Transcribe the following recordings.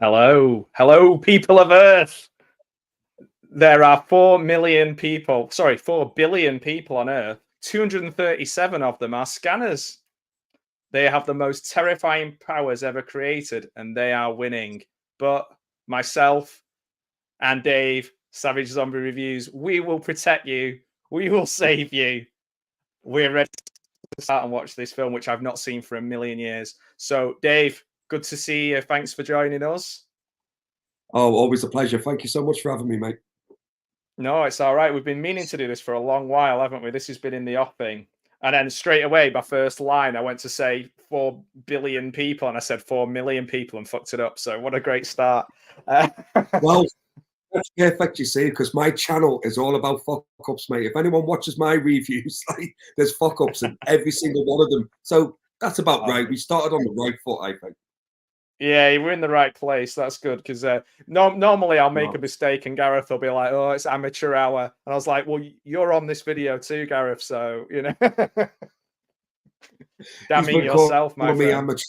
Hello, hello, people of Earth. There are 4 million people, sorry, 4 billion people on Earth. 237 of them are scanners. They have the most terrifying powers ever created, and they are winning. But myself and Dave, Savage Zombie Reviews, we will protect you. We will save you. We're ready to start and watch this film, which I've not seen for a million years. So, Dave, good to see you. Thanks for joining us. Oh, always a pleasure. Thank you so much for having me, mate. No, it's all right. We've been meaning to do this for a long while, haven't we? This has been in the offing. And then straight away, my first line, I went to say 4 billion people, and I said 4 million people and fucked it up. So what a great start. Well, that's perfect, you see, because my channel is all about fuck-ups, mate. If anyone watches my reviews, like, there's fuck-ups in every single one of them. So that's about right. We started on the right foot, I think. Yeah, we're in the right place. That's good because normally I'll make a mistake and Gareth will be like, "Oh, it's amateur hour," and I was like, "Well, you're on this video too, Gareth, so you know." Damning yourself, my friend.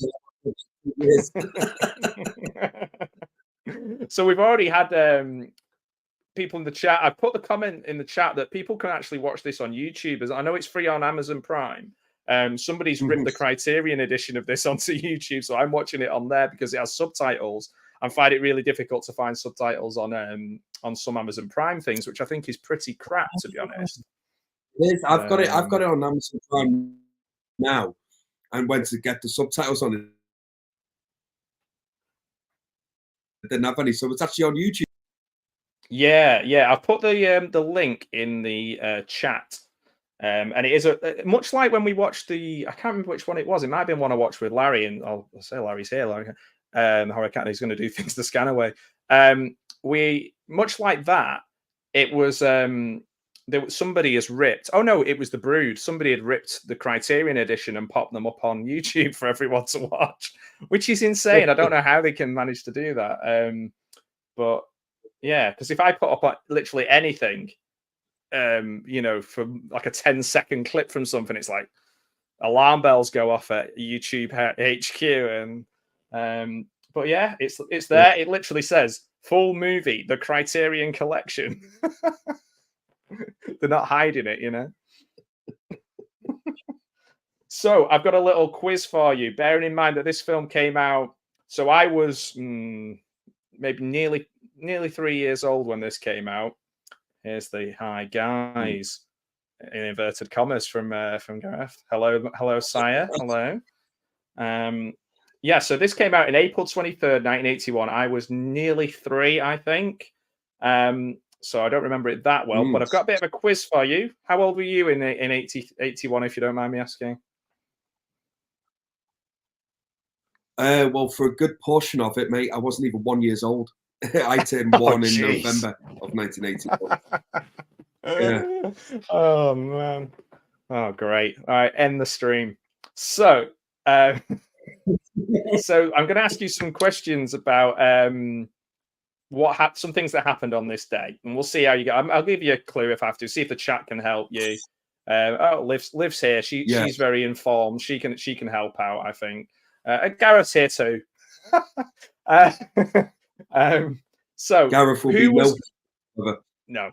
So we've already had people in the chat. I put the comment in the chat that people can actually watch this on YouTube. As I know it's free on Amazon Prime. Somebody's ripped the Criterion edition of this onto YouTube, so I'm watching it on there because it has subtitles. I find it really difficult to find subtitles on some Amazon Prime things, which I think is pretty crap, to be honest. I've got it on Amazon Prime now, and went to get the subtitles on it. I didn't have any, so it's actually on YouTube. Yeah. I've put the link in the chat. And it is much like when we watched I can't remember which one it was. It might have been one I watched with Larry, and I'll say Larry's here. Larry, he's going to do things the scan away. We much like that. It was somebody has ripped. Oh no, it was The Brood. Somebody had ripped the Criterion edition and popped them up on YouTube for everyone to watch, which is insane. I don't know how they can manage to do that. But yeah, because if I put up like literally anything, from like a 10-second clip from something, it's like alarm bells go off at YouTube HQ. And but yeah, it's there. It literally says full movie, the Criterion Collection. They're not hiding it, So I've got a little quiz for you, bearing in mind that this film came out. So I was maybe nearly 3 years old when this came out. Here's the hi guys in inverted commas from Gareth. Hello, sire. Hello. Yeah. So this came out in April 23rd, 1981. I was nearly 3, I think. So I don't remember it that well, but I've got a bit of a quiz for you. How old were you in 81, if you don't mind me asking? Well, for a good portion of it, mate, I wasn't even 1 year old. I turned 1 in November of 1981. Yeah. Oh man. Oh great. All right, end the stream. So so I'm going to ask you some questions about some things that happened on this day, and we'll see how you go. I'll give you a clue if I have to. See if the chat can help you. Liv's here. She's very informed. She can help out, I think. Gareth's here too. So Gareth will be no.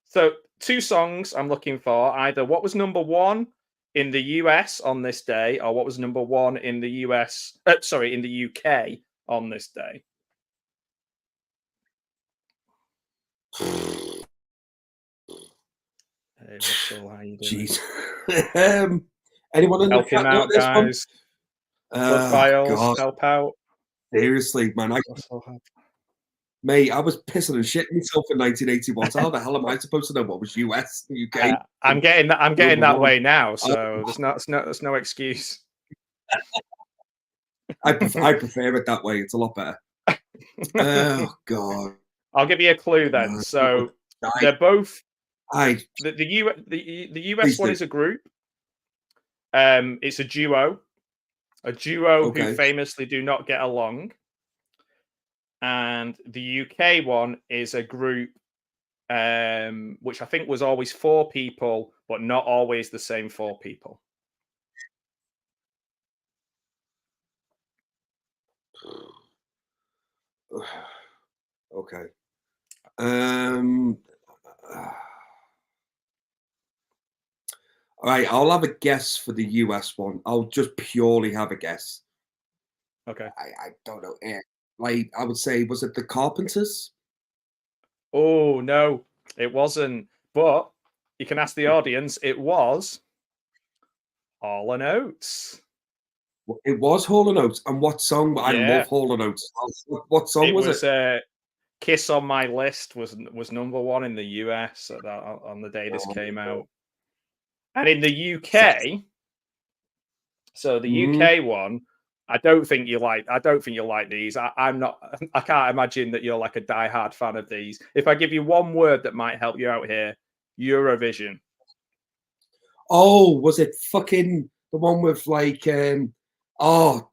So 2 songs I'm looking for. Either what was number 1 in the US on this day, or what was number 1 in the US. In the UK on this day. Hey, Russell, how you doing? Jeez. Anyone in the chat out, guys? Files, help out. Seriously, man. Mate, I was pissing and shitting myself in 1981. So how the hell am I supposed to know what was US, UK? I'm getting that way now, so there's no excuse. I prefer it that way. It's a lot better. Oh God. I'll give you a clue then. So they're both. The US one is a group. It's a duo who famously do not get along. And the UK one is a group which I think was always 4 people, but not always the same 4 people. Okay. All right, I'll have a guess for the US one. I'll just purely have a guess. Okay. I don't know. Like I would say, was it the Carpenters? Oh no, it wasn't. But you can ask the audience. It was Hall and Oates. It was Hall and Oates. And what song? I Yeah, love Hall and Oates. What song it was it? was. Kiss on My List was number one in the US on the day this Oh, came God. out, and in the Sexy. UK. So the Mhm. UK one, I don't think you like. I don't think you'll like these. I'm not. I can't imagine that you're like a diehard fan of these. If I give you one word that might help you out here, Eurovision. Oh, was it fucking the one with like oh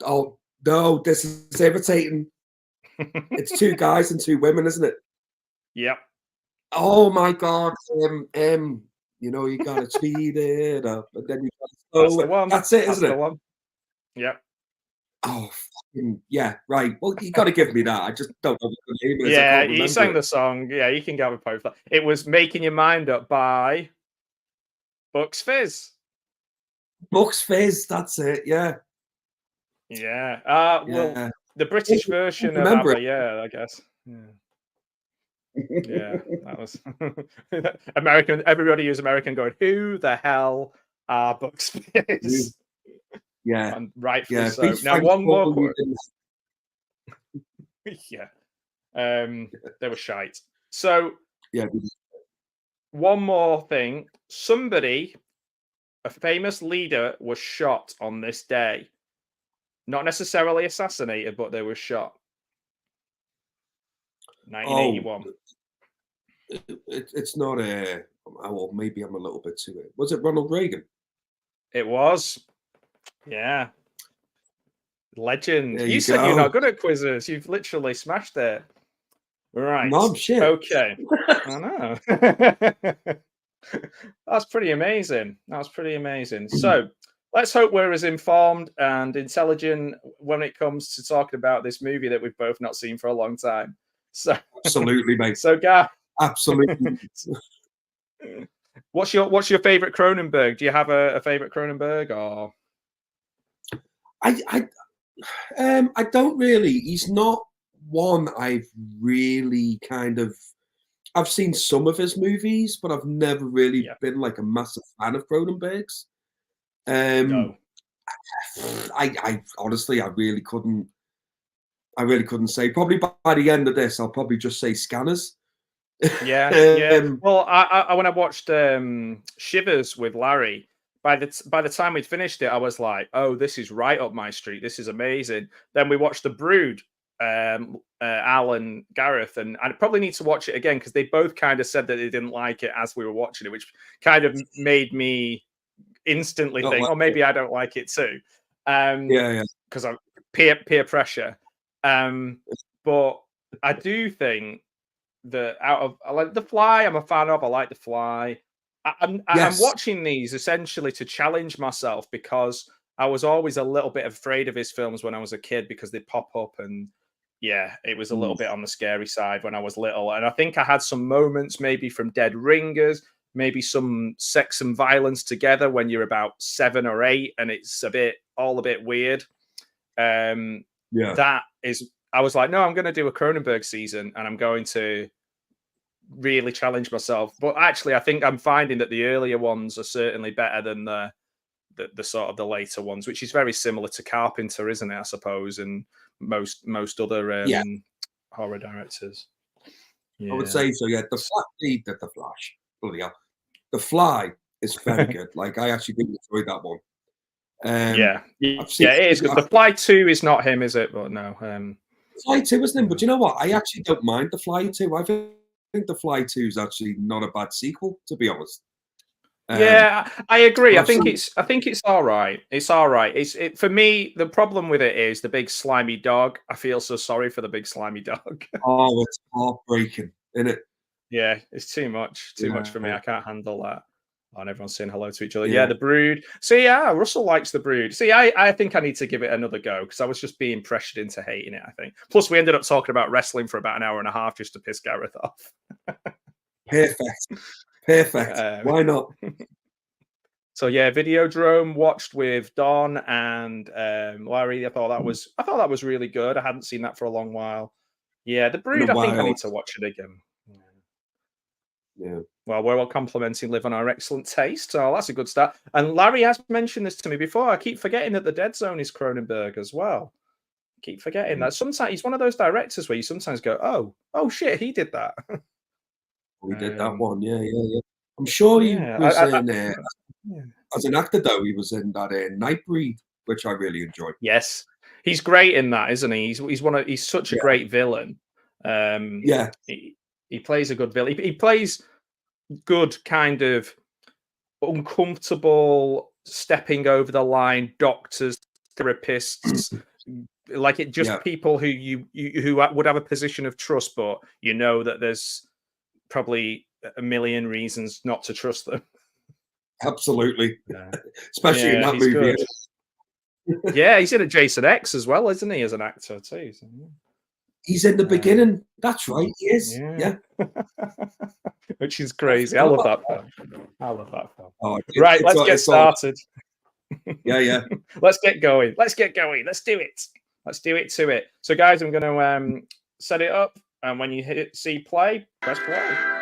no, this is irritating. It's two guys and two women, isn't it? Yep, Oh my god. You know, you gotta speed it up, and then you gotta that's slow the it. one. That's it, That's isn't the it? one. Yep. Oh fucking yeah, right. Well, you gotta give me that. I just don't know what the name is. I Yeah, can't you remember sang it. the song. Yeah, you can go with both. It was "Making Your Mind Up" by Bucks Fizz. Bucks Fizz, that's it, yeah. Yeah. Well, Yeah. the British version of Remember ABBA, it. yeah, I guess. Yeah, yeah, that was American. Everybody who's American going, "Who the hell are Bucks Fizz?" Yeah, And rightfully yeah. so. Beach Now, French one more Paul, you quote. didn't. Yeah, they were shite. So, Yeah, one more thing. Somebody, a famous leader, was shot on this day. Not necessarily assassinated, but they were shot. oh, 1981. it's not a. Oh, well, maybe I'm a little bit too. Was it Ronald Reagan? It was. Yeah. Legend. There You you said you're go. not good at quizzes. You've literally smashed it. No, Right. I'm shit. Okay. I know. That's pretty amazing. That's pretty amazing. So let's hope we're as informed and intelligent when it comes to talking about this movie that we've both not seen for a long time. So, Absolutely, mate. so Guy, Absolutely. what's your favorite Cronenberg? Do you have a favorite Cronenberg or? I, I, I don't really. He's not one I've really kind of. I've seen some of his movies, but I've never really Yeah. been like a massive fan of Cronenberg's. Um, No. I honestly, I really couldn't say. Probably by the end of this, I'll probably just say Scanners. Yeah, yeah. um, Well, I when I watched Shivers with Larry, by the time we'd finished it, I was like, "Oh, this is right up my street. This is amazing." Then we watched The Brood, Al and Gareth, and I probably need to watch it again because they both kind of said that they didn't like it as we were watching it, which kind of made me instantly not think, like "Oh, it. maybe I don't like it too," Yeah, yeah. because I'm peer pressure. Um, but I do think I like The Fly. I'm a fan of. I like The Fly. I'm Yes. watching these essentially to challenge myself because I was always a little bit afraid of his films when I was a kid because they pop up and yeah, it was a little Mm, bit on the scary side when I was little. And I think I had some moments maybe from Dead Ringers, maybe some sex and violence together when you're about 7 or 8, and it's all a bit weird. Um, yeah. that is, I was like, no, I'm going to do a Cronenberg season, and I'm going to really challenge myself. But actually, I think I'm finding that the earlier ones are certainly better than the sort of the later ones, which is very similar to Carpenter, isn't it? I suppose, and most other Yeah. horror directors. I would Yeah. say so. Yeah. The Flash. Bloody hell. The Fly is very good. Like I actually did enjoy that one. Yeah, I've seen yeah, it is good. I've The Fly 2 is not him, is it? But no, Fly 2 isn't him, but no. you know what? I actually don't mind The Fly 2. I think The Fly 2 is actually not a bad sequel, to be honest. Yeah, I agree. But I I've think seen it's all right. It's all right. For me. The problem with it is the big slimy dog. I feel so sorry for the big slimy dog. oh, it's heartbreaking, isn't it? Yeah, it's too much Yeah. for me. I can't handle that. and everyone's saying hello to each other. Yeah, Yeah. The Brood. See, yeah, Russell likes The Brood. See, I think I need to give it another go because I was just being pressured into hating it, I think. Plus, we ended up talking about wrestling for about an hour and a half just to piss Gareth off. Perfect. Perfect. Why not? So yeah, Videodrome watched with Don and Larry. I thought that was really good. I hadn't seen that for a long while. Yeah, The In a Brood. I think I while. need to watch it again. Yeah. Well, we're all complimenting Liv on our excellent taste, so that's a good start. And Larry has mentioned this to me before. I keep forgetting that The Dead Zone is Cronenberg as well. I keep forgetting that. Sometimes he's one of those directors where you sometimes go, "Oh shit, he did that." We did that one. Yeah, yeah, yeah. I'm sure he Yeah, was in yeah. as an actor though. He was in that Nightbreed, which I really enjoyed. Yes, he's great in that, isn't he? He's such a Yeah. great villain. Yeah. He plays a good villain. He plays good kind of uncomfortable, stepping over the line doctors, therapists, like it just Yeah. people who who would have a position of trust, but you know that there's probably a million reasons not to trust them. Absolutely. Yeah, Especially in that he's movie. good. Yeah, he's in a Jason X as well, isn't he, as an actor too? So, yeah. He's in the beginning. That's right. He is. Yeah. Yeah. Which is crazy. I love that film. I love that film. Oh, Right, let's get started. Yeah, yeah. Let's get going. Let's get going. Let's do it. Let's do it to it. So, guys, I'm going to set it up, and when you see play, press play.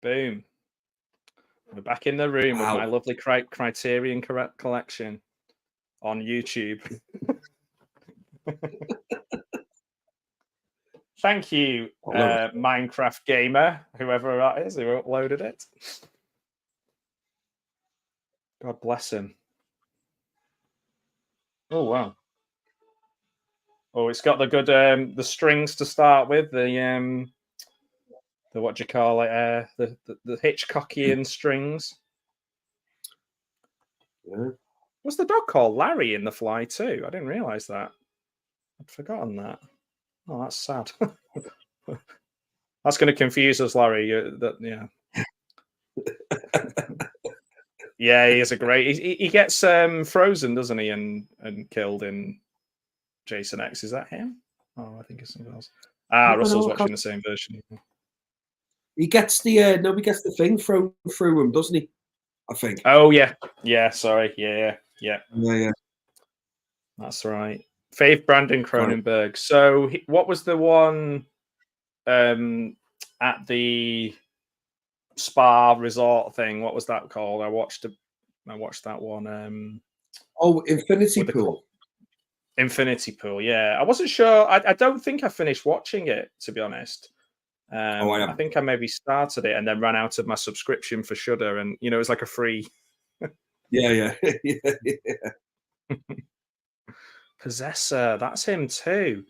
Boom. We're back in the room with my lovely Criterion collection on YouTube. Thank you, Minecraft gamer, whoever that is who uploaded it. God bless him. Oh wow. Oh, it's got the good the strings to start with, the what do you call it? The Hitchcockian strings. Yeah. Was the dog called Larry in The Fly too? I didn't realise that. I'd forgotten that. Oh, that's sad. That's going to confuse us, Larry. Yeah. Yeah, he is a great. He gets frozen, doesn't he, and killed in Jason X. Is that him? Oh, I think it's something else. Russell's watching the same version. He gets the he gets the thing thrown through him, doesn't he? I think. Oh yeah. Sorry, yeah. Yeah. That's right. Faith Brandon Cronenberg. So, what was the one at the spa resort thing? What was that called? I watched that one. Infinity Pool. Infinity Pool. Yeah, I wasn't sure. I don't think I finished watching it, to be honest. I think I maybe started it and then ran out of my subscription for Shudder, and it was like a free. Yeah. Possessor. That's him too.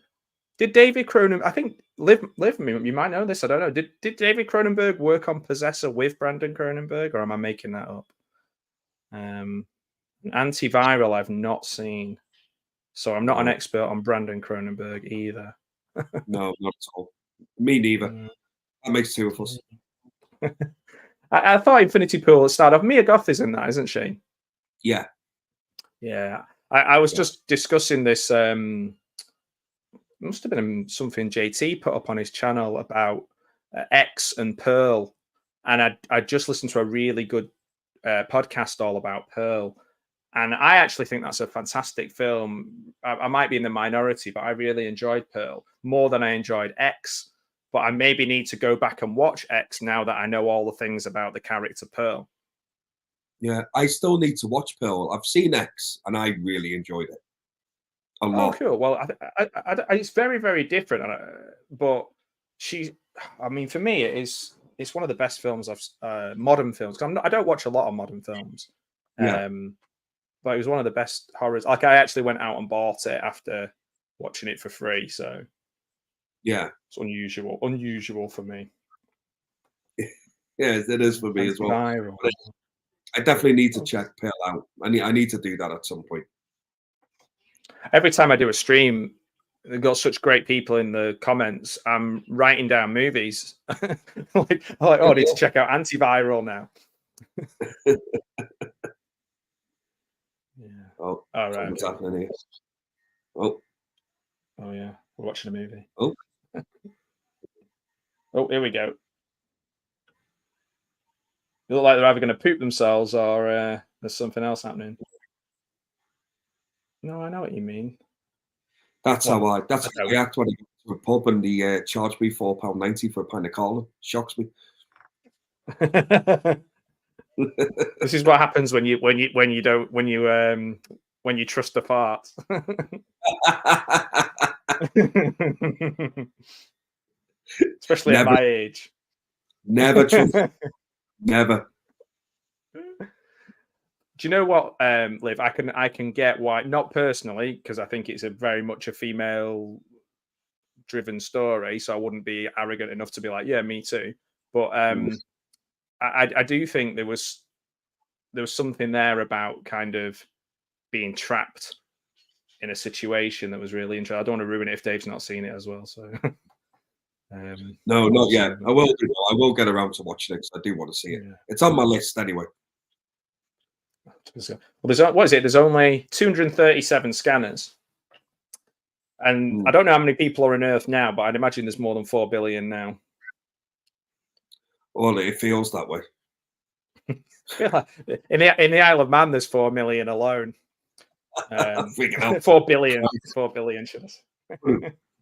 Did David Cronenberg? I think Liv. You might know this. I don't know. Did David Cronenberg work on Possessor with Brandon Cronenberg, or am I making that up? Antiviral. I've not seen, so I'm not an expert on Brandon Cronenberg either. No, not at all. Me neither. That makes two of us. I thought Infinity Pool started off. Mia Goth is in that, isn't she? Yeah. Yeah. I was just discussing this. Must have been something JT put up on his channel about X and Pearl, and I just listened to a really good podcast all about Pearl, and I actually think that's a fantastic film. I might be in the minority, but I really enjoyed Pearl more than I enjoyed X. But I maybe need to go back and watch X now that I know all the things about the character Pearl. Yeah, I still need to watch Pearl. I've seen X, and I really enjoyed it. Oh, cool. Well, it's very, very different. But I mean, for me, it's one of the best films modern films. I don't watch a lot of modern films. Yeah. But it was one of the best horrors. Like, I actually went out and bought it after watching it for free. So yeah, it's unusual for me. Yes, it is for me as well. Antiviral. But I definitely need to check Pearl out. I need to do that at some point. Every time I do a stream, they've got such great people in the comments. I'm writing down movies. like, oh, I need to check out Antiviral now. Yeah. Oh, All right. something's Okay. happening here. Oh. Oh yeah, we're watching a movie. Oh. Oh, here we go. They look like they're either going to poop themselves or there's something else happening. No, I know what you mean. That's how I act when I go to a pub and they charge me £4.90 for a pint of cola. Shocks me. This is what happens when you trust the fart. Especially at my age. Never trust. Never. Do you know what, Liv? I can get why, not personally, because I think it's a very much a female driven story, so I wouldn't be arrogant enough to be like, yeah, me too. But I do think there was something there about kind of being trapped in a situation that was really interesting. I don't want to ruin it if Dave's not seen it as well. So no, not yet. I will. I will get around to watching it because I do want to see it. Yeah. It's on my list anyway. Well, what is it? There's only 237 scanners, and I don't know how many people are on Earth now, but I'd imagine there's more than 4 billion now. Well, it feels that way. in the Isle of Man, there's 4 million alone. 4 billion. 4 billion. Should I say?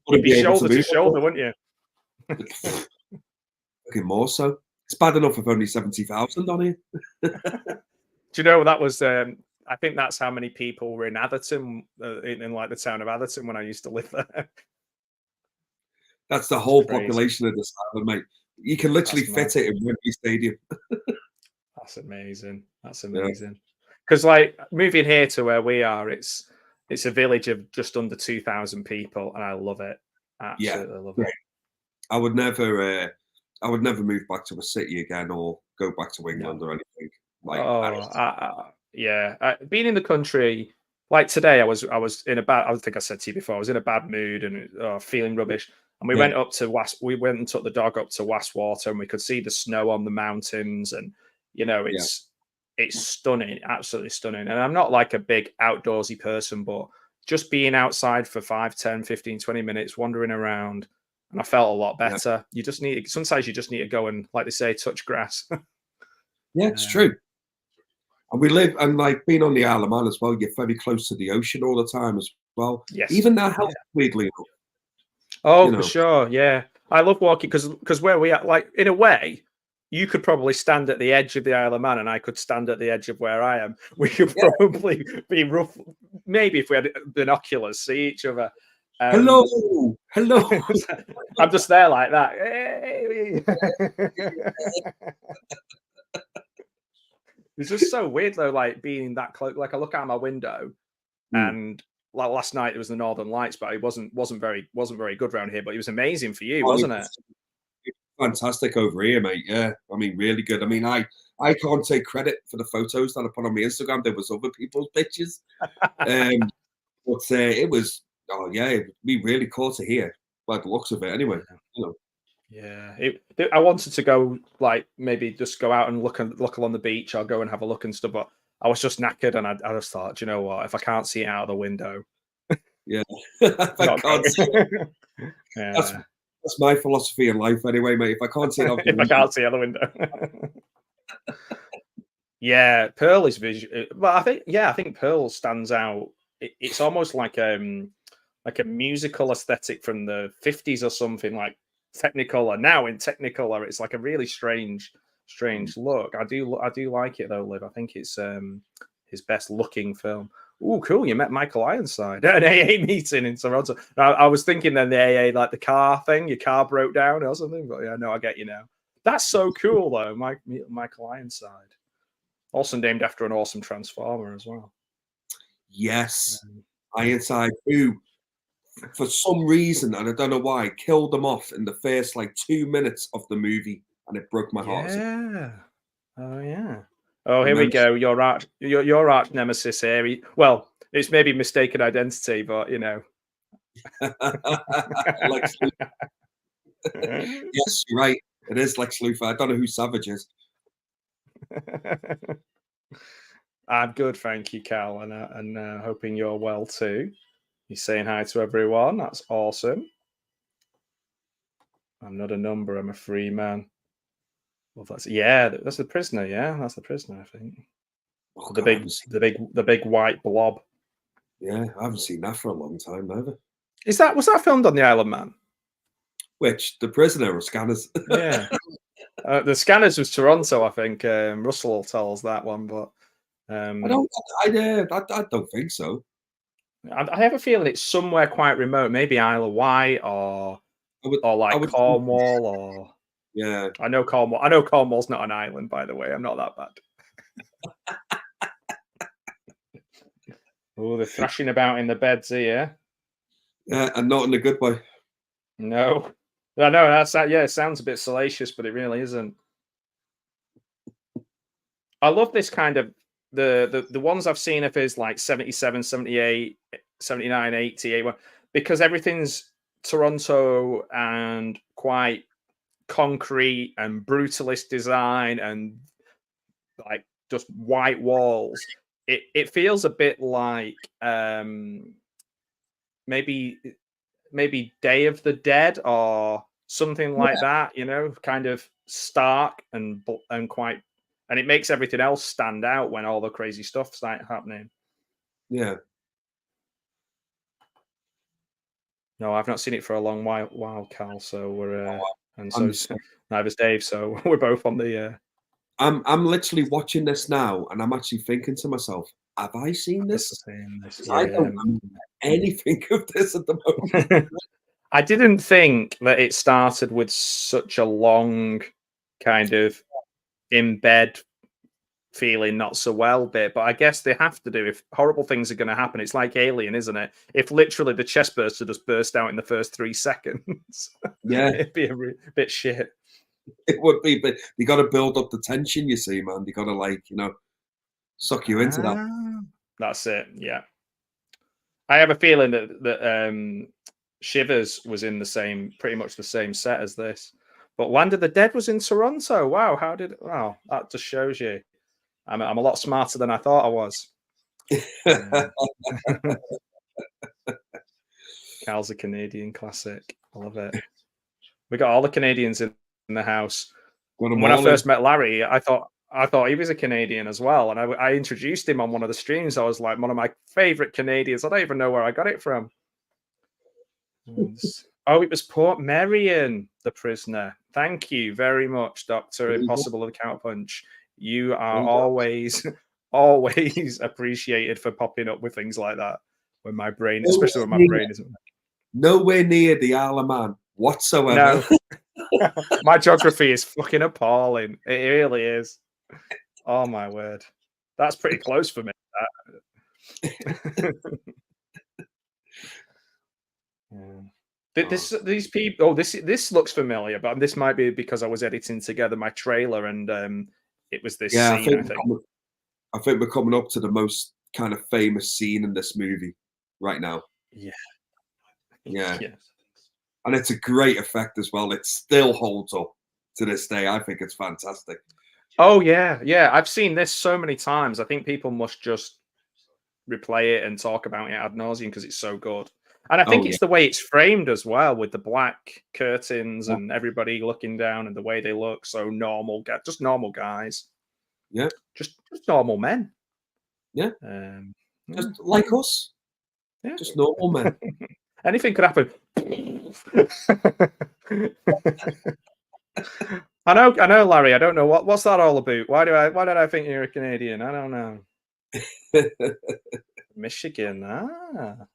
You'd be shoulder to shoulder, wouldn't you? Okay, more so. It's bad enough with only 70,000 on here. Do you know that was? I think that's how many people were in Atherton, in like the town of Atherton when I used to live there. That's the whole population of this island, mate. You can literally fit it in Wembley Stadium. That's amazing. That's amazing. Because like moving here to where we are, it's a village of just under 2,000 people, and I love it. Absolutely love it. I would never move back to a city again or go back to England or anything. Like, being in the country, like today, I was in a bad. I think I said to you before, I was in a bad mood and feeling rubbish. And we went up to we went and took the dog up to Wastwater, and we could see the snow on the mountains, and it's stunning, absolutely stunning. And I'm not like a big outdoorsy person, but just being outside for 5, 10, 15, 20 minutes, wandering around, and I felt a lot better. You just need sometimes you just need to go and, like they say, touch grass. Yeah, it's true. And we live, and like being on the Isle of Man as well, you're very close to the ocean all the time as well. Yes. Even that helps weirdly enough. Oh, for sure. Yeah. I love walking because where we are, like, in a way, you could probably stand at the edge of the Isle of Man and I could stand at the edge of where I am. We could probably be rough. Maybe if we had binoculars, see each other. Hello. I'm just there like that. It's just so weird though, like being that close. Like I look out my window, and like last night it was the Northern Lights, but it wasn't very good around here. But it was amazing for you, wasn't it? Fantastic over here, mate. Yeah, I mean, really good. I mean, I can't take credit for the photos that I put on my Instagram. There was other people's pictures, but it was we really caught it here by the looks of it. Anyway, Yeah, I wanted to go, like, maybe just go out and look along the beach. I'll go and have a look and stuff, but I was just knackered, and I just thought, do you know what? If I can't see it out of the window, I can't see it. That's my philosophy in life, anyway, mate. If I can't see it out the window, I can't see out the window. Yeah, Pearl is visual, but I think Pearl stands out. It's almost like a musical aesthetic from the 50s or something, like Technicolor. Now in Technicolor, it's like a really strange look. I do like it though, Liv. I think it's his best looking film. Oh, cool! You met Michael Ironside at an AA meeting in Toronto. I was thinking then the AA, like the car thing, your car broke down or something. But yeah, no, I get you now. That's so cool though, Michael Ironside. Also named after an awesome Transformer as well. Yes, Ironside, who, for some reason, and I don't know why, killed them off in the first like 2 minutes of the movie. and it broke my heart. Yeah. Oh yeah. Oh, here we Remember? go. Your arch nemesis here. Well, it's maybe mistaken identity, but you know. Lex Luthor. Yes, you're right. It is Lex Luthor. I don't know who Savage is. I'm good, thank you, Cal, and hoping you're well too. You're saying hi to everyone. That's awesome. I'm not a number. I'm a free man. Well, that's the prisoner. Yeah, that's the prisoner. I think Oh, the God, I big, haven't seen, the big white blob. yeah, I haven't seen that for a long time, neither. Was that filmed on the Isle of Man? Which, The Prisoner or Scanners? Yeah, the Scanners was Toronto, I think. Russell will tell us that one, but I don't. I don't think so. I have a feeling it's somewhere quite remote, maybe Isle of Wight or I like would think, Cornwall or. yeah. I know Cornwall. I know Cornwall's not an island, by the way. I'm not that bad. Oh, they're thrashing about in the beds here. Yeah, and not in a good way. No, I know that's that. Yeah, it sounds a bit salacious, but it really isn't. I love this kind of the ones I've seen of his like 77, 78, 79, 80, 81, because everything's Toronto and quite concrete and brutalist design and like just white walls. It feels a bit like maybe Day of the Dead or something like that, you know, kind of stark and quite, and it makes everything else stand out when all the crazy stuff's like happening. Yeah. No, I've not seen it for a long while, Cal. So we're and I'm so so, neither's Dave. So we're both on the. I'm literally watching this now, and I'm actually thinking to myself, have I seen this? Saying this, 'Cause I don't remember anything of this at the moment. yeah. I didn't think that it started with such a long kind of in bed feeling not so well bit, but I guess they have to do if horrible things are going to happen. It's like Alien, isn't it? If literally the chest burster just burst out in the first 3 seconds, Yeah, it'd be a bit shit. it would be, but you got to build up the tension. You see, man, you got to suck you into that. That's it. Yeah, I have a feeling that Shivers was in pretty much the same set as this, but Land of the Dead was in Toronto. Wow, wow, that just shows you. I'm a lot smarter than I thought I was. Cal's a Canadian classic. I love it. We got all the Canadians in the house. And when I first met Larry, I thought he was a Canadian as well. And I introduced him on one of the streams. I was like, one of my favorite Canadians. I don't even know where I got it from. Oh, it was Port Merion, the prisoner. Thank you very much, Dr. Impossible of the Counterpunch. You are always appreciated for popping up with things like that when my brain, especially when my brain isn't. Nowhere near the Isle of Man whatsoever. No. My geography is fucking appalling. It really is. Oh my word. That's pretty close for me. These people. Oh, this looks familiar, but this might be because I was editing together my trailer and it was this Yeah, scene. I think we're coming up to the most kind of famous scene in this movie right now. Yeah. Yeah. And it's a great effect as well. It still holds up to this day. I think it's fantastic. Oh yeah, yeah. I've seen this so many times. I think people must just replay it and talk about it ad nauseum because it's so good. And I think it's the way it's framed as well, with the black curtains and everybody looking down and the way they look so normal, just normal guys. Yeah, just normal men. Yeah, just like us. Yeah, just normal men. Anything could happen. I know, Larry. I don't know what's that all about. Why did I think you're a Canadian? I don't know. Michigan.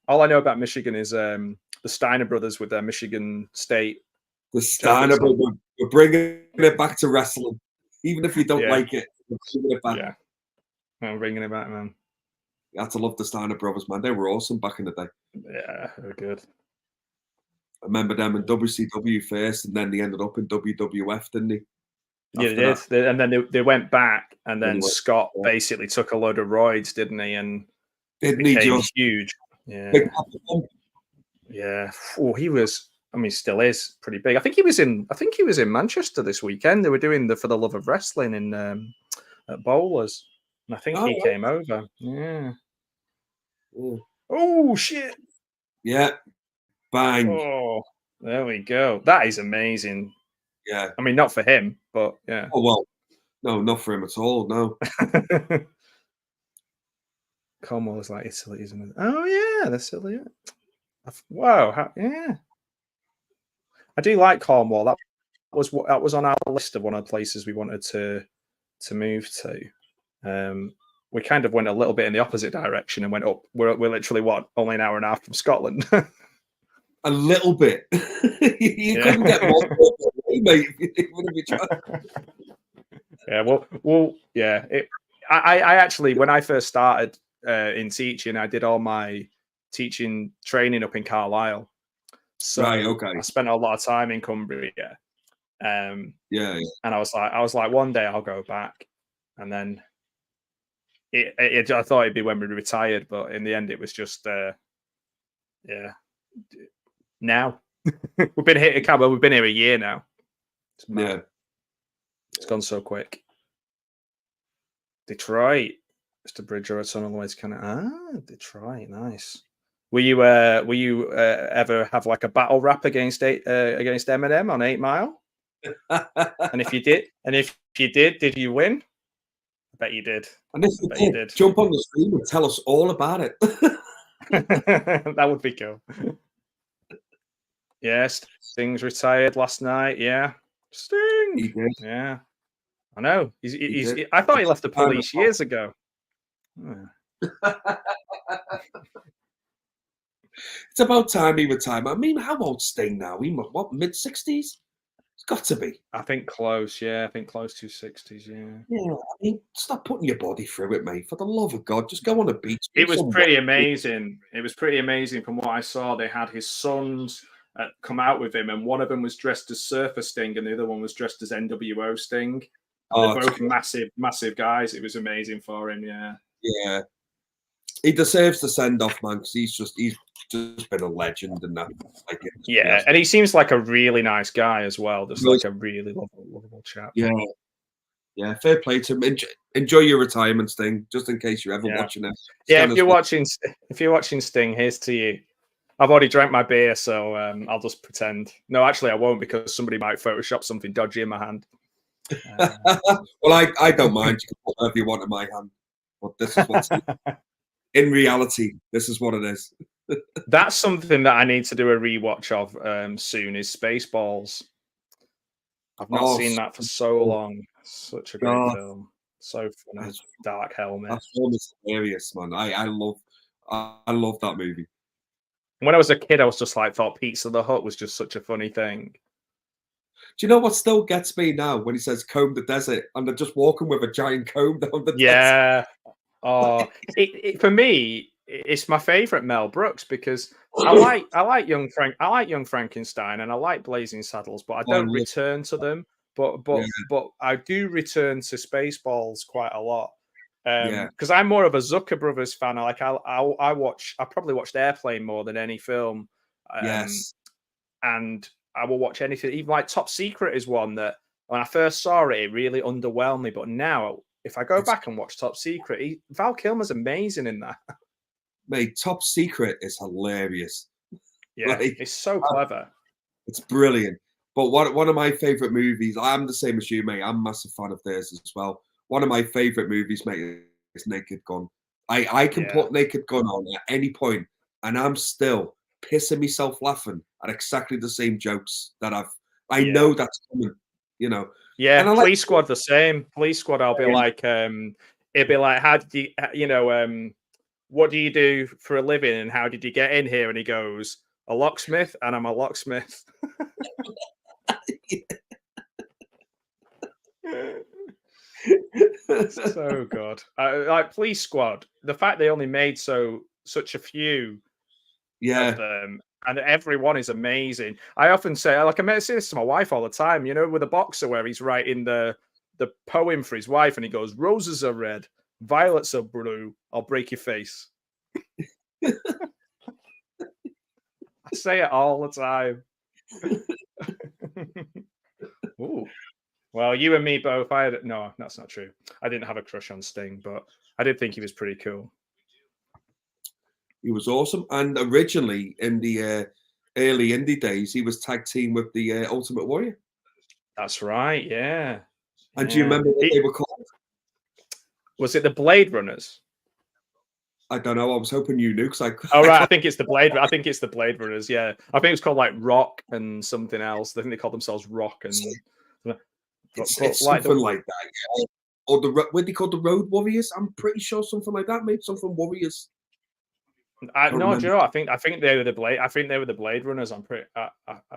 All I know about Michigan is the Steiner brothers with their Michigan State. The Steiner brothers. We're bringing it back to wrestling, even if you don't like it. We're bringing it back. Yeah, I'm bringing it back, man. You had to love the Steiner brothers, man. They were awesome back in the day. Yeah, they were good. I remember them in WCW first, and then they ended up in WWF, didn't they? Yeah, they after did. And then they went back, and then anyway. Scott basically took a load of roids, didn't he? And Didn't he became just huge. big Yeah. Papa Pump? Yeah. Oh, he was. I mean, still is pretty big. I think he was in Manchester this weekend. They were doing the For the Love of Wrestling in at Bowlers, and I think Oh, he right. came over. Yeah. Yeah. Oh shit. Yeah, bang. Oh, there we go. That is amazing. Yeah. I mean, not for him, but yeah. Oh well, no, not for him at all. No. Cornwall is like Italy, isn't it? Oh yeah, that's Italy. Wow. Yeah. I do like Cornwall. That was on our list of one of the places we wanted to move to. We kind of went a little bit in the opposite direction and went up. We're literally only an hour and a half from Scotland. A little bit. You Yeah. couldn't get more away, mate. If you tried. Yeah. Well. Yeah. I actually, when I first started in teaching, I did all my teaching training up in Carlisle. Right. So Okay. I spent a lot of time in Cumbria. Um, Yeah. and I was like, one day I'll go back, and then I thought it'd be when we retired, but in the end, it was just yeah. Now we've been here. Well, we've been here a year now. It's mad. Yeah. It's gone so quick. Detroit, Mr. Bridger, on the way to Canada. Detroit, nice. Will you ever have like a battle rap against Eminem on 8 Mile? And if you did you win? I bet you did. And if you did, jump on the stream and tell us all about it. That would be cool. Yeah, Sting's retired last night. Yeah, Sting. He did. Yeah, I know. I thought he left the police years ago. It's about time he retired. I mean, how old's Sting now? What, mid-60s? It's got to be. I think close. Yeah, I think close to 60s. Yeah. Yeah, I mean, stop putting your body through it, mate. For the love of God, just go on a beach. It was pretty amazing. It was pretty amazing from what I saw. They had his sons come out with him, and one of them was dressed as Surfer Sting, and the other one was dressed as NWO Sting. They're both massive guys. It was amazing for him. Yeah. Yeah. He deserves the send off, man, because he's just been a legend and that. Like, yeah, and he seems like a really nice guy as well. Just like a really lovable chap. Yeah. Yeah, fair play to him. Enjoy your retirement, Sting, just in case you're ever watching it. Yeah, if you're watching Sting, here's to you. I've already drank my beer, so I'll just pretend. No, actually, I won't, because somebody might Photoshop something dodgy in my hand. Well, I don't mind. You can put whatever you want in my hand, but this is what's in reality. This is what it is. That's something that I need to do a rewatch of soon. Is Spaceballs. I've not seen that for so long. Such a great film. So funny. Dark Helmet. That film is hilarious, man. I love that movie. When I was a kid, I was just like, thought Pizza the Hut was just such a funny thing. Do you know what still gets me now when he says comb the desert and they're just walking with a giant comb down the desert? Yeah. Oh, for me, it's my favorite Mel Brooks, because I like Young Frankenstein and I like Blazing Saddles, but I don't return to them. But I do return to Spaceballs quite a lot. Because I'm more of a Zucker Brothers fan. Like I probably watched Airplane more than any film. Yes. And I will watch anything. Even like Top Secret is one that when I first saw it, it really underwhelmed me. But now, if I go back and watch Top Secret, Val Kilmer's amazing in that. Mate, Top Secret is hilarious. Yeah, it's so clever. It's brilliant. But one of my favorite movies, I'm the same as you, mate. I'm a massive fan of theirs as well. One of my favorite movies, mate, is Naked Gun. I can put Naked Gun on at any point, and I'm still pissing myself laughing at exactly the same jokes that I know that's coming, you know. Yeah, Police Squad the same. Police Squad, I'll be like, it'd be like, how did what do you do for a living and how did you get in here? And he goes, a locksmith, and I'm a locksmith. So good. Like Police Squad, the fact they only made such a few of them, And everyone is amazing. I often say, like, I say this to my wife all the time, you know, with a boxer where he's writing the poem for his wife and he goes, "Roses are red, violets are blue, I'll break your face." I say it all the time. Ooh. Well, you and me both. No, that's not true. I didn't have a crush on Sting, but I did think he was pretty cool. He was awesome. And originally in the early indie days, he was tag team with the Ultimate Warrior. That's right. Yeah. And do you remember what they were called? Was it the Blade Runners? I don't know. I was hoping you knew because Oh right, I think it's the Blade. I think it's the Blade Runners. Yeah, I think it's called like Rock and something else. I think they call themselves Rock and. It's something like that. Yeah. Or what they call the Road Warriors. I'm pretty sure something like that. Maybe something Warriors. No, do you know? I think they were the Blade. I think they were the Blade Runners. I'm pretty. I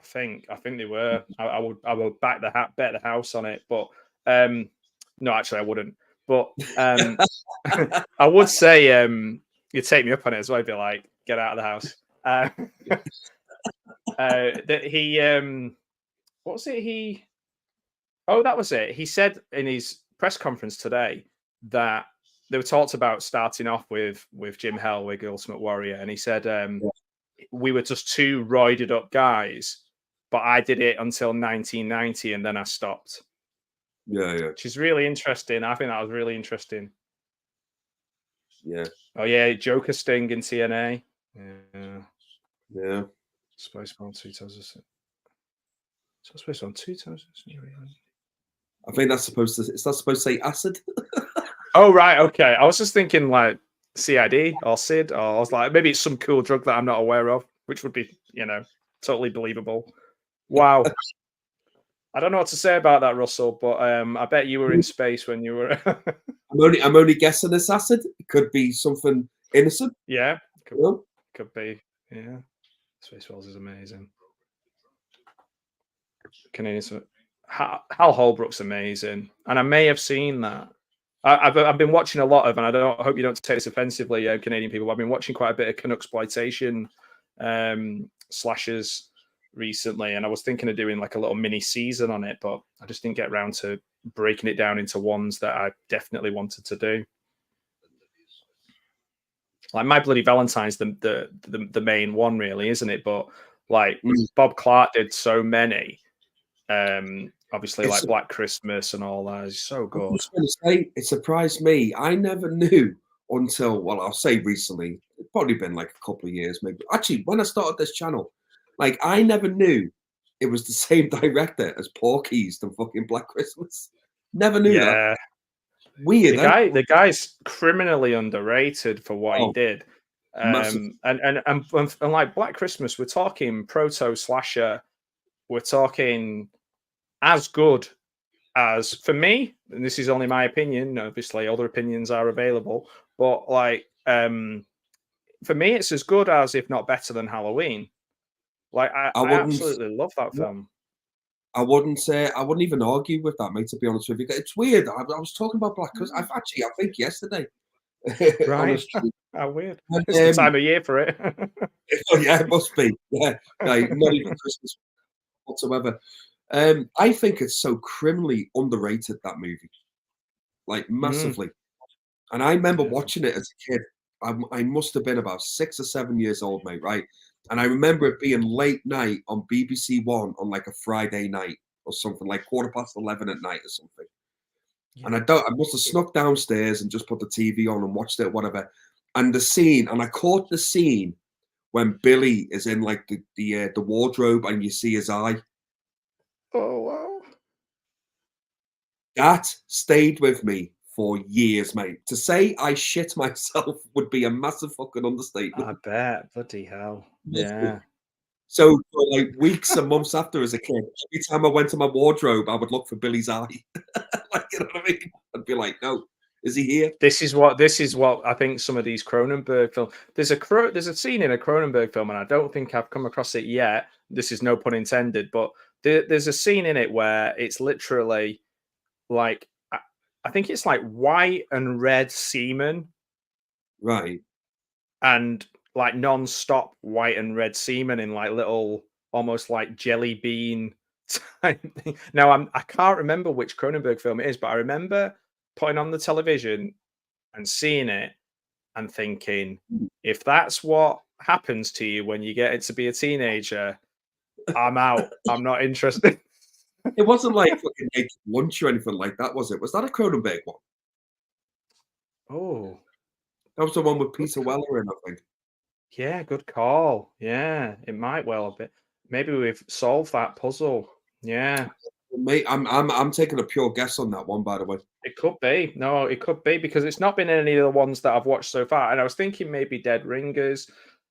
think they were. I would bet the house on it. But no, actually, I wouldn't. But I would say you'd take me up on it as well. I'd be like, get out of the house. That he what was it? Oh, that was it. He said in his press conference today that they were talked about starting off with Jim Hellwig, Ultimate Warrior, and he said we were just two roided up guys, but I did it until 1990, and then I stopped. Yeah. Which is really interesting. I think that was really interesting. Yeah. Oh yeah, Joker Sting in TNA. Yeah. Spaceman 2006. So Spaceman 2006. I think that's supposed to. It's not supposed to say acid. Oh right, okay. I was just thinking like CID or SID, or I was like maybe it's some cool drug that I'm not aware of, which would be totally believable. Wow. I don't know what to say about that, Russell, but I bet you were in space when you were. I'm only guessing this acid. It could be something innocent. Yeah, could be. Yeah, Spaceballs is amazing. Canadian. Hal Holbrook's amazing, and I may have seen that. I've been watching a lot of, and I hope you don't take this offensively, Canadian people. I've been watching quite a bit of Canucksploitation slashers recently, and I was thinking of doing like a little mini season on it, but I just didn't get around to breaking it down into ones that I definitely wanted to do. Like My Bloody Valentine's the main one, really, isn't it? But like Bob Clark did so many. Obviously, like Black Christmas and all that is so good. I was going to say, it surprised me. I never knew until, well, I'll say recently. It's probably been like a couple of years, maybe. Actually, when I started this channel, like I never knew it was the same director as Porky's and fucking Black Christmas. Never knew that. Weird. The guy's criminally underrated for what he did. And like Black Christmas, we're talking proto slasher. We're talking as good as, for me, and this is only my opinion, obviously other opinions are available, but like for me it's as good as, if not better than, Halloween. Like I absolutely love that film. I wouldn't even argue with that, mate, to be honest with you. It's weird. I was talking about Black Christmas. I think yesterday. Right. How weird. It's the time of year for it. Oh, yeah, it must be. Yeah. Like, not even Christmas whatsoever. I think it's so criminally underrated, that movie, like massively. And I remember watching it as a kid. I must have been about 6 or 7 years old, mate, right? And I remember it being late night on BBC One on like a Friday night or something, like 11:15 at night or something. Yeah. And I must have snuck downstairs and just put the TV on and watched it, whatever. And I caught the scene when Billy is in like the wardrobe and you see his eye. Oh wow! That stayed with me for years, mate. To say I shit myself would be a massive fucking understatement. I bet. Bloody hell! Yeah. So for like weeks and months after, as a kid, every time I went to my wardrobe, I would look for Billy's eye. Like, you know what I mean? I'd be like, "No, is he here?" This is what I think some of these Cronenberg films. There's a scene in a Cronenberg film, and I don't think I've come across it yet. This is no pun intended, but there's a scene in it where it's literally like, I think it's like white and red semen, right? And like non-stop white and red semen in like little, almost like jelly bean type thing. Now I can't remember which Cronenberg film it is, but I remember putting on the television and seeing it and thinking, if that's what happens to you when you get to be a teenager, I'm out. I'm not interested. It wasn't like fucking Naked Lunch or anything like that, was it? Was that a Cronenberg one? Oh, That was the one with good. Peter Weller in, I think. Yeah, good call. Yeah, it might well have been. Maybe we've solved that puzzle. Yeah, Mate, I'm taking a pure guess on that one, by the way. it could be. No, it could be because it's not been any of the ones that I've watched so far. And I was thinking maybe Dead Ringers,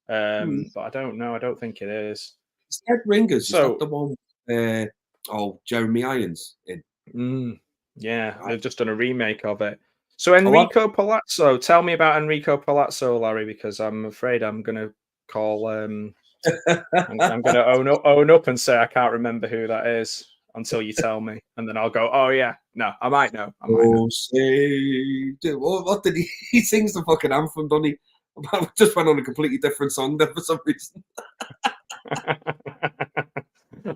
Hmm. but I don't know. I don't think it is. Is Dead Ringers, is that So, the one Jeremy Irons in? yeah, I, they've just done a remake of it. So oh, I- Enrico Palazzo, tell me about Enrico Palazzo, Larry, because I'm afraid I'm going to call. I'm going to own up and say I can't remember who that is until you tell me, and then I'll go, oh yeah, no, I might know. I might know. Oh, say, dude, what did he? He sings the fucking anthem, doesn't he? I just went on a completely different song there for some reason.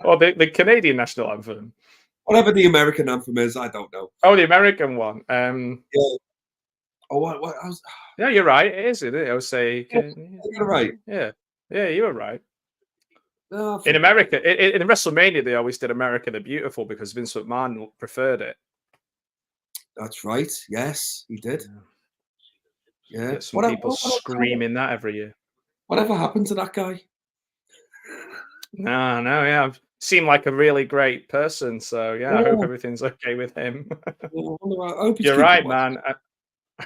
Or the Canadian national anthem. Whatever the American anthem is, I don't know. Oh, the American one. Yeah. Oh, what? I was. Yeah, you're right. It is. It is. I would say. You're right. Yeah, yeah, you were right. Oh, In America, in WrestleMania, they always did America the Beautiful because Vince McMahon preferred it. that's right. Yes, he did. Yeah. Get some people screaming that every year. Whatever happened to that guy? No, yeah. I've seemed like a really great person. So yeah, I hope everything's okay with him. I hope he's You're keeping right, well.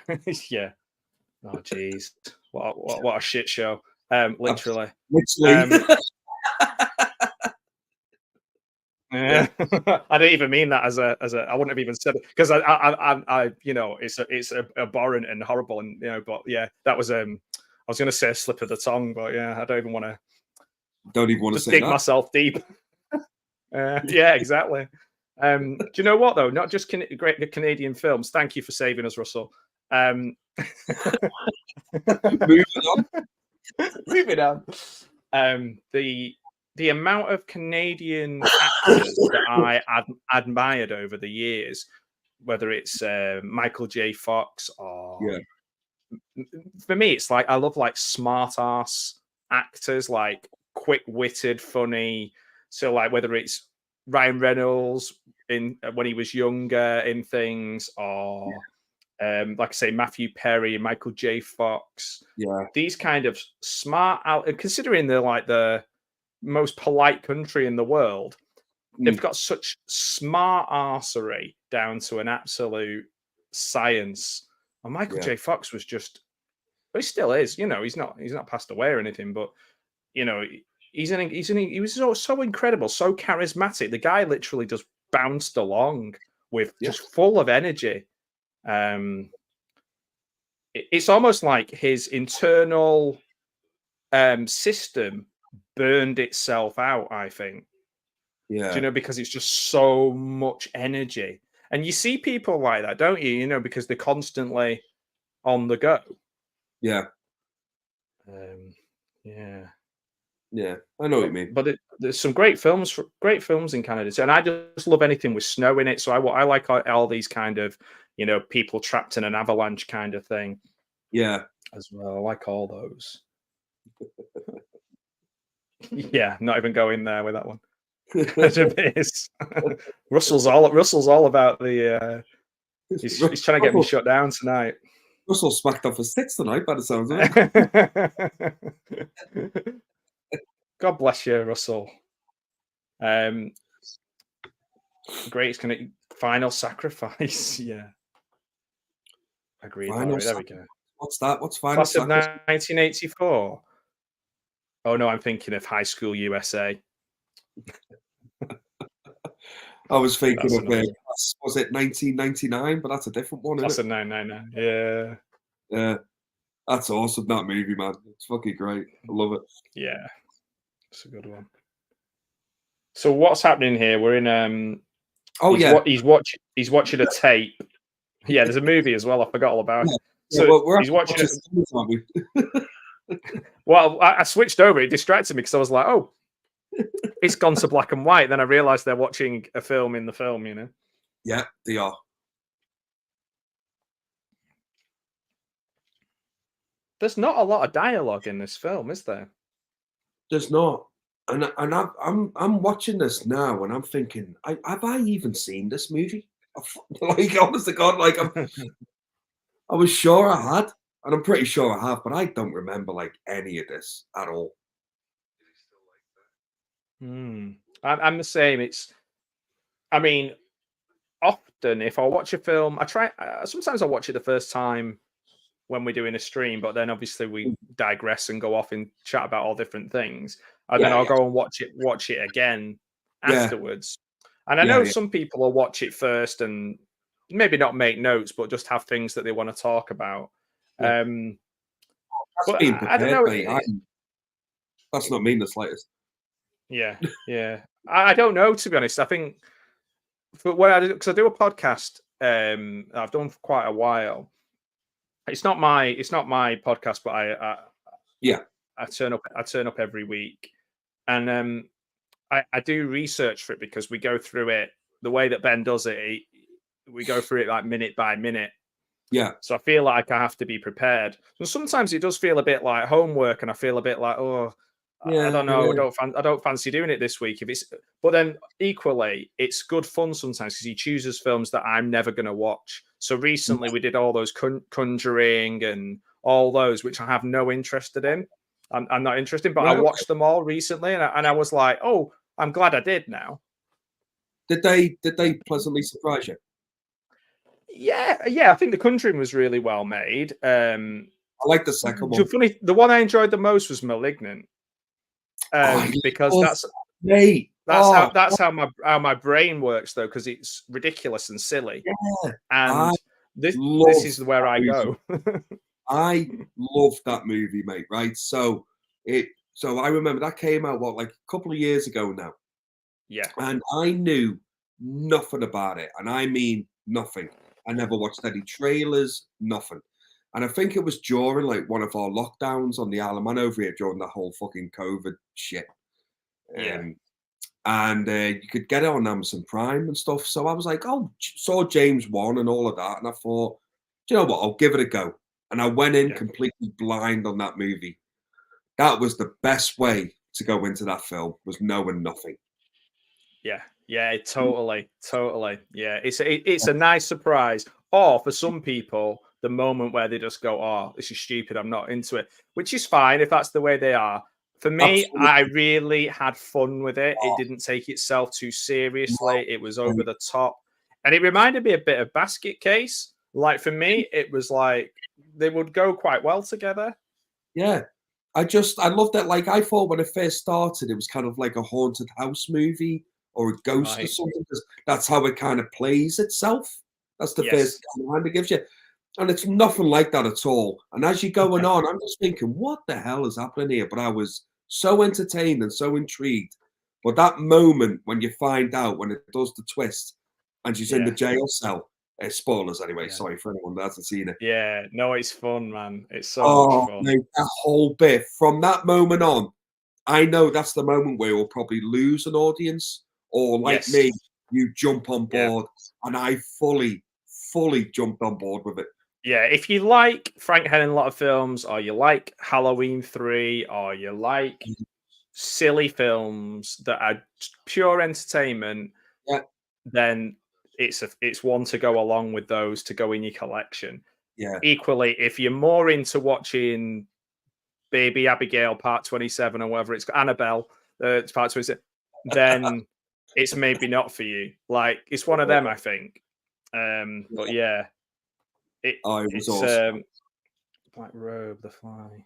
man. Yeah. Oh, jeez. What a shit show. Literally. Literally. Yeah. I didn't even mean that as a. I wouldn't have even said it because I you know, it's abhorrent and horrible and you know, but yeah, that was I was going to say a slip of the tongue, but yeah, I don't even want to. Don't even want to Just say dig that. myself deep. Yeah, exactly. Do you know what though? Not just great Canadian films. Thank you for saving us, Russell. Moving on. Moving on. The amount of Canadian actors that I admired over the years, whether it's Michael J. Fox or for me, it's like I love like smart ass actors, like quick-witted, funny. So like whether it's Ryan Reynolds in when he was younger in things, or like I say, Matthew Perry, Michael J. Fox. Yeah. These kind of smart out, considering they're like the most polite country in the world, they've got such smart arsery down to an absolute science. And Michael J. Fox was just, but he still is. You know, he's not passed away or anything, but you know, he was so incredible, so charismatic. The guy literally just bounced along with just full of energy. It's almost like his internal system burned itself out, I think. Yeah. Do you know, because it's just so much energy. And you see people like that, don't you? You know, because they're constantly on the go. Yeah. Yeah. Yeah. I know what you mean. But there's some great films in Canada. And I just love anything with snow in it. So I like all these kind of, you know, people trapped in an avalanche kind of thing. Yeah. As well. I like all those. Yeah, not even going there with that one. Russell's all about the he's trying to get me shut down tonight. Russell smacked off his tits tonight by the sounds of it. God bless you, Russell. Great, kind of final sacrifice. Yeah. Agreed. There we go. What's that? What's final Class of sacrifice? 1984. Oh no, I'm thinking of High School USA. I was thinking of was it 1999? But that's a different one. Class of 999. Yeah. Yeah. That's awesome, that movie, man. It's fucking great. I love it. Yeah. It's a good one. So what's happening here? We're in he's watching a tape. Yeah, there's a movie as well. I forgot all about it. Yeah, So we're he's watching it. Aren't we? Well, I switched over. It distracted me because I was like, oh, it's gone to black and white. Then I realized they're watching a film in the film, you know? Yeah, they are. There's not a lot of dialogue in this film, is there? There's not. And I'm watching this now, and I'm thinking, have I even seen this movie? Like, honest to God, like I was sure I had, and I'm pretty sure I have, but I don't remember like any of this at all. I'm the same. I mean, often if I watch a film, sometimes I watch it the first time when we're doing a stream, but then obviously we digress and go off and chat about all different things. And then Yeah, I'll yeah, go and watch it again yeah, afterwards. And I yeah, know yeah. some people will watch it first and maybe not make notes, but just have things that they want to talk about. Yeah. Um, That's but being I don't prepared, know. mate. That's not mean the slightest. Yeah, yeah. I don't know, to be honest. I think for when because I do a podcast, I've done for quite a while. It's not my podcast, but Yeah, I turn up every week, and I do research for it because we go through it the way that Ben does it. We go through it like minute by minute. yeah, So I feel like I have to be prepared. So sometimes it does feel a bit like homework, and I feel a bit like, oh, I yeah, don't know, yeah. I don't fancy doing it this week. But then equally, it's good fun sometimes because he chooses films that I'm never going to watch. So recently we did all those Conjuring and all those, which I have no interest in. I'm not interested, but I Right, okay. watched them all recently, and I was like, oh, I'm glad I did now. Did they pleasantly surprise you? Yeah, yeah. I think The Conjuring was really well made. I like the second one. The one I enjoyed the most was Malignant, Oh, because yes, mate. Oh, that's how my brain works though, because it's ridiculous and silly, yeah. I and this love is where that I movie. go. I love that movie, mate. Right. So I remember that came out like a couple of years ago now. Yeah, And I knew nothing about it, and I mean nothing. I never watched any trailers, nothing. And I think it was during like one of our lockdowns on the Isle of Man over here during the whole fucking COVID shit. yeah, Um, and you could get it on Amazon Prime and stuff. So I was like, oh, saw James Wan and all of that, and I thought, do you know what? I'll give it a go. And I went in yeah, completely blind on that movie. That was the best way to go into that film, was knowing nothing. yeah, yeah. Totally. Yeah, it's a nice surprise. Or for some people, the moment where they just go, "Oh, this is stupid. I'm not into it," which is fine if that's the way they are. For me, I Absolutely. really had fun with it. It didn't take itself too seriously. It was over the top, and it reminded me a bit of Basket Case. Like for me, it was like they would go quite well together. Yeah. I love that. Like, I thought when it first started, it was kind of like a haunted house movie or a ghost or Right. something, because that's how it kind of plays itself. That's the first Yes. kind it gives you. And it's nothing like that at all. And as you're going on, I'm just thinking, what the hell is happening here? But I was so entertained and so intrigued. But that moment when you find out, when it does the twist and she's in the Yeah. jail cell, spoilers anyway, Yeah. sorry for anyone that hasn't seen it. Yeah. No, it's fun, man. It's so much Oh, fun. mate, that whole bit from that moment on, I know that's the moment where we'll probably lose an audience, or like Yes. me, you jump on Yeah. board, and I fully jumped on board with it. Yeah, if you like Frank Henenlotter films, or you like Halloween 3, or you like silly films that are pure entertainment, Yeah, then it's one to go along with those to go in your collection. yeah, Equally, if you're more into watching Baby Abigail Part 27 or whatever it's Annabelle, it's Part 27, then it's maybe not for you. Like it's one of them, I think. But yeah. yeah, Oh, it was it's awesome. Black Robe, The Fly.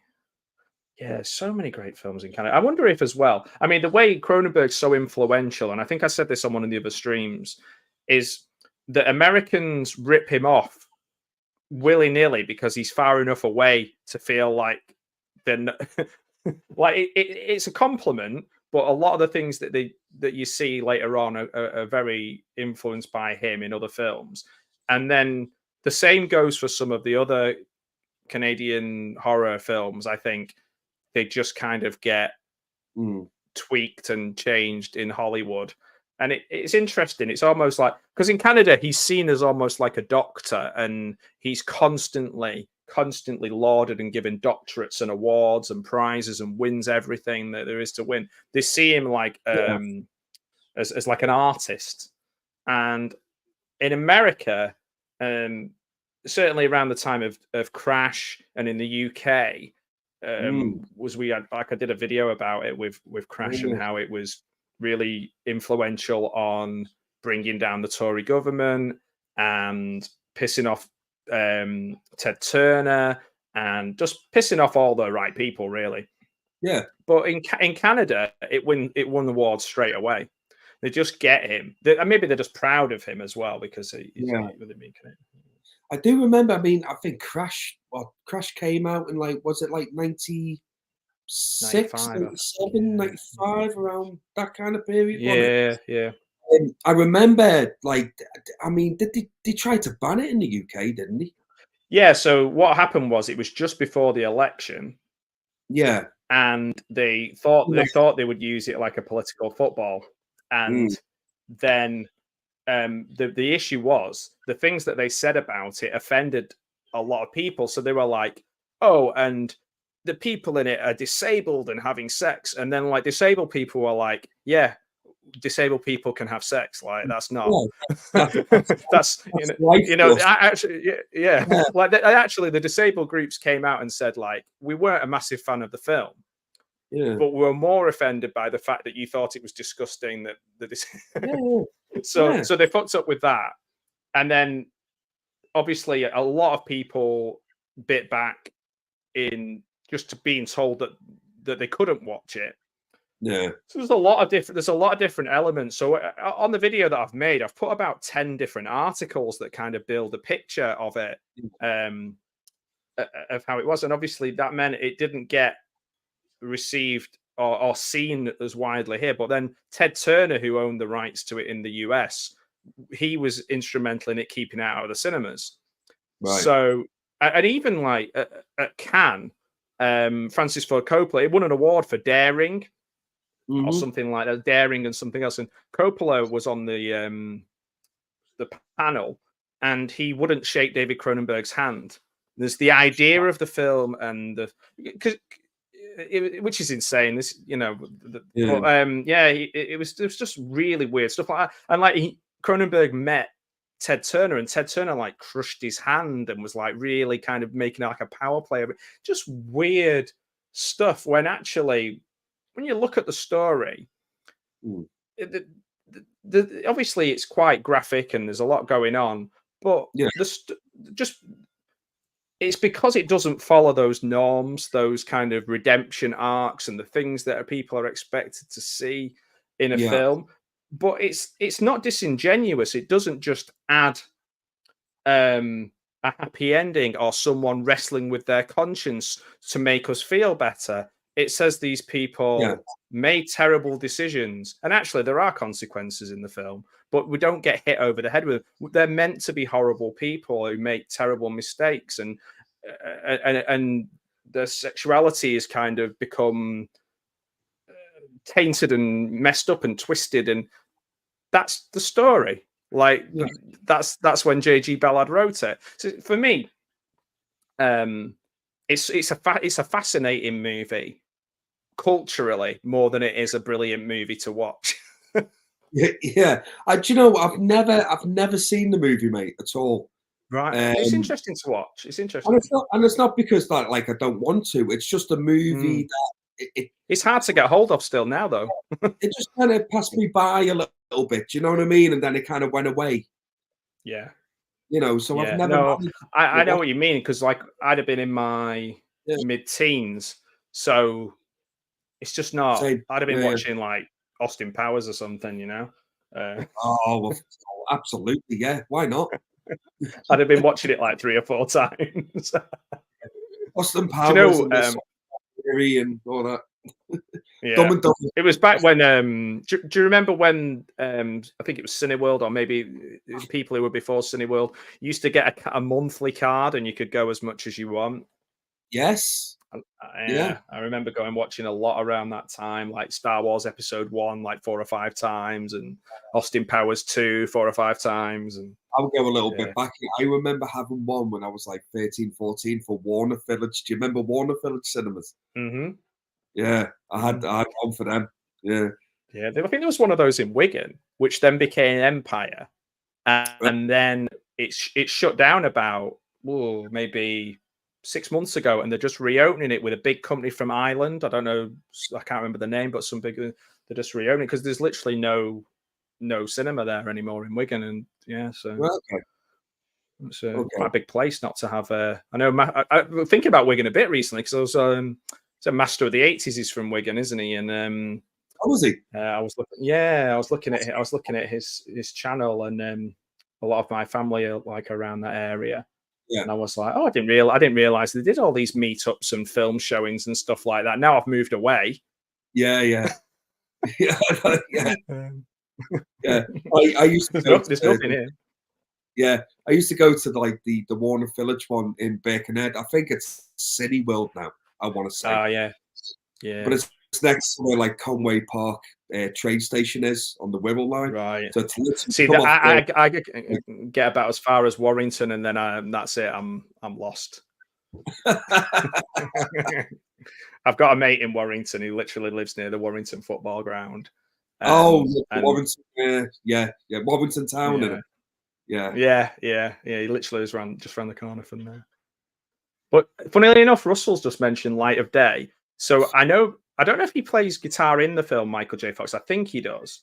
Yeah, so many great films in Canada. I wonder if as well, I mean, the way Cronenberg's so influential, and I think I said this on one of the other streams, is that Americans rip him off willy-nilly because he's far enough away to feel like then like it's a compliment, but a lot of the things that you see later on are very influenced by him in other films. And then the same goes for some of the other Canadian horror films, I think. they just kind of get Mm. tweaked and changed in Hollywood. And it's interesting. It's almost like, because in Canada, he's seen as almost like a doctor, and he's constantly lauded and given doctorates and awards and prizes and wins everything that there is to win. They see him like Yeah. as like an artist. And in America, certainly around the time of Crash and in the UK, was we had, like, I did a video about it with Crash and Mm. how it was really influential on bringing down the Tory government and pissing off Ted Turner and just pissing off all the right people, really. Yeah. But in Canada, it won awards straight away. They just get him. And maybe they're just proud of him as well because he's Yeah. really big. I do remember. I mean, I think Crash came out in, like, was it like 96, 95, 97, yeah. 95, around that kind of period, wasn't it? Yeah, yeah. I remember, like, I mean, did they try to ban it in the UK, didn't they? Yeah, so what happened was it was just before the election, Yeah. and they thought they would use it like a political football. Mm. And then the issue was the things that they said about it offended a lot of people. So they were like, oh, and the people in it are disabled and having sex. And then, like, disabled people were like, yeah, disabled people can have sex. Like, that's not Yeah, that's that's life force. actually, yeah. Yeah. Like, actually, the disabled groups came out and said, like, we weren't a massive fan of the film, Yeah. but we were more offended by the fact that you thought it was disgusting that Yeah. so Yeah. they fucked up with that. And then obviously a lot of people bit back in just being told that they couldn't watch it. Yeah. So there's a lot of different elements. So on the video that I've made, I've put about 10 different articles that kind of build a picture of it, of how it was. And obviously that meant it didn't get received or seen as widely here. But then Ted Turner, who owned the rights to it in the US, he was instrumental in it keeping it out of the cinemas. Right. So, and even like at Cannes, Francis Ford Coppola, it won an award for daring or something like that, daring and something else. And Coppola was on the panel, and he wouldn't shake David Cronenberg's hand. There's the idea of the film and which is insane. This, Yeah. but, it was just really weird stuff like that. And like Cronenberg met Ted Turner, and Ted Turner like crushed his hand and was like really kind of making like a power play of it. Just weird stuff. When actually, when you look at the story, obviously it's quite graphic and there's a lot going on, but Yeah. just it's because it doesn't follow those norms, those kind of redemption arcs and the things that people are expected to see in a Yeah. film. But it's not disingenuous. It doesn't just add a happy ending or someone wrestling with their conscience to make us feel better. It says these people made terrible decisions, and actually there are consequences in the film, but we don't get hit over the head with them. They're meant to be horrible people who make terrible mistakes, and their sexuality has kind of become tainted and messed up and twisted, and that's the story. Like that's when J.G. Ballard wrote it. So for me, it's a fascinating movie culturally more than it is a brilliant movie to watch. Yeah. Do you know what? I've never seen the movie, mate, at all. Right. It's interesting to watch. It's interesting. And it's not because like I don't want to. It's just a movie that it's hard to get hold of still now, though. It just kind of passed me by a little bit. Do you know what I mean? And then it kind of went away. Yeah. So I've never. No, I know what you mean, because like I'd have been in my mid-teens, so it's just not. I'd have been watching like Austin Powers or something, well, absolutely, yeah. Why not? I'd have been watching it like 3 or 4 times. Austin Powers and all that. Yeah, it was back when. Do you remember when? I think it was Cineworld, or maybe people who were before Cineworld used to get a monthly card, and you could go as much as you want. Yes. Yeah. Yeah, I remember going watching a lot around that time, like Star Wars Episode 1, like 4 or 5 times, and Austin Powers 2, 4 or 5 times, and I would go a little yeah. bit back. I remember having one when I was like 13, 14 for Warner Village. Do you remember Warner Village cinemas? Mhm. Yeah, Mhm. I had one for them. Yeah. Yeah, I think there was one of those in Wigan, which then became Empire, Right. and then it shut down about, maybe 6 months ago, and they're just reopening it with a big company from Ireland. I don't know, I can't remember the name, but some big they're just reopening because there's literally no cinema there anymore in Wigan, and yeah, so Right, okay. it's Okay. quite a big place not to have. I know. I'm thinking about Wigan a bit recently because I was it's a master of the '80s. He's from Wigan, isn't he? And Oh, was he? I was looking. Yeah, I was looking at his channel, and a lot of my family are like around that area. Yeah. And I was like, oh, I didn't realize they did all these meetups and film showings and stuff like that. Now I've moved away. Yeah, yeah. Yeah, yeah, Um, yeah. I used to go there's to nothing here. yeah, I used to go to, like, the Warner Village one in Birkenhead. I think it's City World now, I wanna say. Oh yeah, But yeah, it's next to where, like, Conway Park, train station is on the Wirral line. right. So to literally See come that off the I like get about as far as Warrington, and then that's it. I'm lost. I've got a mate in Warrington who literally lives near the Warrington football ground. Oh, yeah, And Warrington, yeah, yeah, yeah, Warrington Town, yeah, innit? Yeah, yeah. He literally is just around the corner from there. But funnily enough, Russell's just mentioned Light of Day. So I don't know if he plays guitar in the film Michael J. Fox. I think he does.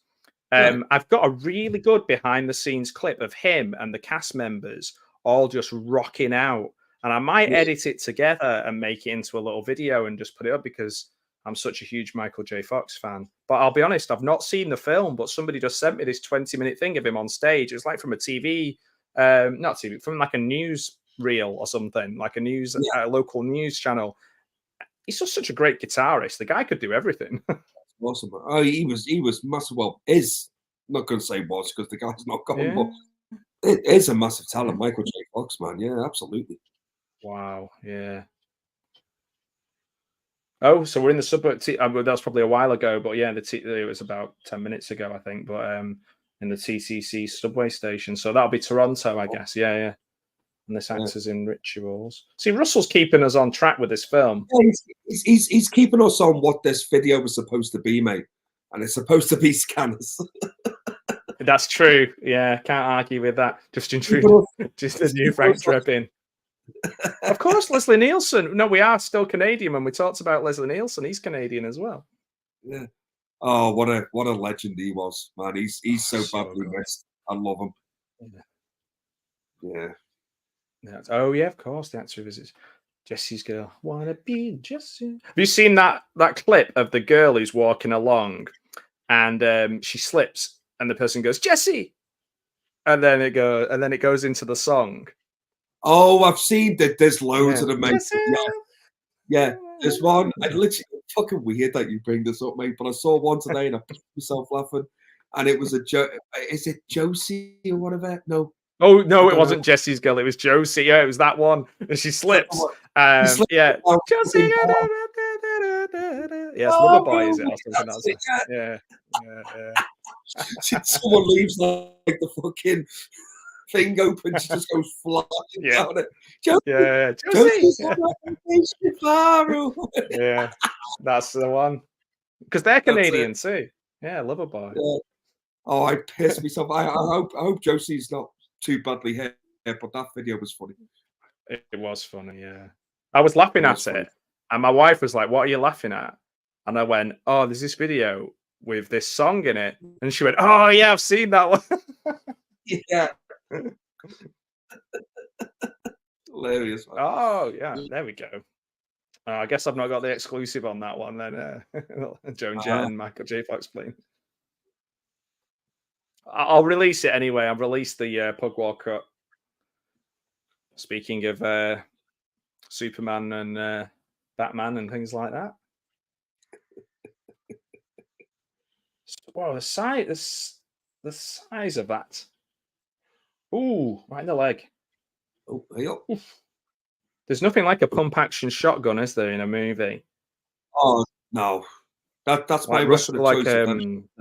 right. I've got a really good behind the scenes clip of him and the cast members all just rocking out. And I might Yeah, edit it together and make it into a little video and just put it up because I'm such a huge Michael J. Fox fan. But I'll be honest, I've not seen the film, but somebody just sent me this 20-minute thing of him on stage. It's like from a TV, not TV, from like a news reel or something, like yeah, a local news channel. He's just such a great guitarist. The guy could do everything. awesome. Oh, he was massive. Well, is not gonna say was because the guy's not gone, Yeah. but it is a massive Yeah. talent, Michael J. Fox, man. Yeah, absolutely. Wow. Yeah. Oh, so we're in the suburb. That was probably a while ago, but yeah, it was about 10 minutes ago, I think. But in the TCC subway station, so that'll be Toronto, I Oh, guess. Yeah, yeah. And this yeah. actors in Rituals. See, Russell's keeping us on track with this film. Yeah, he's keeping us on what this video was supposed to be, mate, and it's supposed to be scanners. That's true. Yeah, can't argue with that. Just Keeping intrude, us, just the new keeping Frank us on. Drebin. Of course, Leslie Nielsen. No, we are still Canadian. When we talked about Leslie Nielsen, he's Canadian as well. Yeah. Oh, what a legend he was, man. He's Oh, so so badly good. missed. I love him. Yeah. Yeah. Oh yeah, of course. The actor visits Jesse's girl. Wanna be Jesse? Have you seen that clip of the girl who's walking along and she slips and the person goes Jesse, and then it goes into the song. Oh, I've seen that. There's loads Yeah, of them, mate. Jesse. Yeah, yeah. There's one. I literally fucking weird that you bring this up, mate. But I saw one today and I pissed myself laughing. And it was a joke. Is it Josie or whatever? No, Oh I no, it don't know. wasn't Jesse's girl. It was Josie. Yeah, it was that one. And she Is that the slips. one? He slipped Yeah, down the Josie. fucking bar. Yes, Lover Oh, Boy bro, is it or something that's else? it. Yeah. Yeah, yeah, Someone leaves like the fucking thing open. She just goes flying yeah, down it. Josie, yeah. Josie. Josie's on that vacation far away. Yeah, that's the one. Because they're That's it. Canadian too. Yeah, Loverboy. Yeah. Oh, I pissed myself. I hope Josie's not too badly hit, but that video was funny. It was funny, yeah. I was It laughing was at funny. it, and my wife was like, "What are you laughing at?" And I went, "Oh, there's this video with this song in it." And she went, "Oh yeah, I've seen that one." Yeah, hilarious, man. Oh yeah, there we go. I guess I've not got the exclusive on that one then. Joan Jett Uh, and Michael J. Fox playing. I'll release it anyway. I've released the Pugwall cut. Speaking of Superman and Batman and things like that. Wow, the size of that. Ooh, right in the leg. oh, hey up. Oof. There's nothing like a pump action shotgun, is there, in a movie? Oh no, that's my Like weapon of choice. If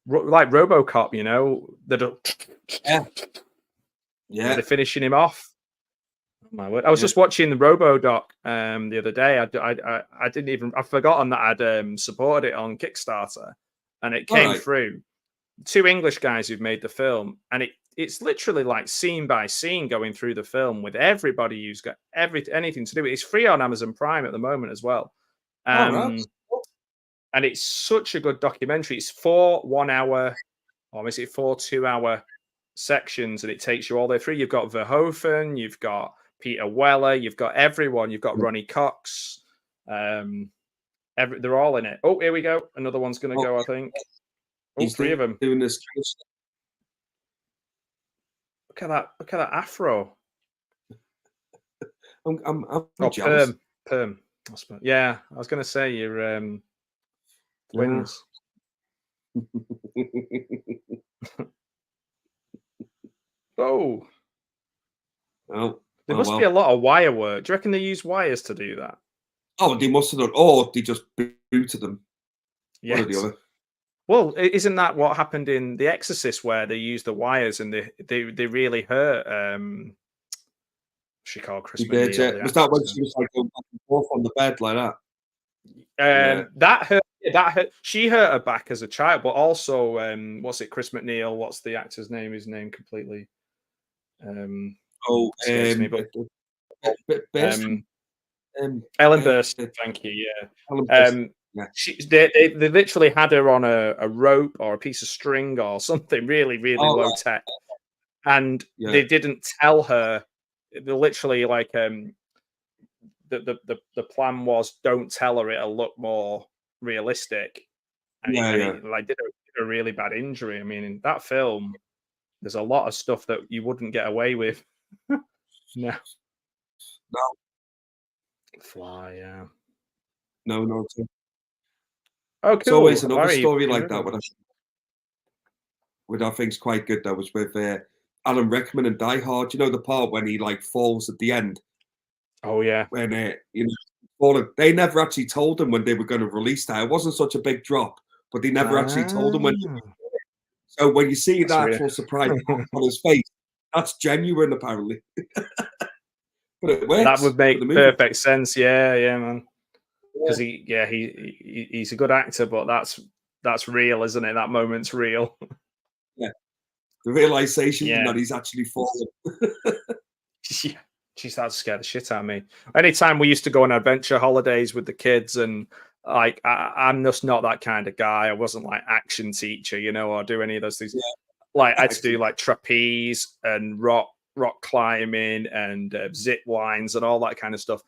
that, like RoboCop, you know, yeah, they're yeah, finishing him off. Oh my word! I was yeah. just watching the Robo doc the other day. I didn't even I've forgotten that I'd supported it on Kickstarter, and it All came right, through. Two English guys who've made the film, and it's literally like scene by scene going through the film with everybody who's got anything to do with it. It's free on Amazon Prime at the moment as well. all right. Um, and it's such a good documentary. It's 4 1 hour, or is it 4 2 hour sections, and it takes you all the way through. You've got Verhoeven, you've got Peter Weller, you've got everyone, you've got Ronnie Cox. They're all in it. Oh, here we go. Another one's going to Oh, go, I think. Oh, he's three of them. doing this. Look at that. Look at that afro. I'm Oh, jealous. perm. Yeah, I was going to say you're twins. Oh, Oh, there oh must be a well. lot of wire work. Do you reckon they use wires to do that? Oh, they must have done. Or they just booted them. One or the Yes. other. Well, isn't that what happened in The Exorcist, where they used the wires and they really hurt? She called Chris He did. McNeil, Yeah. the Was that when actress. she was like going back and forth on the bed like that? Yeah. That hurt. That hurt. She hurt her back as a child, but also, what's it? Chris McNeil. What's the actor's name? His name completely Oh, escapes me. But Burstyn. Ellen Burstyn. Thank you. Yeah. Alan Burstyn. Yeah. They literally had her on a rope or a piece of string or something really, really Oh, low tech, and yeah. they didn't tell her. They literally like the plan was, don't tell her, it'll look more realistic, and Yeah, yeah. it like did a really bad injury. I mean, in that film, there's a lot of stuff that you wouldn't get away with. No. No, Fly, yeah. no. Oh, It's always cool. another Larry, you've story you've like heard that. of it. What I think's quite good. That was with Alan Rickman and Die Hard. You know the part when he like falls at the end Oh, yeah. when you know falling. They never actually told him when they were going to release that. It wasn't such a big drop, but they never actually told him when. Ah, So when you see the that's really actual surprise on his face, that's genuine apparently. But it that works would for the make movie. perfect sense. Yeah, yeah, man. Yeah, Because he's a good actor, but that's real, isn't it? That moment's real. yeah. The realization Yeah. that he's actually fallen. Yeah. Jeez, that scared the shit out of me. Anytime we used to go on adventure holidays with the kids, and like I'm just not that kind of guy. I wasn't like action teacher, you know, or do any of those things. Yeah, Like I had to do actually. like trapeze and rock climbing and zip lines and all that kind of stuff.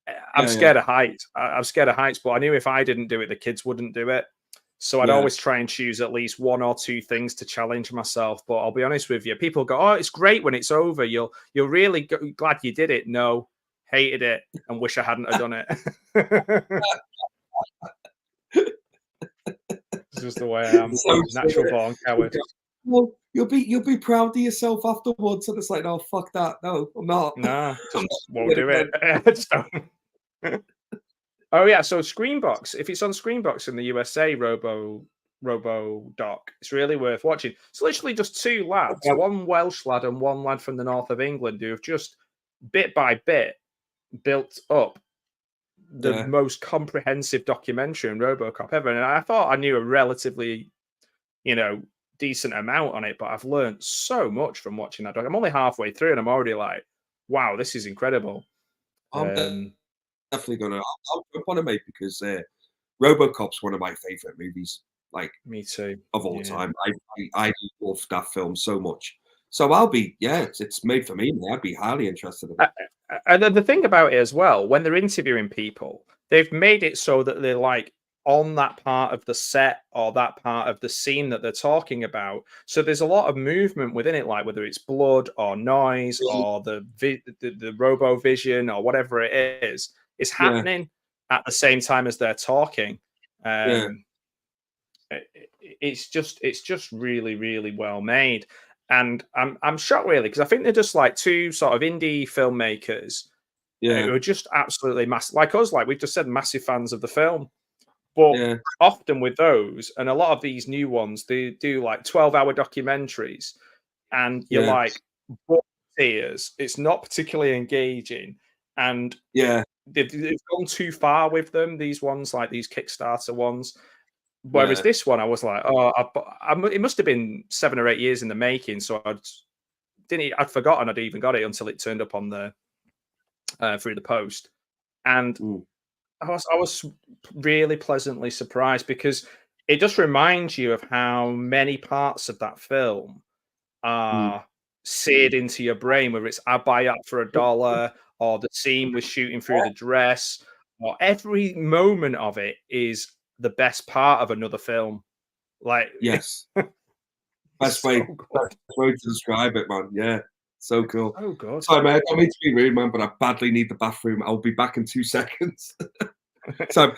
I'm Yeah, yeah, scared of heights. I'm scared of heights, but I knew if I didn't do it, the kids wouldn't do it. So I'd yeah. always try and choose at least one or two things to challenge myself. But I'll be honest with you, people go, "Oh, it's great when it's over. You're really glad you did it." No, hated it and wish I hadn't have done it. It's just the way I am. So Natural born coward. well, you'll be proud of yourself afterwards. And it's like, no, fuck that. No, I'm not. Nah, I'm just not won't doing do it it. again. Just don't. Oh yeah, so Screenbox. If it's on Screenbox in the USA, Robo Doc, it's really worth watching. It's literally just two lads, Yeah, one Welsh lad and one lad from the north of England, who have just bit by bit built up the yeah. most comprehensive documentary on RoboCop ever. And I thought I knew a relatively, you know, decent amount on it, but I've learned so much from watching that doc. I'm only halfway through, and I'm already like, wow, this is incredible. I'm Um, definitely gonna. I'll jump on it, mate, because RoboCop's one of my favorite movies, like Me too. of all Yeah. time. I love that film so much. So I'll be, yeah, it's made for me. I'd be highly interested in it. And then the thing about it as well, when they're interviewing people, they've made it so that they're like on that part of the set or that part of the scene that they're talking about. So there's a lot of movement within it, like whether it's blood or noise or the robo vision or whatever it is Yeah, happening at the same time as they're talking. yeah, Um, it's just really, really well made. And I'm shocked really because I think they're just like two sort of indie filmmakers Yeah, who are just absolutely massive, like us, like we've just said, massive fans of the film. But yeah, often with those, and a lot of these new ones, they do like 12-hour documentaries, and you're yeah, like, bored to tears. It's not particularly engaging, and yeah, they've gone too far with them. These ones, like these Kickstarter ones. Whereas yeah, this one, I was like, oh, it must have been 7 or 8 years in the making. So I'd forgotten I'd even got it until it turned up on the through the post, and mm, I was really pleasantly surprised because it just reminds you of how many parts of that film mm. are seared into your brain, whether it's "I buy that for $1" or the scene with shooting through the dress, or every moment of it is the best part of another film. Like, Yes, it's best so way, good. best way to describe it, man. Yeah, so cool. So good. Sorry, man. I don't mean to be rude, man, but I badly need the bathroom. I'll be back in 2 seconds. So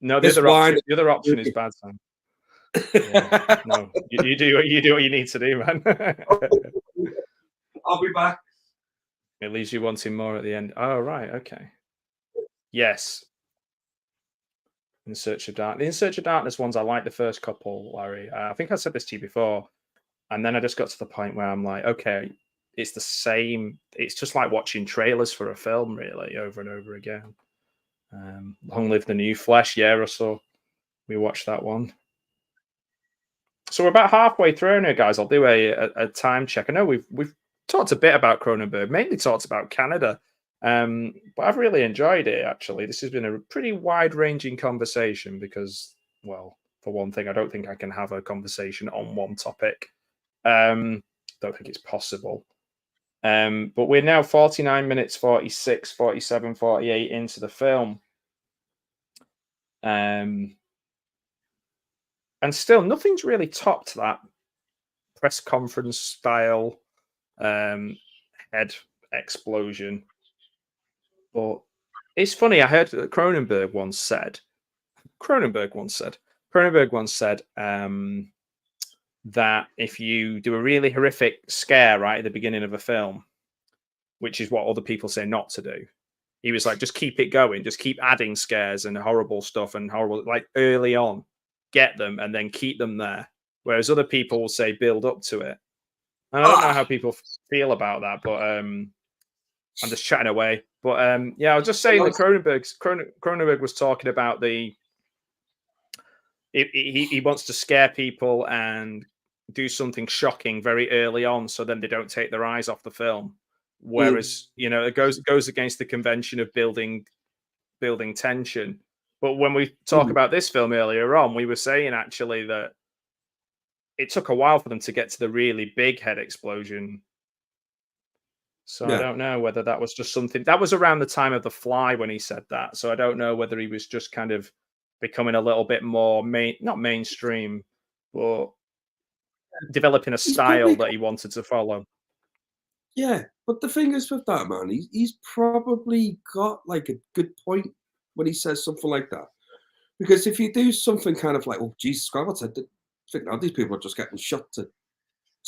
No, this wine. the other option is bad, Sam. Yeah. No, you do what you need to do, man. I'll be back. It leaves you wanting more at the end. Oh, right, okay. Yes. In Search of Dark. The In Search of Darkness ones, I like the first couple, Larry. I think I said this to you before, and then I just got to the point where I'm like, okay, it's the same. It's just like watching trailers for a film, really, over and over again. Long Live the New Flesh, yeah, or so. We watched that one. So we're about halfway through now, guys. I'll do a time check. I know we've talked a bit about Cronenberg, mainly talked about Canada, but I've really enjoyed it. Actually, this has been a pretty wide-ranging conversation because, well, for one thing, I don't think I can have a conversation on one topic. Don't think it's possible. But we're now 49 minutes, 46, 47, 48 into the film. Um, and still nothing's really topped that press conference style um, head explosion. But it's funny. I heard that Cronenberg once said that if you do a really horrific scare right at the beginning of a film, which is what other people say not to do, he was like, just keep it going, just keep adding scares and horrible stuff and horrible, like early on, get them and then keep them there. Whereas other people will say build up to it. And I don't know Ah, how people feel about that, but I'm just chatting away. But yeah, I was just saying well, that Cronenberg was talking about he wants to scare people and do something shocking very early on, so then they don't take their eyes off the film. mm, Whereas it goes against the convention of building tension. But when we talk mm, about this film earlier on, we were saying actually that it took a while for them to get to the really big head explosion. So I yeah. don't know whether that was just something that was around the time of The Fly when he said that. So I don't know whether he was just kind of becoming a little bit more not mainstream, but developing a He's style probably that got, he wanted to follow. yeah. But the thing is with that, man, he's probably got like a good point when he says something like that. Because if you do something kind of like, oh, Jesus Christ, I think now these people are just getting shot to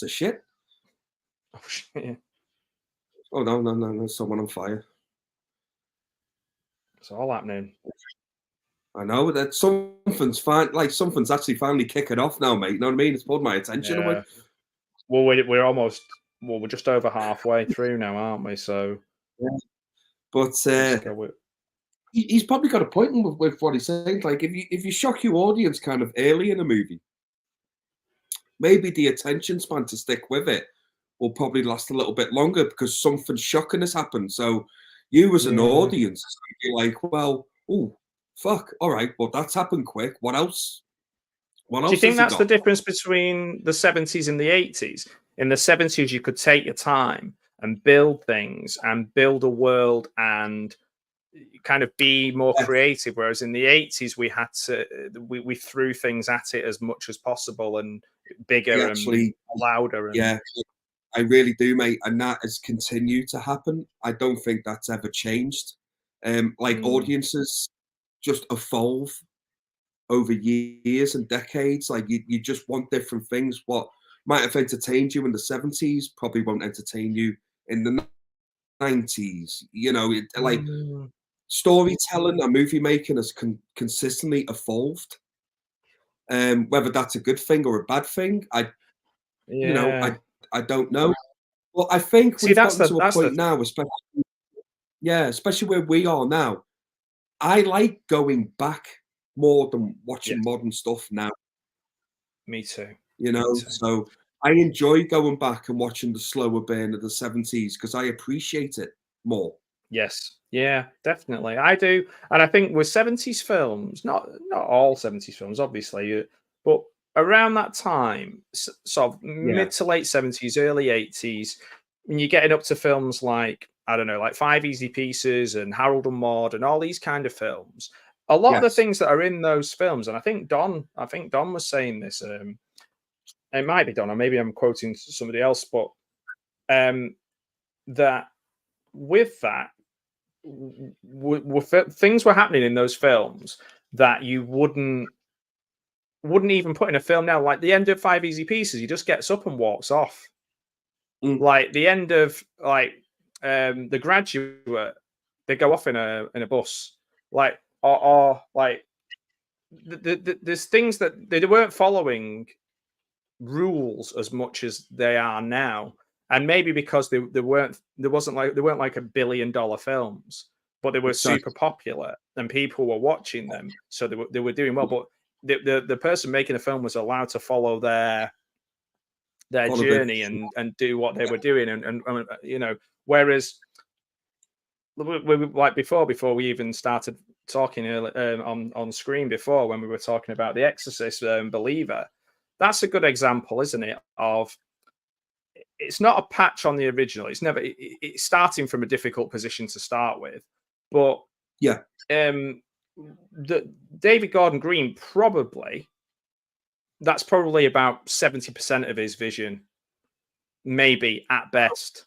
shit. Oh, shit. Oh, no, no, no, no, someone on fire. It's all happening. I know that something's fine, like something's actually finally kicking off now, mate. You know what I mean? It's pulled my attention away. Yeah. Well, we're almost, well, we're just over halfway through now, aren't we? So Yeah. But just go with. he's probably got a point with what he's saying. Like if you shock your audience kind of early in a movie, maybe the attention span to stick with it will probably last a little bit longer because something shocking has happened. So you as an Yeah. audience, you're like, well, oh fuck, all right, well that's happened quick. What else? What Do you else think has he that's the got? difference between the 70s and the 80s? In the 70s, you could take your time and build things and build a world and kind of be more Yeah, creative. Whereas in the 80s, we threw things at it as much as possible and I bigger and actually, louder. And yeah, I really do, mate. And that has continued to happen. I don't think that's ever changed. Like mm, audiences just evolve over years and decades. Like you just want different things. might have entertained you in the 70s probably won't entertain you in the 90s. You know, like Mm, storytelling and movie making has consistently evolved. Whether that's a good thing or a bad thing, you know, yeah. I don't know. Well, I think See, we've gotten to a that's the point now, especially yeah, especially where we are now. I like going back more than yes, watching modern stuff now, me too. you Me know. too. So I enjoy going back and watching the slower burn of the 70s because I appreciate it more. Yes. Yeah, definitely. I do. And I think with 70s films, not all 70s films, obviously, but around that time, sort of Yeah. mid to late 70s, early 80s, when you're getting up to films like, I don't know, like Five Easy Pieces and Harold and Maude and all these kind of films, a lot of the Yes. things that are in those films, and I think Don was saying this, it might be Don, or maybe I'm quoting somebody else, but um, that with that, things were happening in those films that you wouldn't even put in a film now. Like the end of Five Easy Pieces, he just gets up and walks off. Mm, Like the end of The Graduate, they go off in a bus. Like or like there's things that they weren't following rules as much as they are now. And maybe because they weren't like $1 billion films, but they were super exactly. popular and people were watching them, so they were doing well. But the person making the film was allowed to follow their All of it. journey and do what they were doing, and you know, whereas like before we even started talking early, on screen before when we were talking about The Exorcist, Believer, that's a good example, isn't it? Of it's not a patch on the original. It's never it's starting from a difficult position to start with, but Yeah. um, the David Gordon Green probably that's probably about 70% of his vision, maybe at best.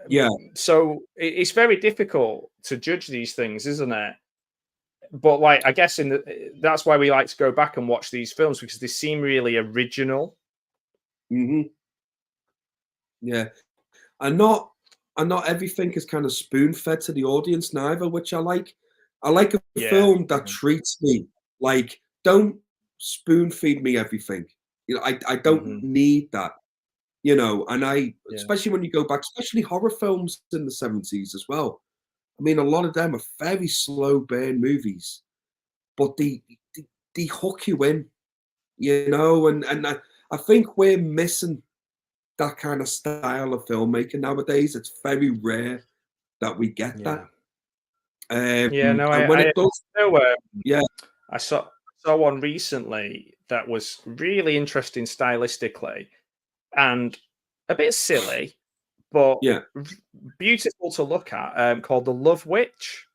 Yeah. So it's very difficult to judge these things, isn't it? But like, I guess that's why we like to go back and watch these films because they seem really original. Hmm. Yeah. And not everything is kind of spoon fed to the audience neither, which I like. I like a Yeah. film that treats me like don't spoon feed me everything. You know, I don't Hmm. need that. You know, and I Yeah. especially when you go back, especially horror films in the 70s as well. I mean, a lot of them are very slow burn movies, but they, they hook you in, you know, and I think we're missing that kind of style of filmmaking nowadays. It's very rare that we get that. Yeah. Yeah. No, And when I it does, know. yeah, I saw one recently that was really interesting stylistically and a bit silly, but yeah. r- beautiful to look at. Called The Love Witch.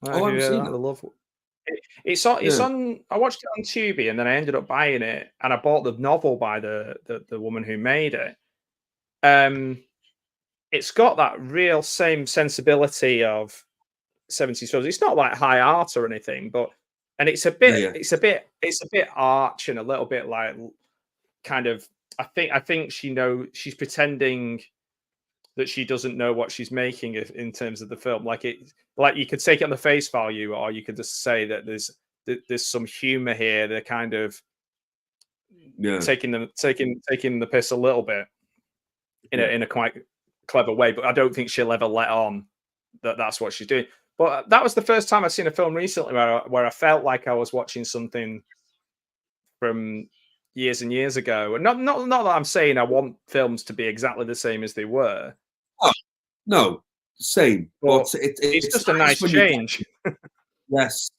I don't know Oh, if I you haven't heard seen that. that. The Love. It's on. It's Yeah, on. I watched it on Tubi, and then I ended up buying it, and I bought the novel by the woman who made it. Um, it's got that real same sensibility of 70s films. It's not like high art or anything, but and yeah, yeah, it's a bit arch and a little bit like kind of I think she's pretending that she doesn't know what she's making in terms of the film. Like you could take it on the face value, or you could just say that there's some humor here. They're kind of yeah, taking the piss a little bit yeah. in a quite clever way, but I don't think she'll ever let on that that's what she's doing. But that was the first time I've seen a film recently where I felt like I was watching something from years and years ago. And not that I'm saying I want films to be exactly the same as they were, Oh, no, same. but But it's it's just a nice nice when you get change. yes.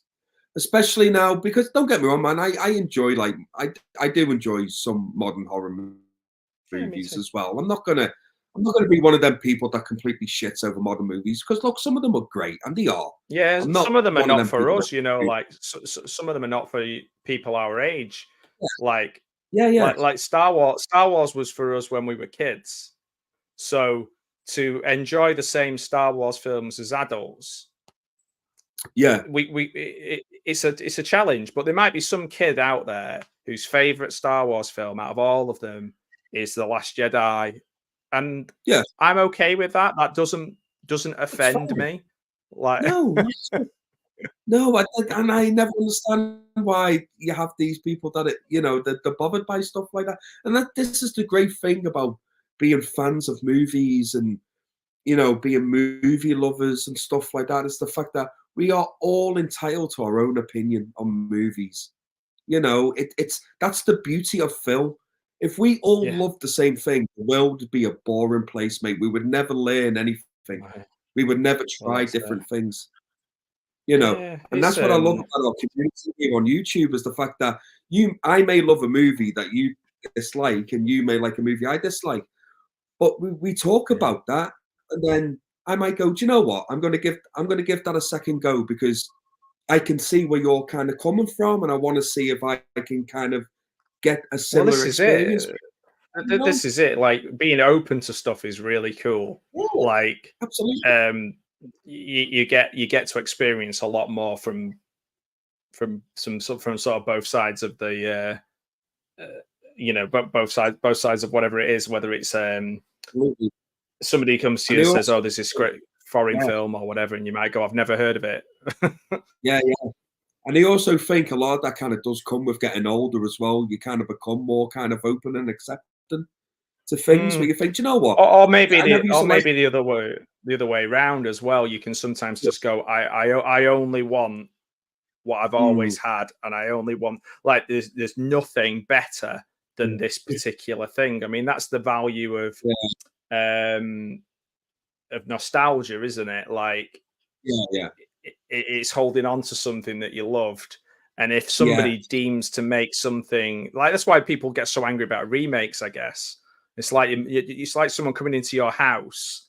Especially now, because don't get me wrong, man, I enjoy like I do enjoy some modern horror Yeah, me movies too. as well. I'm not gonna be one of them people that completely shits over modern movies because look, some of them are great and they are. Yeah, I'm some not of them are one of not them for people that us, you know, like some of them are not for people our age. Like yeah, yeah, like Star Wars. Star Wars was for us when we were kids. So to enjoy the same Star Wars films as adults, yeah, it's a challenge. But there might be some kid out there whose favorite Star Wars film out of all of them is The Last Jedi, and Yeah, I'm okay with that. That doesn't it's offend fine. me. Like, No, no, and I never understand why you have these people that they're bothered by stuff like that. And this is the great thing about being fans of movies and being movie lovers and stuff like that, is the fact that we are all entitled to our own opinion on movies. That's the beauty of film. If we all yeah, loved the same thing, the world would be a boring place, mate. We would never learn anything. right. We would never Well, try that's different things. yeah. And It's that's what I love about our community here on YouTube, is the fact that I may love a movie that you dislike, and you may like a movie I dislike, but we talk yeah. about that, and then I might go, do you know what? I'm gonna give that a second go, because I can see where you're kind of coming from, and I want to see if I can kind of get a Well, similar this is it. experience. You know? This is it. Like, being open to stuff is really cool. Yeah, Like, absolutely. you get to experience a lot more from from sort of both sides of the both sides of whatever it is, whether it's Absolutely. somebody comes to And you they and also, says, "Oh, there's this great foreign yeah, film or whatever," and you might go, "I've never heard of it." yeah, yeah. And I also think a lot of that kind of does come with getting older as well. You kind of become more kind of open and accepting to things, where Mm. you think, "Do you know what? Or maybe I never used to like." the other way round as well. You can sometimes Yeah. just go, I only want what I've Mm, always had, and I only want, like, there's nothing better than mm, this particular thing. I mean, that's the value yeah, um of nostalgia, isn't it? Like, yeah, yeah, it's holding on to something that you loved. And if yeah, somebody deems to make something, like, that's why people get so angry about remakes, I guess. It's like it's like someone coming into your house,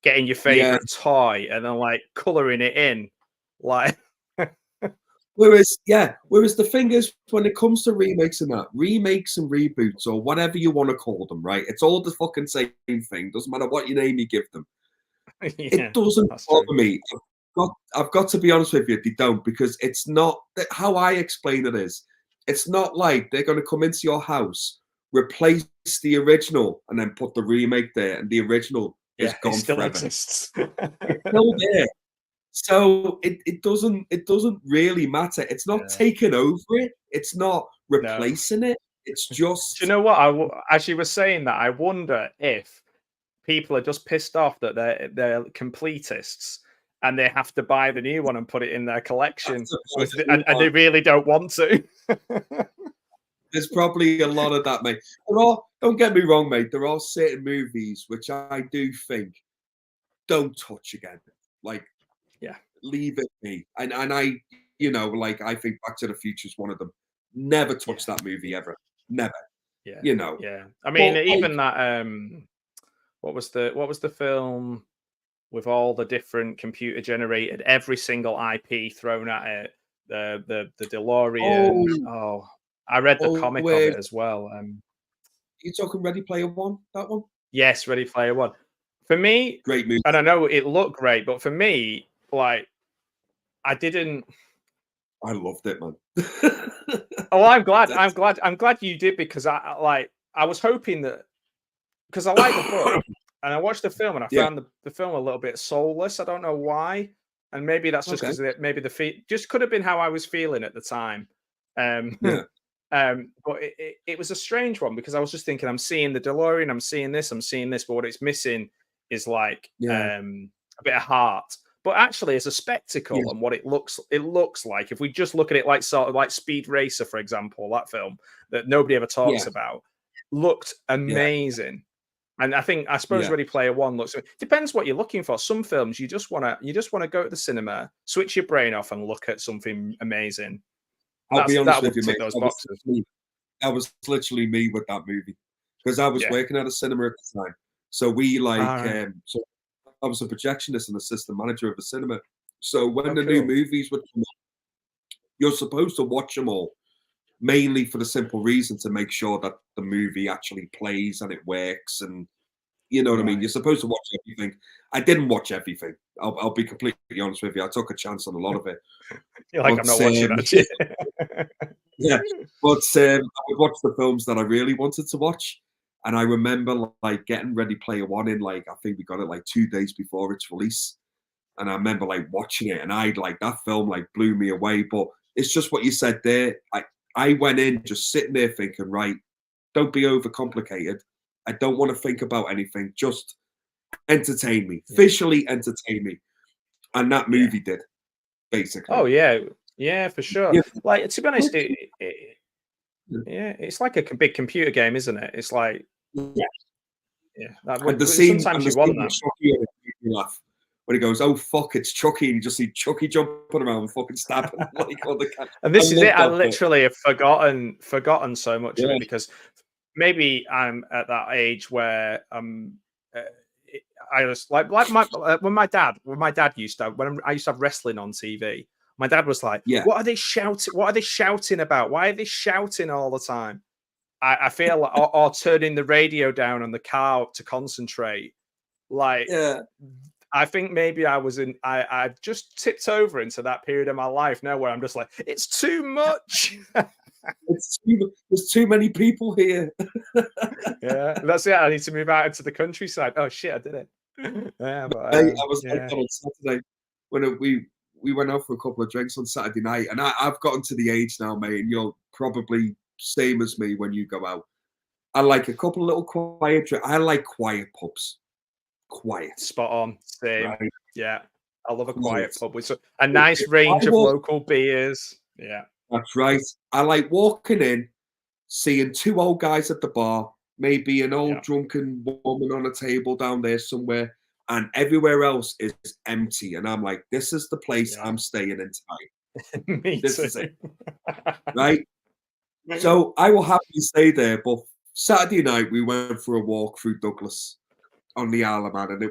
getting your yeah. favorite toy, and then, like, coloring it in. Like, Whereas the thing is, when it comes to remakes and reboots, or whatever you want to call them, right? It's all the fucking same thing. Doesn't matter what your name you give them. It yeah, doesn't that's bother true. me. I've got to be honest with you, they don't, because it's not how I explain it is. It's not like they're going to come into your house, replace the original, and then put the remake there, and the original is Yeah, it gone still forever. exists. It's still there. So it doesn't really matter. It's not Yeah, taking over it. It's not no. replacing it. It's Do you just know what? As you were saying that, I wonder if people are just pissed off that they're completists and they have to buy the new one and put it in their have collection, to buy the new and one. they really don't want to. There's probably a lot of that, mate. Don't get me wrong, mate. There are certain movies which I do think don't touch again. Like, Yeah, leave it be. And like, I think Back to the Future is one of them. Never touch yeah, that movie ever. Never. yeah, You know. yeah. I mean, But like, even that. What was the film with all the different computer generated, every single IP thrown at it? The DeLorean. oh, Oh, I read the oh, comic of where it as well. you talking Ready Player One? That one? Yes, Ready Player One. For me, Great movie. and I know it looked great, but for me, like, I didn't. I loved it, man. Oh, I'm glad. That's I'm glad you did, because I was hoping that, because I like the book, and I watched the film, and I yeah, found the film a little bit soulless. I don't know why, and maybe that's just okay. because maybe just could have been how I was feeling at the time. Um, Yeah, but it was a strange one, because I was just thinking, I'm seeing the DeLorean, I'm seeing this, but what it's missing is, like, yeah, a bit of heart. But actually, as a yeah, spectacle and what it looks like, if we just look at it like, sort of like Speed Racer, for example, that film that nobody ever yeah, talks about, looked yeah, amazing. And I suppose yeah. Ready Player One looks, depends what you're looking for. Some films you just wanna go to the cinema, switch your brain off, and look at something amazing. And I'll be honest that with would you, tick mate. those boxes. That was literally me with that movie, because I was Yeah. working at a cinema at the time. So we like, Alright. so I was a projectionist and assistant manager of the cinema. So when Oh, the new cool. movies would come out, you're supposed to watch them all, mainly for the simple reason to make sure that the movie actually plays and it works, and You know what I mean? Right. You're supposed to watch everything. I didn't watch everything. I'll be completely honest with you. I took a chance on a lot of it. You're like, I'm But not watching that shit. yeah, but I would watch the films that I really wanted to watch. And I remember like getting Ready Player One in like, I think we got it like 2 days before its release. And I remember like watching it, and I like that film like blew me away. But it's just what you said there. I went in just sitting there thinking, right, don't be overcomplicated. I don't want to think about anything. Just entertain me, Yeah. visually entertain me. And that Yeah. movie did, basically. Oh yeah, yeah, for sure. Yeah. Like to be honest, yeah, it's like a big computer game, isn't it? It's like, Yeah. yeah, that And the scene sometimes and the you want scene with that. Chucky made me laugh. When he goes, "Oh fuck, it's Chucky," and you just see Chucky jumping around and fucking stabbing like on the cat. And I this is it. love I that bit. literally have forgotten so much of Yeah, it because maybe I'm at that age where uh, I was like my when my dad used to I used to have wrestling on TV. My dad was like, yeah, "What are they shouting? What are they shouting about? Why are they shouting all the time?" I feel like, or turning the radio down on the car to concentrate. Like, yeah. I think maybe I've just tipped over into that period of my life now where I'm just like, it's too much. There's too many people here. Yeah, that's it. I need to move out into the countryside. Oh shit, I did it. Yeah, but I was like yeah, that on Saturday when we went out for a couple of drinks on Saturday night, and I've gotten to the age now, mate, and you're probably same as me when you go out. I like a couple of little quiet. I like quiet pubs. Quiet, spot on. Same. right? Yeah, I love a quiet Quiet. pub with a nice If I range of walk, local beers. Yeah, that's right. I like walking in, seeing two old guys at the bar, maybe an old yeah, drunken woman on a table down there somewhere, and everywhere else is empty. And I'm like, this is the place yeah. I'm staying in tonight. Me This too. is it, right? So I will happily stay there. But Saturday night we went for a walk through Douglas on the Isle of Man, and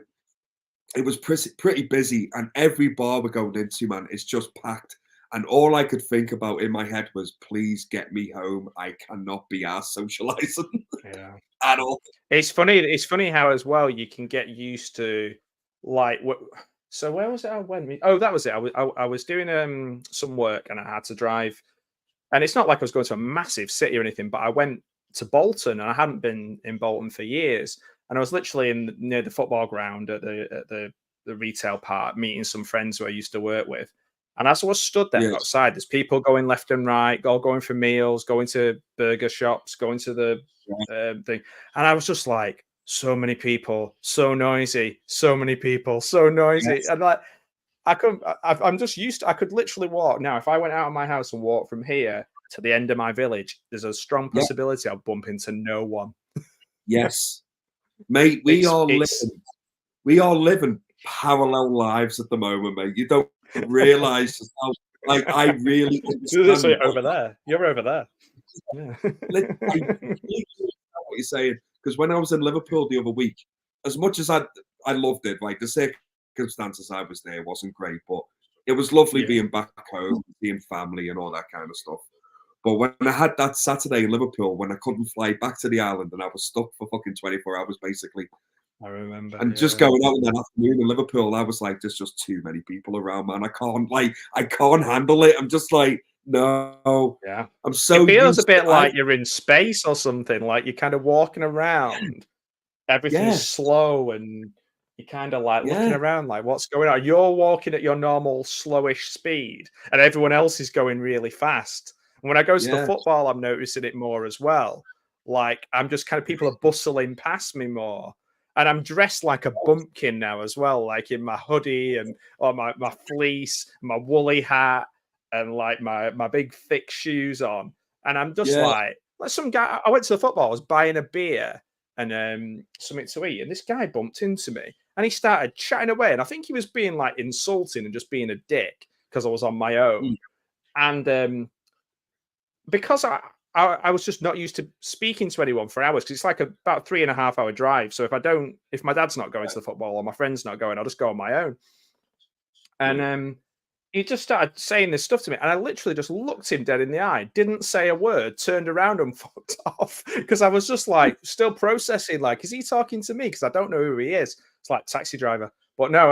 it was pretty busy, and every bar we're going into, man, is just packed. And all I could think about in my head was, please get me home. I cannot be arsed socializing Yeah. at all. It's funny. It's funny how as well you can get used to like what. So where was it? I went. Oh, that was it. I was doing some work and I had to drive. And it's not like I was going to a massive city or anything, but I went to Bolton and I hadn't been in Bolton for years. And I was literally near the football ground at the retail part, meeting some friends who I used to work with. And as I was stood there Yes. outside, there's people going left and right, all going for meals, going to burger shops, going to the Yeah. thing. And I was just like, so many people, so noisy, so many people, so noisy. Yes. And like, I couldn't. I'm just used to. I could literally walk now. If I went out of my house and walked from here to the end of my village, there's a strong Yeah. possibility I'll bump into no one. Yes. Mate, It's we are living parallel lives at the moment, mate. You don't realize just how like I really this understand over there. You're over there. Yeah. I completely understand what you're saying. Because when I was in Liverpool the other week, as much as I loved it, like the circumstances I was there wasn't great, but it was lovely Yeah. being back home, seeing family and all that kind of stuff. But when I had that Saturday in Liverpool, when I couldn't fly back to the island and I was stuck for fucking 24 hours basically, I remember. and just Yeah. going out in that afternoon in Liverpool, I was like, there's just too many people around, man. I can't handle it. I'm just like, no. Yeah. I'm It so feels a used to bit like you're in space or something. Like you're kind of walking around. Everything's yeah, slow and you're kind of like looking yeah, around like what's going on. You're walking at your normal slowish speed and everyone else is going really fast. And when I go to the yeah, football, I'm noticing it more as well. Like I'm just kind of people are bustling past me more. And I'm dressed like a bumpkin now as well, like in my hoodie and or my fleece, my woolly hat, and like my big thick shoes on. And I'm just yeah, like some guy. I went to the football, I was buying a beer and something to eat. And this guy bumped into me and he started chatting away. And I think he was being like insulting and just being a dick because I was on my mm, own. And because I was just not used to speaking to anyone for hours because it's like about 3.5 hour drive. So if my dad's not going to the football or my friend's not going, I'll just go on my own. And yeah, he just started saying this stuff to me, and I literally just looked him dead in the eye, didn't say a word, turned around and fucked off because I was just like still processing, like, is he talking to me? Because I don't know who he is. It's like taxi driver. But no,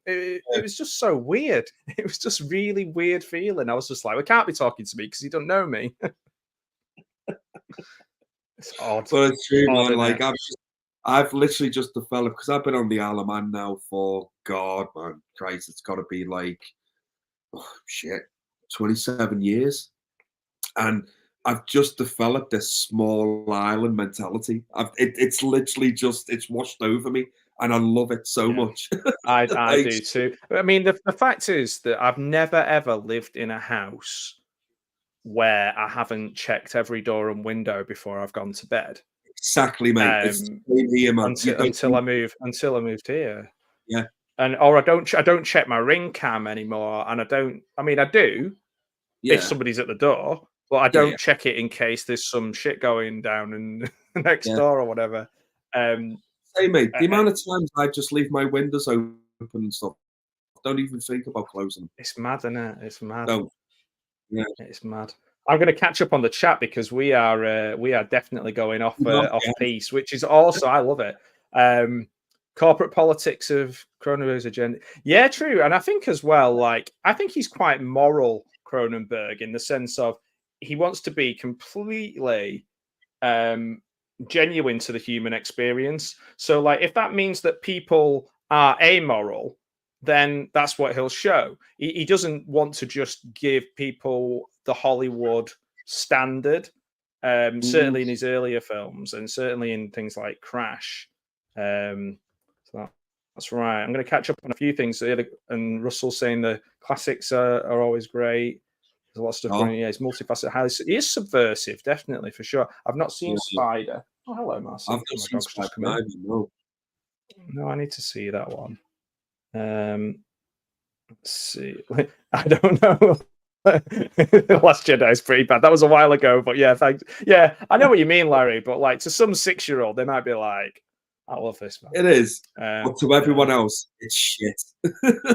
it was just so weird. It was just really weird feeling. I was just like, well, he can't be talking to me because he don't know me. It's odd. But it's true, Odd, man. isn't Like it? I've literally just developed because I've been on the Isle of Man now for God, man, Christ, it's got to be like shit, 27 years, and I've just developed this small island mentality. It's literally just it's washed over me, and I love it so Yeah. much. I Like, do too. I mean, the fact is that I've never ever lived in a house where I haven't checked every door and window before I've gone to bed. exactly, mate. It's Um, the same here, man. You don't until I moved here, yeah, and or I don't check my ring cam anymore, and I don't. I mean, I do if yeah, somebody's at the door, but I yeah, yeah, don't check it in case there's some shit going down in next yeah. door or whatever. Um, Same, mate. uh, The uh, amount of times I just leave my windows open and stuff. Don't even think about closing them. it's mad, isn't it? It's mad. Don't. Yeah. It's mad. I'm going to catch up on the chat because we are definitely going off Yeah. piece, which is also I love it. Corporate politics of Cronenberg's agenda. Yeah, true. And I think as well, like I think he's quite moral, Cronenberg, in the sense of he wants to be completely um, genuine to the human experience. So, like, if that means that people are amoral, then that's what he'll show. He doesn't want to just give people the Hollywood standard. Mhm. Certainly in his earlier films, and certainly in things like Crash. So that's right. I'm going to catch up on a few things. And Russell saying the classics are always great. There's a lot of stuff going Oh, on. Yeah, he's multifaceted. He is subversive, definitely, for sure. I've not seen yeah, yeah. Spider. Oh, hello, I've Marcy. not Oh, my seen dog's just come Spider-Man in. either, no. No, I need to see that one. Let's see. I don't know. The Last Jedi is pretty bad. That was a while ago, but yeah, thanks. Yeah, I know what you mean, Larry. But like to some 6-year-old, they might be like, "I love this, man." It is. But to Yeah, everyone else, it's shit.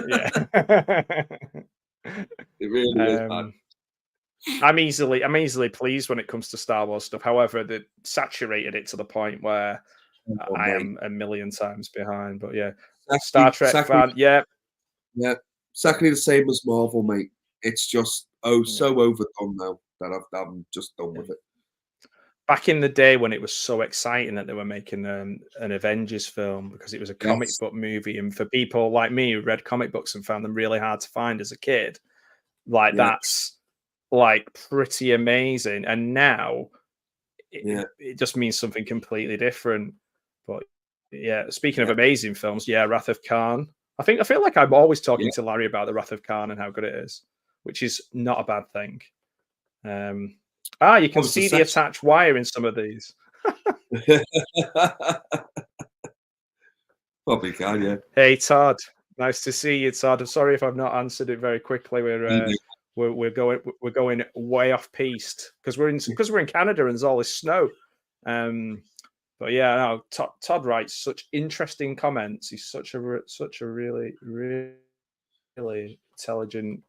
yeah. It really is, man. um, I'm easily pleased when it comes to Star Wars stuff. However, they saturated it to the point where Come on, I mate. am a million times behind. But yeah, Star Exactly, Trek exactly, fan. Yeah, yeah, exactly the same as Marvel, mate. It's just, oh, yeah, so overdone now that I'm just done yeah. with it. Back in the day when it was so exciting that they were making an Avengers film because it was a comic Yes. book movie, and for people like me who read comic books and found them really hard to find as a kid, like Yeah, that's like pretty amazing. And now yeah, it just means something completely different. But yeah, speaking of yeah, amazing films, yeah, Wrath of Khan. I feel like I'm always yeah. talking to Larry about the Wrath of Khan and how good it is, which is not a bad thing. Um, you That can was the see the section. attached wire in some of these. Probably can, yeah. Hey Todd, nice to see you, Todd. I'm sorry if I've not answered it very quickly. Maybe. We're going way off piste because we're in Canada and there's all this snow. Um, but yeah, no, Todd writes such interesting comments. He's such a really really intelligent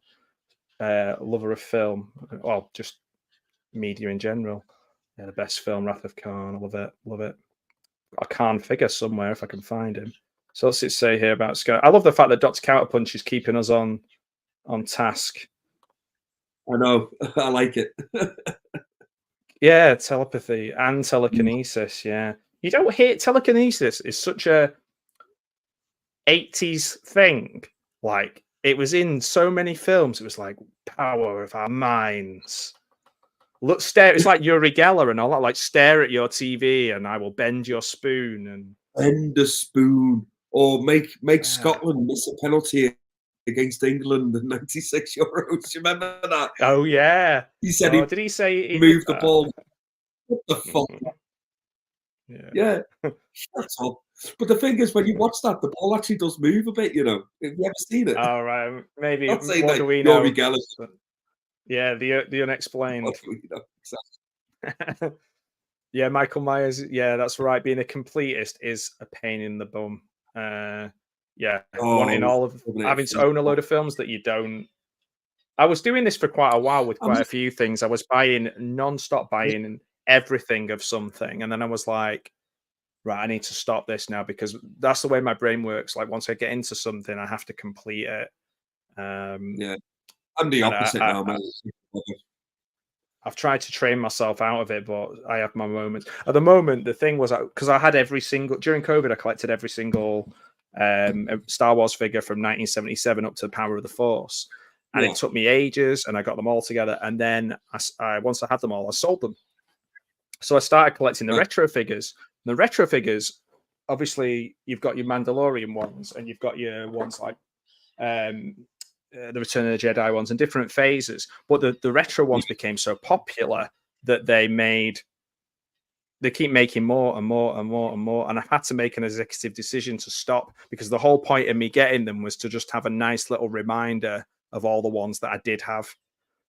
lover of film. Well, just media in general. Yeah, the best film, Wrath of Khan. I love it, love it. A Khan figure somewhere if I can find him. So what's it say here about Sky? I love the fact that Doctor Counterpunch is keeping us on task. I know. I like it. Yeah, telepathy and telekinesis. Yeah, you don't hear telekinesis is such a 80s thing. Like it was in so many films. It was like power of our minds. Look, stare. It's like Uri Geller and all that. Like stare at your TV and I will bend your spoon. And Bend a spoon or make yeah. Scotland miss a penalty against England in 96 Euros. Do you remember that? Oh yeah. He said Oh, he did he say he did moved the that? ball. What the fuck? Yeah. Yeah, shut up. But the thing is, when you watch that, the ball actually does move a bit, you know. Have you ever seen it? All right. Maybe Not saying what that do we Yuri know? Geller, But yeah, the what unexplained. do we know? Exactly. Yeah, Michael Myers. Yeah, that's right. Being a completist is a pain in the bum. Yeah, wanting Oh, all of Terminator having to 3. own a load of films that you don't. I was doing this for quite a while with I quite mean, a few things. I was buying non-stop buying everything of something, and then I was like, right, I need to stop this now because that's the way my brain works. Like once I get into something, I have to complete it. yeah, I'm the And opposite now, man. I've tried to train myself out of it, but I have my moments. At the moment, the thing was because I had every single during COVID, I collected every single Star Wars figure from 1977 up to the Power of the Force, and Yeah, it took me ages, and I got them all together. And then once I had them all, I sold them. So I started collecting the right, retro figures. The retro figures, obviously, you've got your Mandalorian ones, and you've got your ones like um, the Return of the Jedi ones, and different phases. But the retro yeah, ones became so popular that they keep making more and more and more and more. And I've had to make an executive decision to stop because the whole point of me getting them was to just have a nice little reminder of all the ones that I did have.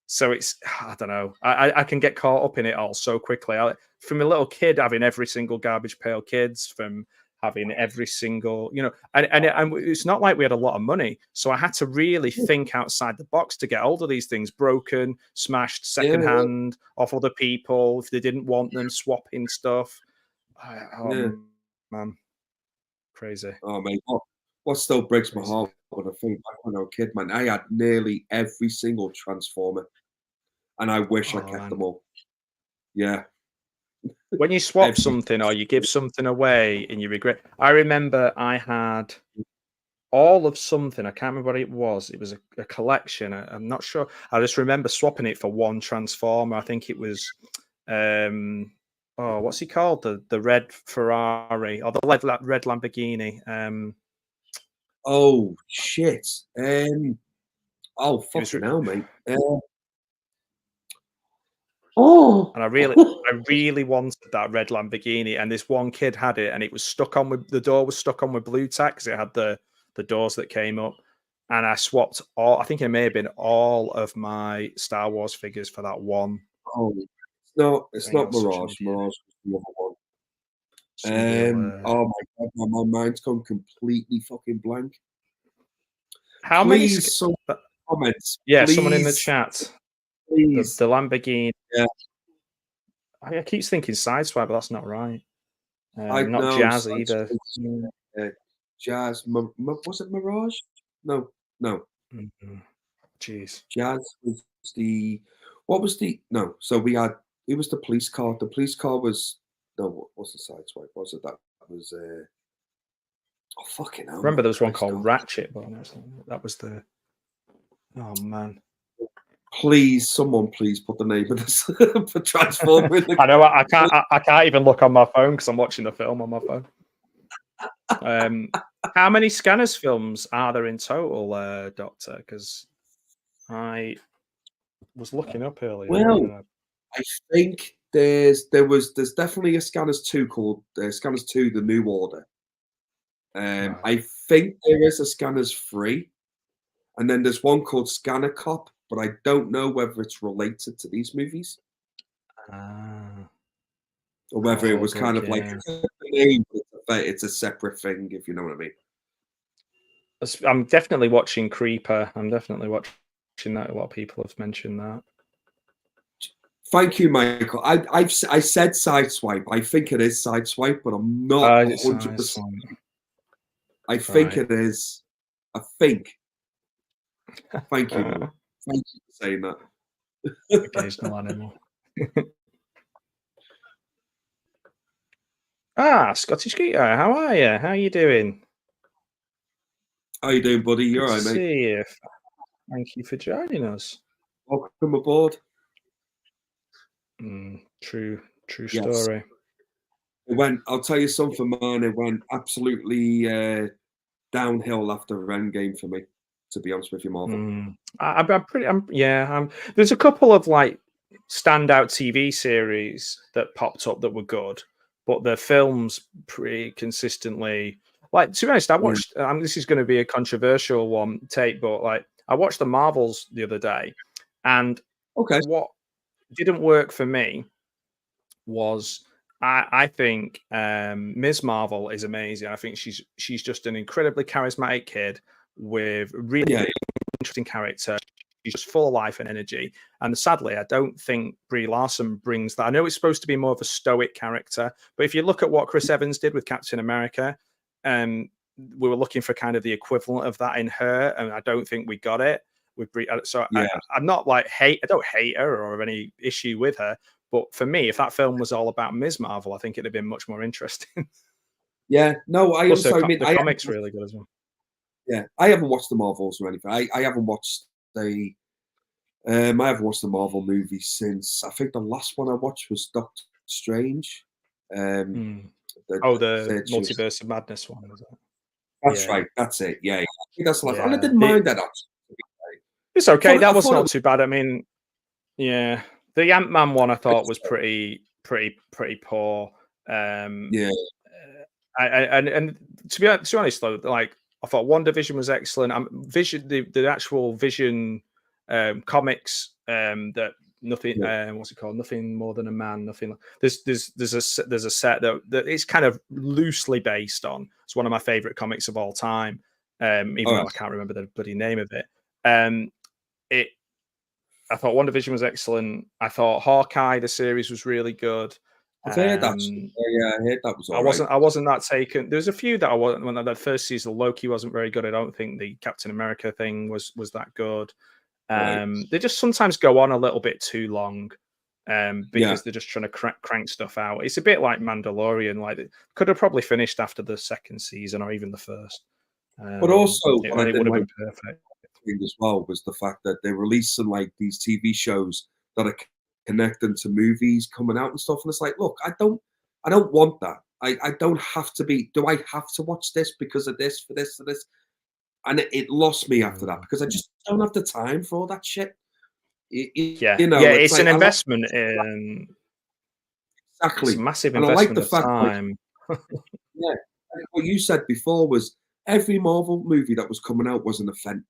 So it's I don't know. I can get caught up in it all so quickly. From a little kid having every single Garbage Pail Kids, from having every single, and it's not like we had a lot of money, so I had to really think outside the box to get hold of these things, broken, smashed, yeah, secondhand, off other people if they didn't want them, swapping stuff. yeah. Man, crazy. Oh, mate, what still breaks my Crazy. heart when I think back when I was a kid, man, I had nearly every single Transformer, and I wish I Oh kept man. them all. Yeah, When you swap every something or you give something away and you regret, I remember I had all of something. I can't remember what it was. It was a collection. I'm not sure. I just remember swapping it for one Transformer. I think it was, oh, what's he called? The red Ferrari or the red Lamborghini. Oh, shit. Oh, It was, fucking hell, mate. Oh, and I really wanted that red Lamborghini. And this one kid had it, and it was stuck on with the door was stuck on with blue tack because it had the doors that came up. And I swapped all. I think it may have been all of my Star Wars figures for that one. oh, it's I think I not was such an Mirage. idiot. Mirage was the other one. Some real. Oh my god, my mind's gone completely fucking blank. How many? Please, some comments. Yeah, someone in the Please, chat. please. The Lamborghini. Yeah, I keep thinking Sideswipe, but that's not right. I Not know. Jazz either. Uh, Jazz. Was it Mirage? No, no. Mhm. Jeez. Jazz was the. What was the? No. So we had. It was the police car. The police car was. No, what was the side swipe? Was it that was? Oh fucking hell, Remember, man! there was one Christ, called God. Ratchet, but that was the. Oh man. Please, someone, please put the name of this for Transformer in the. I know. I can't. I can't even look on my phone because I'm watching the film on my phone. How many Scanners films are there in total, Doctor? Because I was looking up earlier. Well, I think there's definitely a Scanners 2 called Scanners 2: The New Order. Right. I think there is a Scanners 3, and then there's one called Scanner Cop, but I don't know whether it's related to these movies Ah, or I'll whether have it a was kind look. of like Yeah. a name, but it's a separate thing, if you know what I mean. I'm definitely watching Creeper. I'm definitely watching that. A lot of people have mentioned that. Thank you, Michael. I said Sideswipe. I think it is Sideswipe, but I'm not It's 100%. I think right. it is. I think. Thank you, man. Thank you for saying that. Occasional animal. Scottish Geeker, how are you? How are you doing? How you doing, buddy? You Good all to right, mate? see you. Thank you for joining us. Welcome aboard. True Yes. story. I'll tell you something, man. It went absolutely downhill after Endgame for me, to be honest with you, Marvel. There's a couple of like standout TV series that popped up that were good, but the films pretty consistently. Like to be honest, I Yeah. watched. This is going to be a controversial one take, but like I watched the Marvels the other day, and Okay. what didn't work for me was I think Ms. Marvel is amazing. I think she's just an incredibly charismatic kid with really Yeah. interesting character. just full of life and energy. And sadly, I don't think Brie Larson brings that. I know it's supposed to be more of a stoic character, but if you look at what Chris Evans did with Captain America, we were looking for kind of the equivalent of that in her, and I don't think we got it with Brie. So Yeah. I'm not like I don't hate her or have any issue with her, but for me, if that film was all about Ms. Marvel, I think it'd have been much more interesting. Yeah, no, I Plus, understand. I mean, the comic's really good as well. yeah, I haven't watched the Marvels or anything. I haven't watched I haven't watched the Marvel movie since I think the last one I watched was Doctor Strange. Mm. The The searches. Multiverse of Madness one, was it? That's Yeah. right. That's it. Yeah, I think that's the last. And I Yeah. didn't mind that actually. It's okay. That I was thought it not was- too bad. I mean, yeah, the Ant-Man one I thought was pretty poor. Yeah, And to be honest though, like I thought WandaVision was excellent. Vision, the actual Vision comics, that nothing, what's it called? Nothing More Than a Man. Nothing. There's a set that it's kind of loosely based on. It's one of my favorite comics of all time. Even though I can't remember the bloody name of it. I thought WandaVision was excellent. I thought Hawkeye, the series, was really good. I've heard that. Yeah, I heard that was all right. I wasn't that taken. There's a few that I wasn't. When that first season of Loki wasn't very good. I don't think the Captain America thing was that good. Right. They just sometimes go on a little bit too long, because they're just trying to crank stuff out. It's a bit like Mandalorian. Like it could have probably finished after the second season or even the first. But also, it what I would didn't have like been perfect. as well was the fact that they're releasing like these TV shows that are connecting to movies coming out and stuff. And it's like, look, I don't want that. I don't have to be. Do I have to watch this because of this, for this, for this? And it lost me after that because I just don't have the time for all that shit. Yeah, You know, it's like, an investment exactly. It's a massive And I like investment the of fact, time. yeah, what you said before was every Marvel movie that was coming out was an event.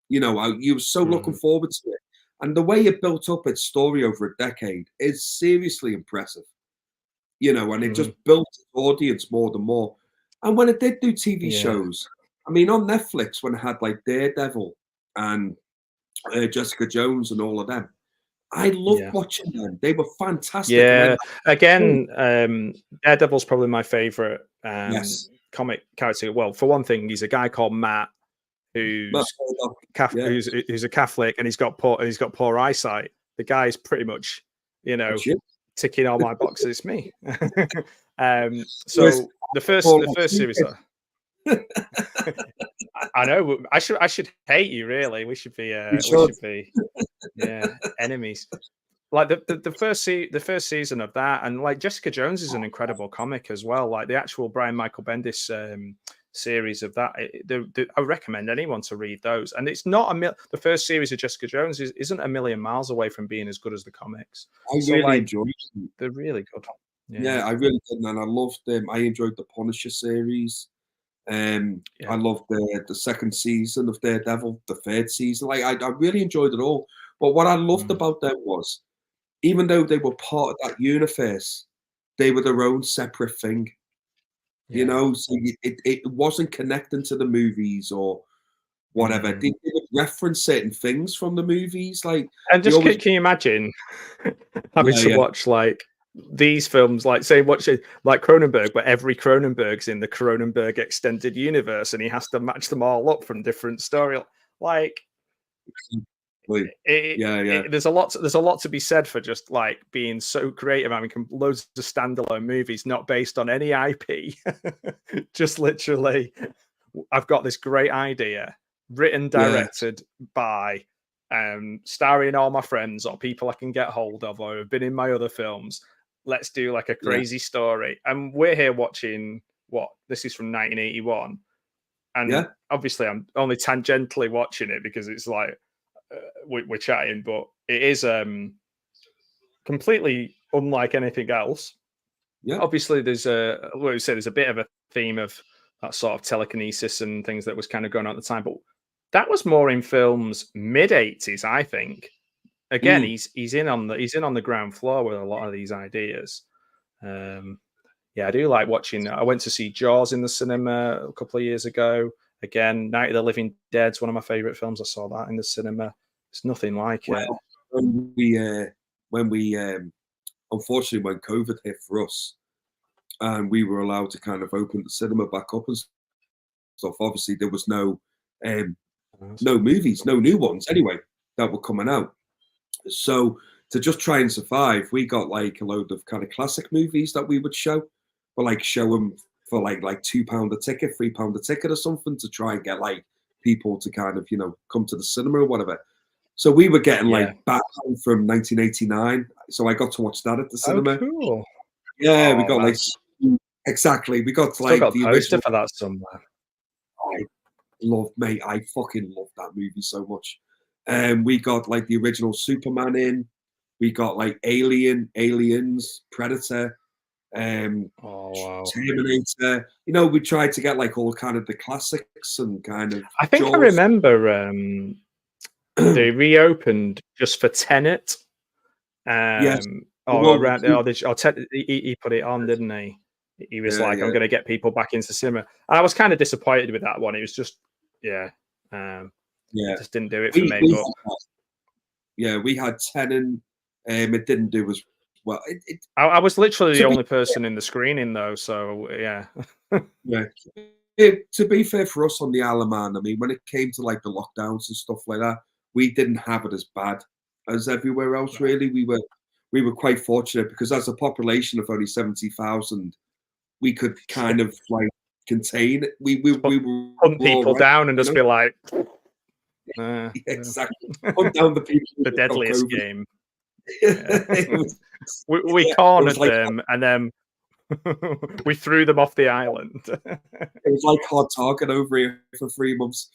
You know, you were so looking forward to it. And the way it built up its story over a decade is seriously impressive. You know, and it just built its audience more and more. And when it did do TV shows, I mean, on Netflix, when it had like Daredevil and Jessica Jones and all of them, I loved watching them. They were fantastic. Yeah, again, Daredevil's probably my favorite Yes. comic character. Well, for one thing, he's a guy called Matt who's who's a Catholic and he's got poor eyesight. The guy's pretty much, ticking all my boxes. It's me. So the first series. I know. I should hate you. Really, we should be enemies. Like the first season of that, and like Jessica Jones is an incredible comic as well. Like the actual Brian Michael Bendis series of that, I recommend anyone to read those. And it's not the first series of Jessica Jones isn't a million miles away from being as good as the comics. I really enjoyed them. They're really good. Yeah, I really did, and I loved them. I enjoyed the Punisher series. I loved the second season of Daredevil, the third season. Like I really enjoyed it all. But what I loved about them was, even though they were part of that universe, they were their own separate thing. You know, so it wasn't connecting to the movies or whatever. They would reference certain things from the movies, like. And just can you imagine having to watch like these films, like say watching like Cronenberg, but every Cronenberg's in the Cronenberg extended universe, and he has to match them all up from different story. Like, there's a lot to be said for just like being so creative, having loads of standalone movies not based on any IP. Just literally, I've got this great idea, written, directed by, starring all my friends or people I can get hold of or have been in my other films. Let's do like a crazy story. And we're here watching this is from 1981. And obviously I'm only tangentially watching it because it's like we're chatting, but it is completely unlike anything else. Obviously there's there's a bit of a theme of that sort of telekinesis and things that was kind of going on at the time, but that was more in films mid-80s, I think. Again, he's in on the ground floor with a lot of these ideas. I do like watching. I went to see Jaws in the cinema a couple of years ago. Again, Night of the Living Dead's one of my favorite films. I saw that in the cinema. It's nothing like it. When we unfortunately when COVID hit for us, and we were allowed to kind of open the cinema back up and stuff. Obviously, there was no movies, no new ones anyway that were coming out. So to just try and survive, we got like a load of kind of classic movies that we would show, but like show them for like £2 a ticket, £3 a ticket or something to try and get like people to kind of come to the cinema or whatever. So we were getting like Batman from 1989. So I got to watch that at the cinema. Oh, cool. Yeah, we got like exactly. We got Still like got the poster original for that somewhere. I fucking love that movie so much. We got like the original Superman in. We got like Aliens, Predator, Terminator. We tried to get like all kind of the classics and kind of. I think Jaws. I remember they reopened just for Tenet. Yes. He put it on, didn't he? He was I'm going to get people back into cinema. I was kind of disappointed with that one. It was just, just didn't do it for me. We had Tenet. It didn't do as well. I was literally the only person in the screening, though. So yeah. To be fair for us on the Isle of Man, I mean, when it came to like the lockdowns and stuff like that, we didn't have it as bad as everywhere else. Really, we were quite fortunate because as a population of only 70,000, we could kind of like contain it. We hunt people down and just be like, exactly, hunt down the people. The deadliest game. We cornered them and then we threw them off the island. It was like hard target over here for 3 months.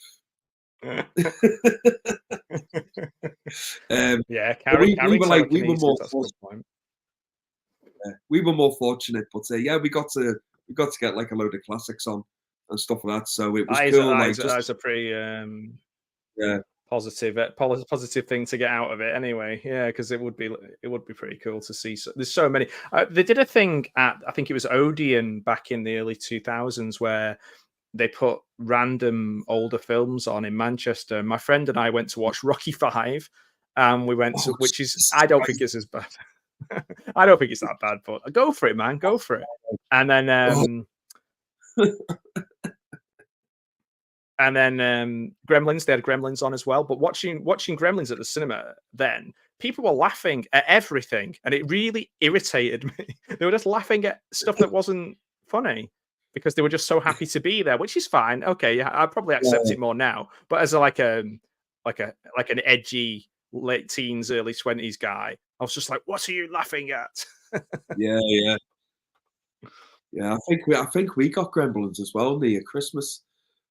We were more fortunate, but we got to get like a load of classics on and stuff like that. So it was cool. That's a pretty positive thing to get out of it anyway. Yeah, because it would be pretty cool to see. There's so many. They did a thing at, I think it was Odeon back in the early 2000s where they put random older films on in Manchester. My friend and I went to watch Rocky V, and we went to, which is, I don't think it's as bad. I don't think it's that bad, but go for it, man. Go for it. And then Gremlins, they had Gremlins on as well. But watching Gremlins at the cinema, then people were laughing at everything, and it really irritated me. They were just laughing at stuff that wasn't funny because they were just so happy to be there, which is fine. Okay, yeah, I'd probably accept it more now. But as like an edgy late teens, early 20s guy, I was just like, "What are you laughing at?" Yeah. I think we got Gremlins as well near Christmas.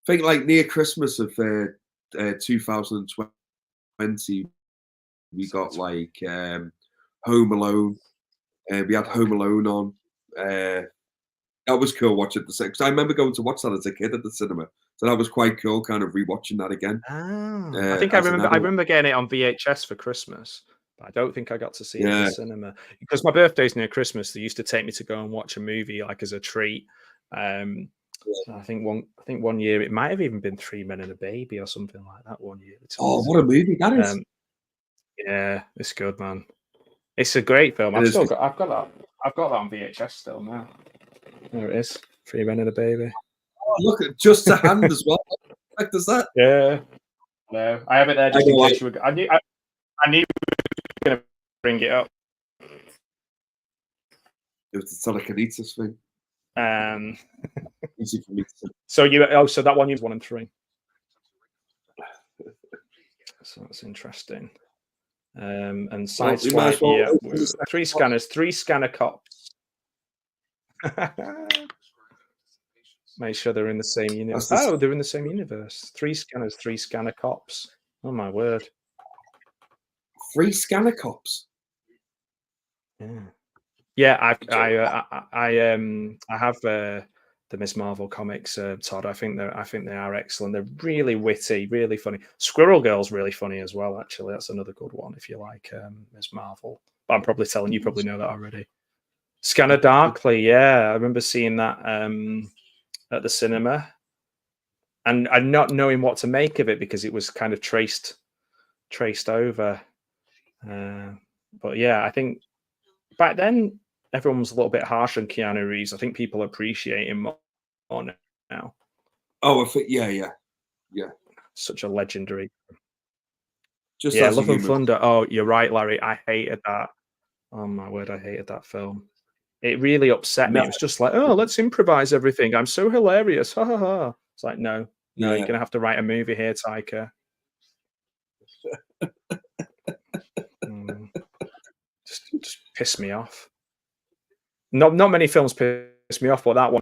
I think like near Christmas of 2020, we got like Home Alone. We had Home Alone on. That was cool watching the cinema because I remember going to watch that as a kid at the cinema. So that was quite cool, kind of rewatching that again. I think I remember getting it on VHS for Christmas, but I don't think I got to see it in the cinema because my birthday's near Christmas. They used to take me to go and watch a movie like as a treat. I think one year it might have even been 3 Men and a Baby or something like that. One year. What a movie that is! Yeah, it's good, man. It's a great film. I've got that on VHS still now. There it is. 3 Men and a Baby. Oh, look at just a hand as well. What does that? Yeah. No, I have it there just in case you were. I knew you were going to bring it up. It was the telekinesis thing. Easy for me to say. So so that one you 1 and 3. So that's interesting. And side swipe, well, 3 scanners, 3 scanner cops. Make sure they're in the same universe. Oh, they're in the same universe. 3 scanners, 3 scanner cops. Oh my word! 3 scanner cops. Yeah. I have the Ms. Marvel comics, Todd. I think they are excellent. They're really witty, really funny. Squirrel Girl's really funny as well. Actually, that's another good one if you like Ms. Marvel. But I'm probably telling you probably know that already. Scanner Darkly, yeah, I remember seeing that at the cinema, and not knowing what to make of it because it was kind of traced traced over. But yeah, I think back then everyone was a little bit harsh on Keanu Reeves. I think people appreciate him more now. Oh, yeah. Such a legendary. Just Yeah, as a Love and human. Thunder. Oh, you're right, Larry. I hated that. Oh my word, I hated that film. It really upset me. No, It was just like, oh, let's improvise everything. I'm so hilarious. Ha ha ha. It's like, no, you're yeah. gonna have to write a movie here, Taika. Mm, just piss me off. Not many films piss me off, but that one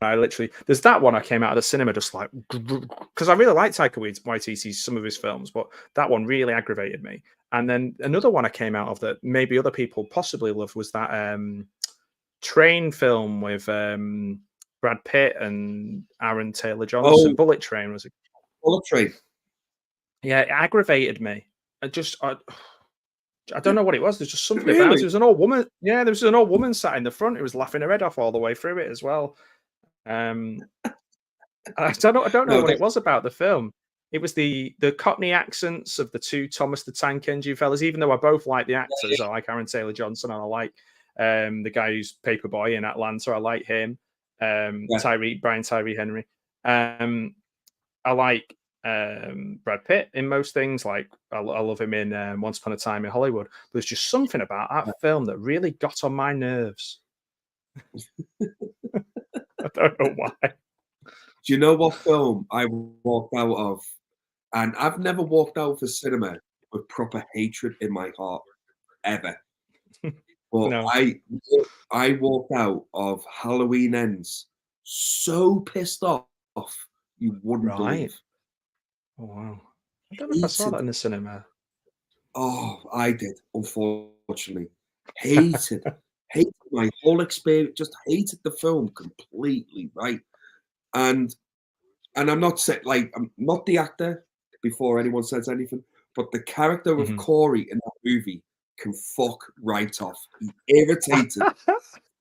there's that one I came out of the cinema just like because I really like Taika Waititi's some of his films, but that one really aggravated me. And then another one I came out of that maybe other people possibly love was that train film with Brad Pitt and Aaron Taylor Johnson. Oh, Bullet Train was it? Bullet Train. Yeah, it aggravated me. I don't know what it was. There's just something about it. Really? There was an old woman. Yeah, there was an old woman sat in the front who was laughing her head off all the way through it as well. I don't know No, what that, it was about the film. It was the Cockney accents of the two Thomas the Tank Engine fellas. Even though I both like the actors, I like Aaron Taylor Johnson and I like the guy who's Paperboy in Atlanta. I like him. Brian Tyree Henry. I like Brad Pitt in most things. Like I love him in Once Upon a Time in Hollywood. There's just something about that film that really got on my nerves. I don't know why. Do you know what film I walked out of? And I've never walked out of the cinema with proper hatred in my heart ever. But No. I walked out of Halloween Ends so pissed off you wouldn't believe. Oh wow. I don't know if I saw that in the cinema. Oh, I did, unfortunately. Hated my whole experience, just hated the film completely, right? And I'm not saying like I'm not the actor before anyone says anything, but the character of Corey in that movie can fuck right off. He irritated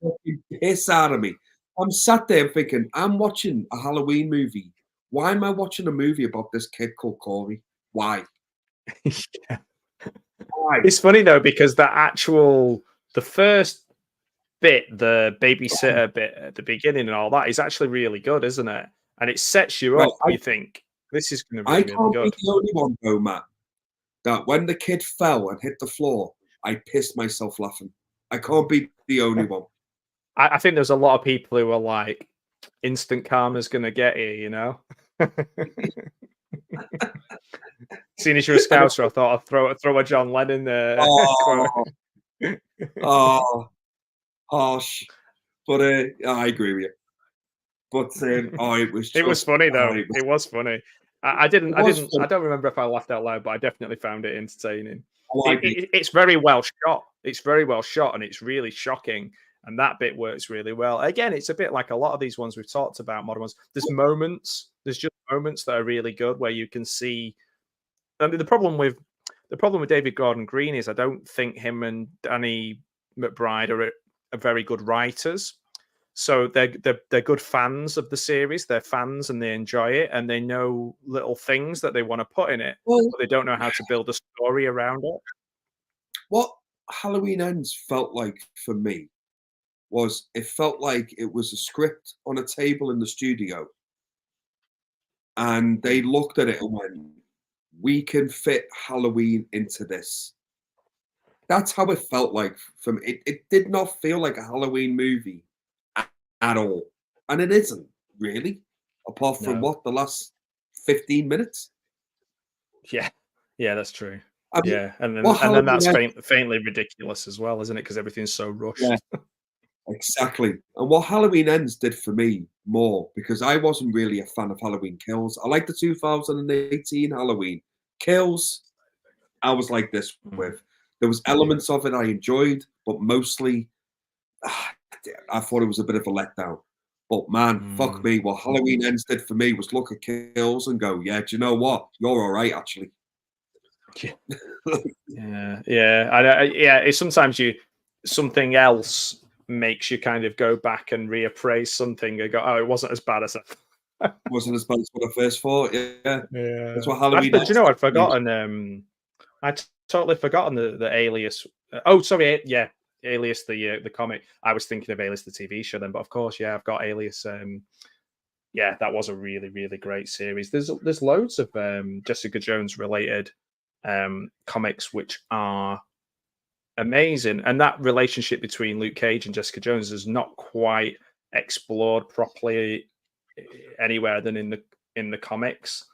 fucking piss out of me. I'm sat there thinking, I'm watching a Halloween movie. Why am I watching a movie about this kid called Corey? Why? Yeah. Why? It's funny though because the first bit, the babysitter bit at the beginning and all that is actually really good, isn't it? And it sets you Right, up. You think this is going to I be really can't be good. the only one though, Matt, that when the kid fell and hit the floor, I pissed myself laughing. I can't be the only one. I think there's a lot of people who are like, instant karma's going to get you, you know? Seeing as you're a Scouser, I thought I'd throw a John Lennon quote. Oh, harsh. But I agree with you. But it was just, it was funny though. it It was funny. I don't remember if I laughed out loud, but I definitely found it entertaining. It's very well shot. It's very well shot, and it's really shocking. And that bit works really well. Again, it's a bit like a lot of these ones we've talked about, modern ones. There's just moments that are really good where you can see. I mean, the problem with David Gordon Green is I don't think him and Danny McBride are very good writers. So they're good fans of the series. They're fans and they enjoy it, and they know little things that they want to put in it, but they don't know how to build a story around it. What Halloween Ends felt like for me was it felt like it was a script on a table in the studio, and they looked at it and went, "We can fit Halloween into this." That's how it felt like for me. It did not feel like a Halloween movie at all. And it isn't really, apart from No. the last 15 minutes. Yeah, that's true. I mean, Yeah, and then that's faintly ridiculous as well, isn't it? Because everything's so rushed. Yeah, exactly. And what Halloween Ends did for me more, because I wasn't really a fan of Halloween Kills. I like the 2018 Halloween Kills. I was like this with. There was elements of it I enjoyed, but mostly I thought it was a bit of a letdown. But man, fuck me. What Halloween Ends did for me was look at Kills and go, yeah, do you know what? You're all right, actually. Yeah. It's sometimes something else makes you kind of go back and reappraise something and go, oh, it wasn't as bad as it wasn't as bad as what I first thought. Yeah. That's what Halloween. Ends. Do you know I'd forgotten? I totally forgotten the Alias. Oh, sorry, yeah, Alias the comic. I was thinking of Alias the TV show then, but of course, yeah, I've got Alias. Yeah, that was a really, really great series. There's loads of Jessica Jones related comics which are amazing, and that relationship between Luke Cage and Jessica Jones is not quite explored properly anywhere than in the comics.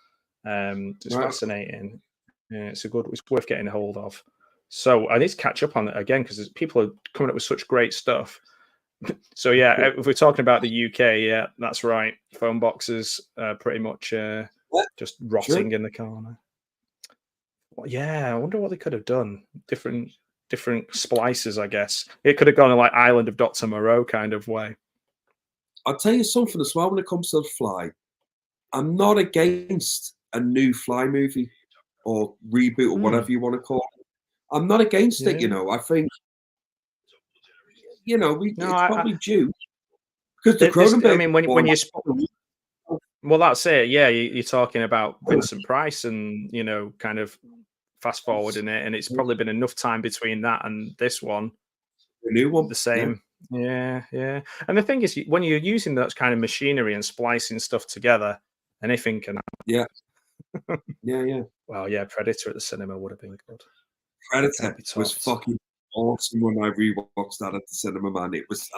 It's Right. fascinating. Yeah, it's worth getting a hold of. So I need to catch up on it again because people are coming up with such great stuff. So yeah, if we're talking about the UK, yeah, that's right. Phone boxes pretty much just rotting in the corner. Well, yeah, I wonder what they could have done. Different splices, I guess. It could have gone like Island of Dr. Moreau kind of way. I'll tell you something as well when it comes to the Fly. I'm not against a new Fly movie or reboot or whatever you want to call it. I'm not against it, you Yeah. know. I think, you know, No, it's probably due because the this. I Cronenberg mean, one. well, that's it. Yeah, you're talking about Vincent Price, and kind of fast forwarding it, and it's probably been enough time between that and this one. The new one, The same. Yeah, yeah. And the thing is, when you're using that kind of machinery and splicing stuff together, anything can yeah, yeah. Well, yeah, Predator at the cinema would have been good. It can't Predator be was topped. fucking awesome when I rewatched that at the cinema, man. It was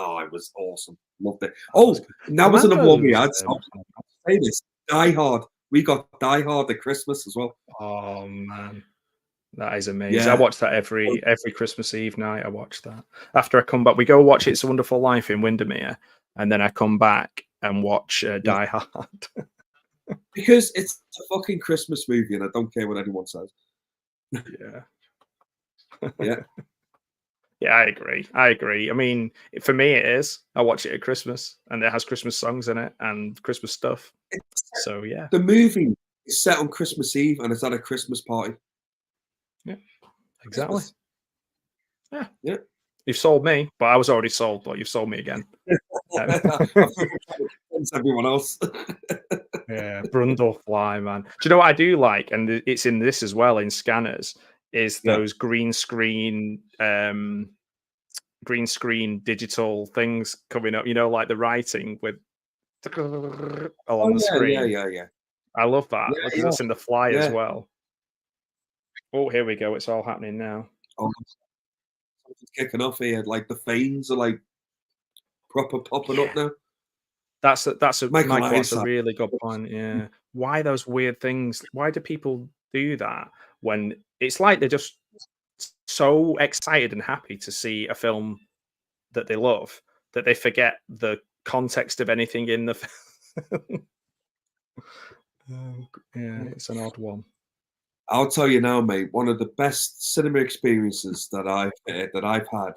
awesome. Loved it. Oh, and that was another one we had. So I'll say this: Die Hard. We got Die Hard at Christmas as well. Oh man, that is amazing. I Yeah. watch that every Christmas Eve night. I watch that after I come back. We go watch It's a Wonderful Life in Windermere, and then I come back and watch Yeah. Die Hard. Because it's a fucking Christmas movie, and I don't care what anyone says. Yeah. Yeah. Yeah, I agree. I agree. I mean, for me, it is. I watch it at Christmas, and it has Christmas songs in it and Christmas stuff. So yeah, The movie is set on Christmas Eve, and it's at a Christmas party. yeah, exactly. Christmas. Yeah, Yeah. you've sold me, but I was already sold. But you've sold me again. Everyone else. Yeah, Brundle fly, man. Do you know what I do like? And it's in this as well in Scanners. Is Yeah. those green screen digital things coming up? Like the writing with along the screen. Yeah. I love that because Yeah. that's in the Fly as Yeah. well. Oh, here we go. It's all happening now. Oh, something's kicking off here. Like the veins are like proper popping up now. That's a Michael Michael. That's a Ironside. really good point. Yeah. Why those weird things? Why do people do that when it's like they're just so excited and happy to see a film that they love that they forget the context of anything in the film? Yeah, it's an odd one. I'll tell you now, mate. One of the best cinema experiences that I've had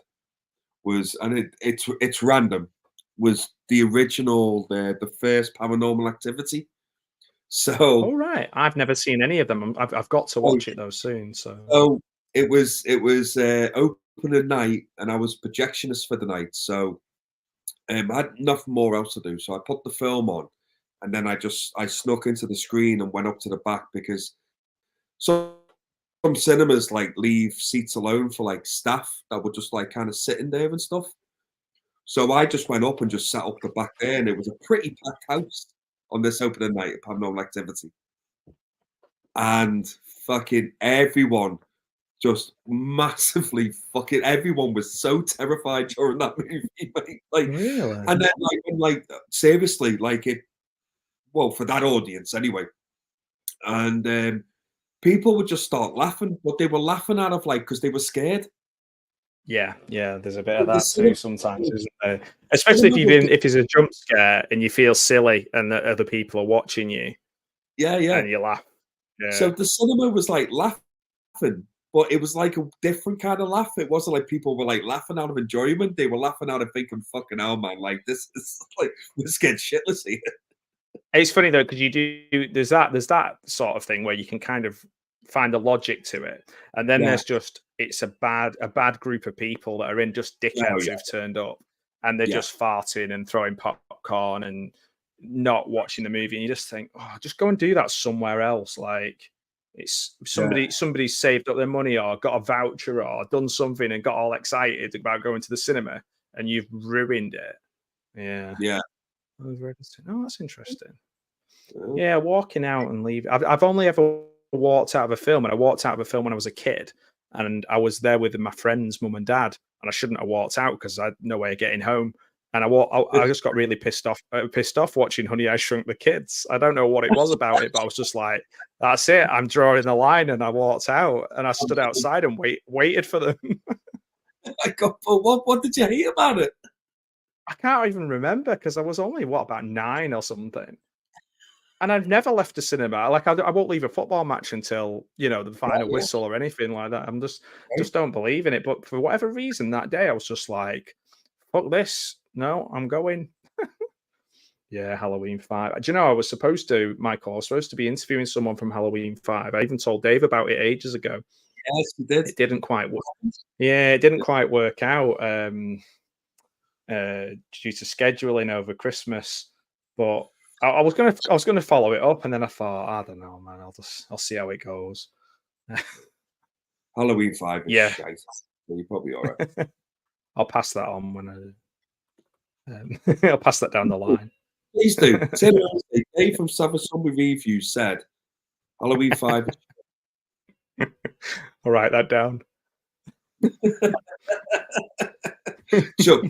was, and it's random, was the original, the first Paranormal Activity. So, All right, I've never seen any of them. I've got to watch it though soon. So it was opening night, and I was projectionist for the night. So I had nothing more else to do. So I put the film on, and then I snuck into the screen and went up to the back because some cinemas like leave seats alone for like staff that were just like kind of sitting there and stuff. So I just went up and just sat up the back there, and it was a pretty packed house on this opening night of Paranormal Activity. And fucking everyone just massively everyone was so terrified during that movie, mate. Like, really, and then seriously, for that audience anyway. And people would just start laughing, but they were laughing out of because they were scared. yeah, there's a bit of The that too cinema, sometimes, isn't there? Especially if it's a jump scare and you feel silly and that other people are watching you yeah. and you laugh. So Yeah, the cinema was like laughing, but it was like a different kind of laugh. It wasn't like people were like laughing out of enjoyment. They were laughing out of thinking, "Fucking hell, man! Like this is like we're scared shitless here." it's funny though because there's that sort of thing where you can kind of find the logic to it, and then Yeah. there's just it's a bad group of people that are in just dickheads who've turned up and they're Yeah. just farting and throwing popcorn and not watching the movie, and you just think, oh, just go and do that somewhere else. Like, It's somebody's saved up their money or got a voucher or done something and got all excited about going to the cinema, and you've ruined it. Yeah. Yeah. Oh, that's interesting. Yeah, walking out and leaving. I've only ever walked out of a film, and I walked out of a film when I was a kid, and I was there with my friend's mum and dad, and I shouldn't have walked out because I had no way of getting home. And I just got really pissed off watching Honey, I Shrunk the Kids. I don't know what it was about it, but I was just like, that's it. I'm drawing the line, and I walked out, and I stood outside and waited for them. What did you hate about it? I can't even remember because I was only about 9 or something. And I've never left a cinema. Like I won't leave a football match until the final whistle or anything like that. I'm just don't believe in it. But for whatever reason, that day I was just like, "Fuck this! No, I'm going." Yeah, Halloween 5. Do you know I was supposed to, Michael? I was supposed to be interviewing someone from Halloween 5. I even told Dave about it ages ago. Yes, you did. It didn't quite work. Yeah, it didn't quite work out due to scheduling over Christmas, but. I was gonna follow it up, and then I thought, I don't know, man. I'll see how it goes. Halloween 5 is shite. So you're probably all right. I'll pass that on when I'll pass that down the line. Please do. Dave from Savage Zombie Reviews said Halloween 5. I'll write that down. Sure.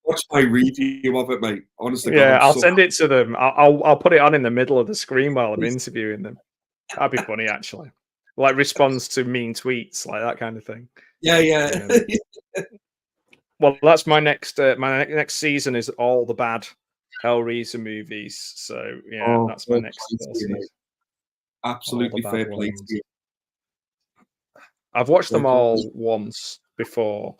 Watch my review of it, mate. Honestly, yeah, I'll send it to them. I'll put it on in the middle of the screen while I'm interviewing them. That'd be funny, actually. Like response to mean tweets, like that kind of thing. Yeah. Well, that's my next season is all the bad Hellraiser movies. So yeah, that's my next season. Absolutely fair play to you. I've watched them all once before.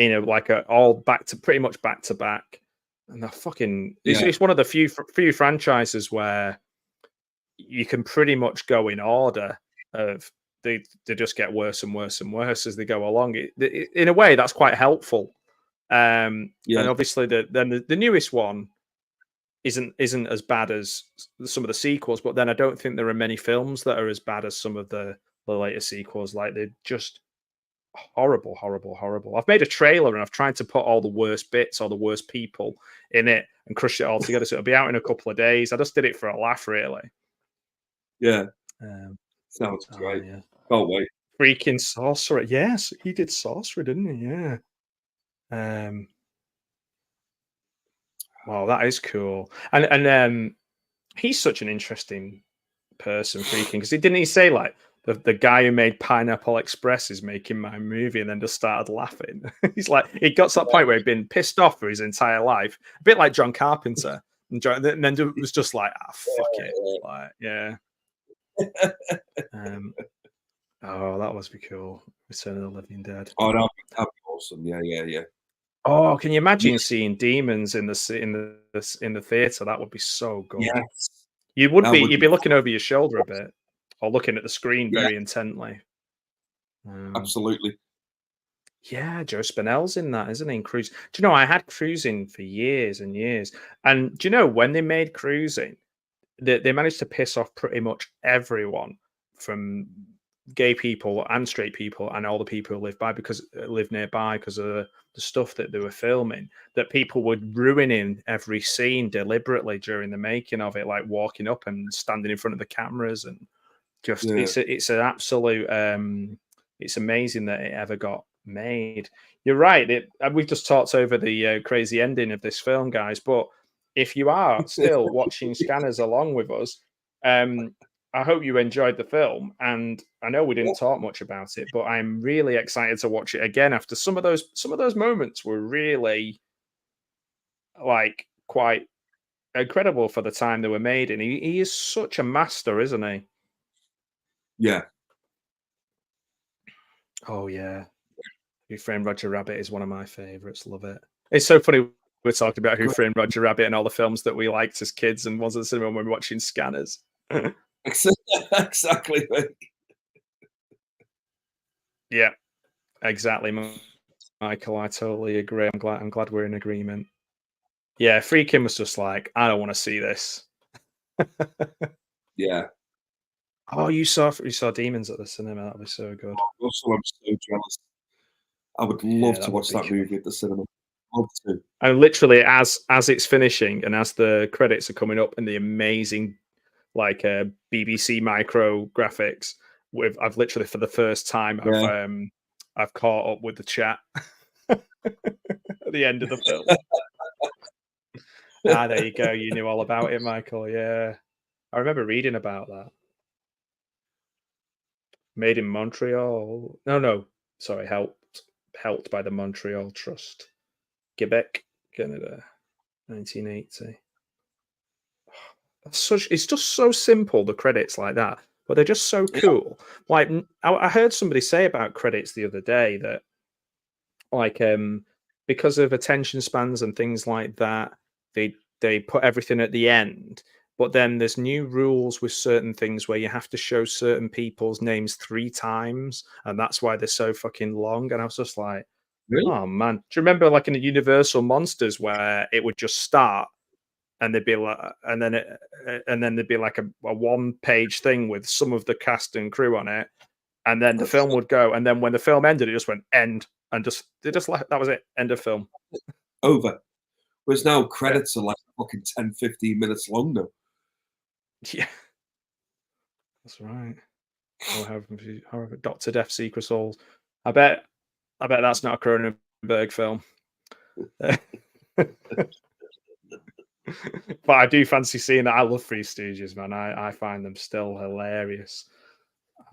Like all pretty much back to back, and they're fucking. It's one of the few franchises where you can pretty much go in order of they just get worse and worse and worse as they go along. In a way, that's quite helpful. And obviously, the newest one isn't as bad as some of the sequels, but then I don't think there are many films that are as bad as some of the later sequels. Like they're just. Horrible. I've made a trailer and I've tried to put all the worst bits or the worst people in it and crush it all together. So it'll be out in a couple of days. I just did it for a laugh, really. Yeah. Sounds great. Yeah. Can't wait. Freaking Sorcerer. Yes, he did Sorcerer, didn't he? Yeah. Wow, that is cool. And he's such an interesting person, Freaking, because didn't he say like the guy who made Pineapple Express is making my movie, and then just started laughing. He's like, he got to that point where he'd been pissed off for his entire life, a bit like John Carpenter, and then was just like, fuck it, like, yeah. That must be cool. Return of the Living Dead. Oh, that'd be awesome. Yeah. Oh, can you imagine seeing demons in the theater? That would be so good. Yes. You'd be looking over your shoulder a bit. Or looking at the screen very intently. Absolutely. Yeah, Joe Spinell's in that, isn't he? In Cruise. Do you know, I had Cruising for years and years. And do you know, when they made Cruising, they managed to piss off pretty much everyone from gay people and straight people and all the people who live nearby because of the stuff that they were filming, that people were ruining every scene deliberately during the making of it, like walking up and standing in front of the cameras and it's an absolute it's amazing that it ever got made. You're right, we've just talked over the crazy ending of this film, guys, but if you are still watching Scanners along with us, I hope you enjoyed the film, and I know we didn't talk much about it, but I'm really excited to watch it again after some of those moments were really like quite incredible for the time they were made, and he is such a master, isn't he? Yeah. Oh yeah. Who Framed Roger Rabbit is one of my favorites. Love it. It's so funny we're talking about Who Framed Roger Rabbit and all the films that we liked as kids and ones at the cinema when we were watching Scanners. Exactly. Yeah, exactly, Michael. I totally agree. I'm glad we're in agreement. Yeah, Freaking was just like, I don't want to see this. Yeah. Oh, you saw Demons at the cinema. That was so good. Russell, I'm so jealous. I would Yeah, love to that would watch be that cool. movie at the cinema. Love to. And literally, as it's finishing and as the credits are coming up, and the amazing like BBC micro graphics, I've literally for the first time Yeah. I've caught up with the chat at the end of the film. Ah, there you go. You knew all about it, Michael. Yeah, I remember reading about that. Made in Montreal. No, no, sorry, helped by the Montreal Trust. Quebec, Canada, 1980. It's just so simple, the credits like that, but they're just so Yeah, cool. Like I heard somebody say about credits the other day that like because of attention spans and things like that, they put everything at the end. But then there's new rules with certain things where you have to show certain people's names 3 times, and that's why they're so fucking long. And I was just like, really? oh man, do you remember like in the Universal Monsters where it would just start and they'd be like, and then there'd be like a one-page thing with some of the cast and crew on it, and then the That's film would go, and then when the film ended, it just went end, and just like that was it, end of film. over. Whereas now Yeah, credits are like fucking 10, 15 minutes long now. yeah, that's right. Or however, Doctor Death Secret Souls. I bet, I bet that's not a Cronenberg film. But I do fancy seeing that. I love Three Stooges, man. I find them still hilarious.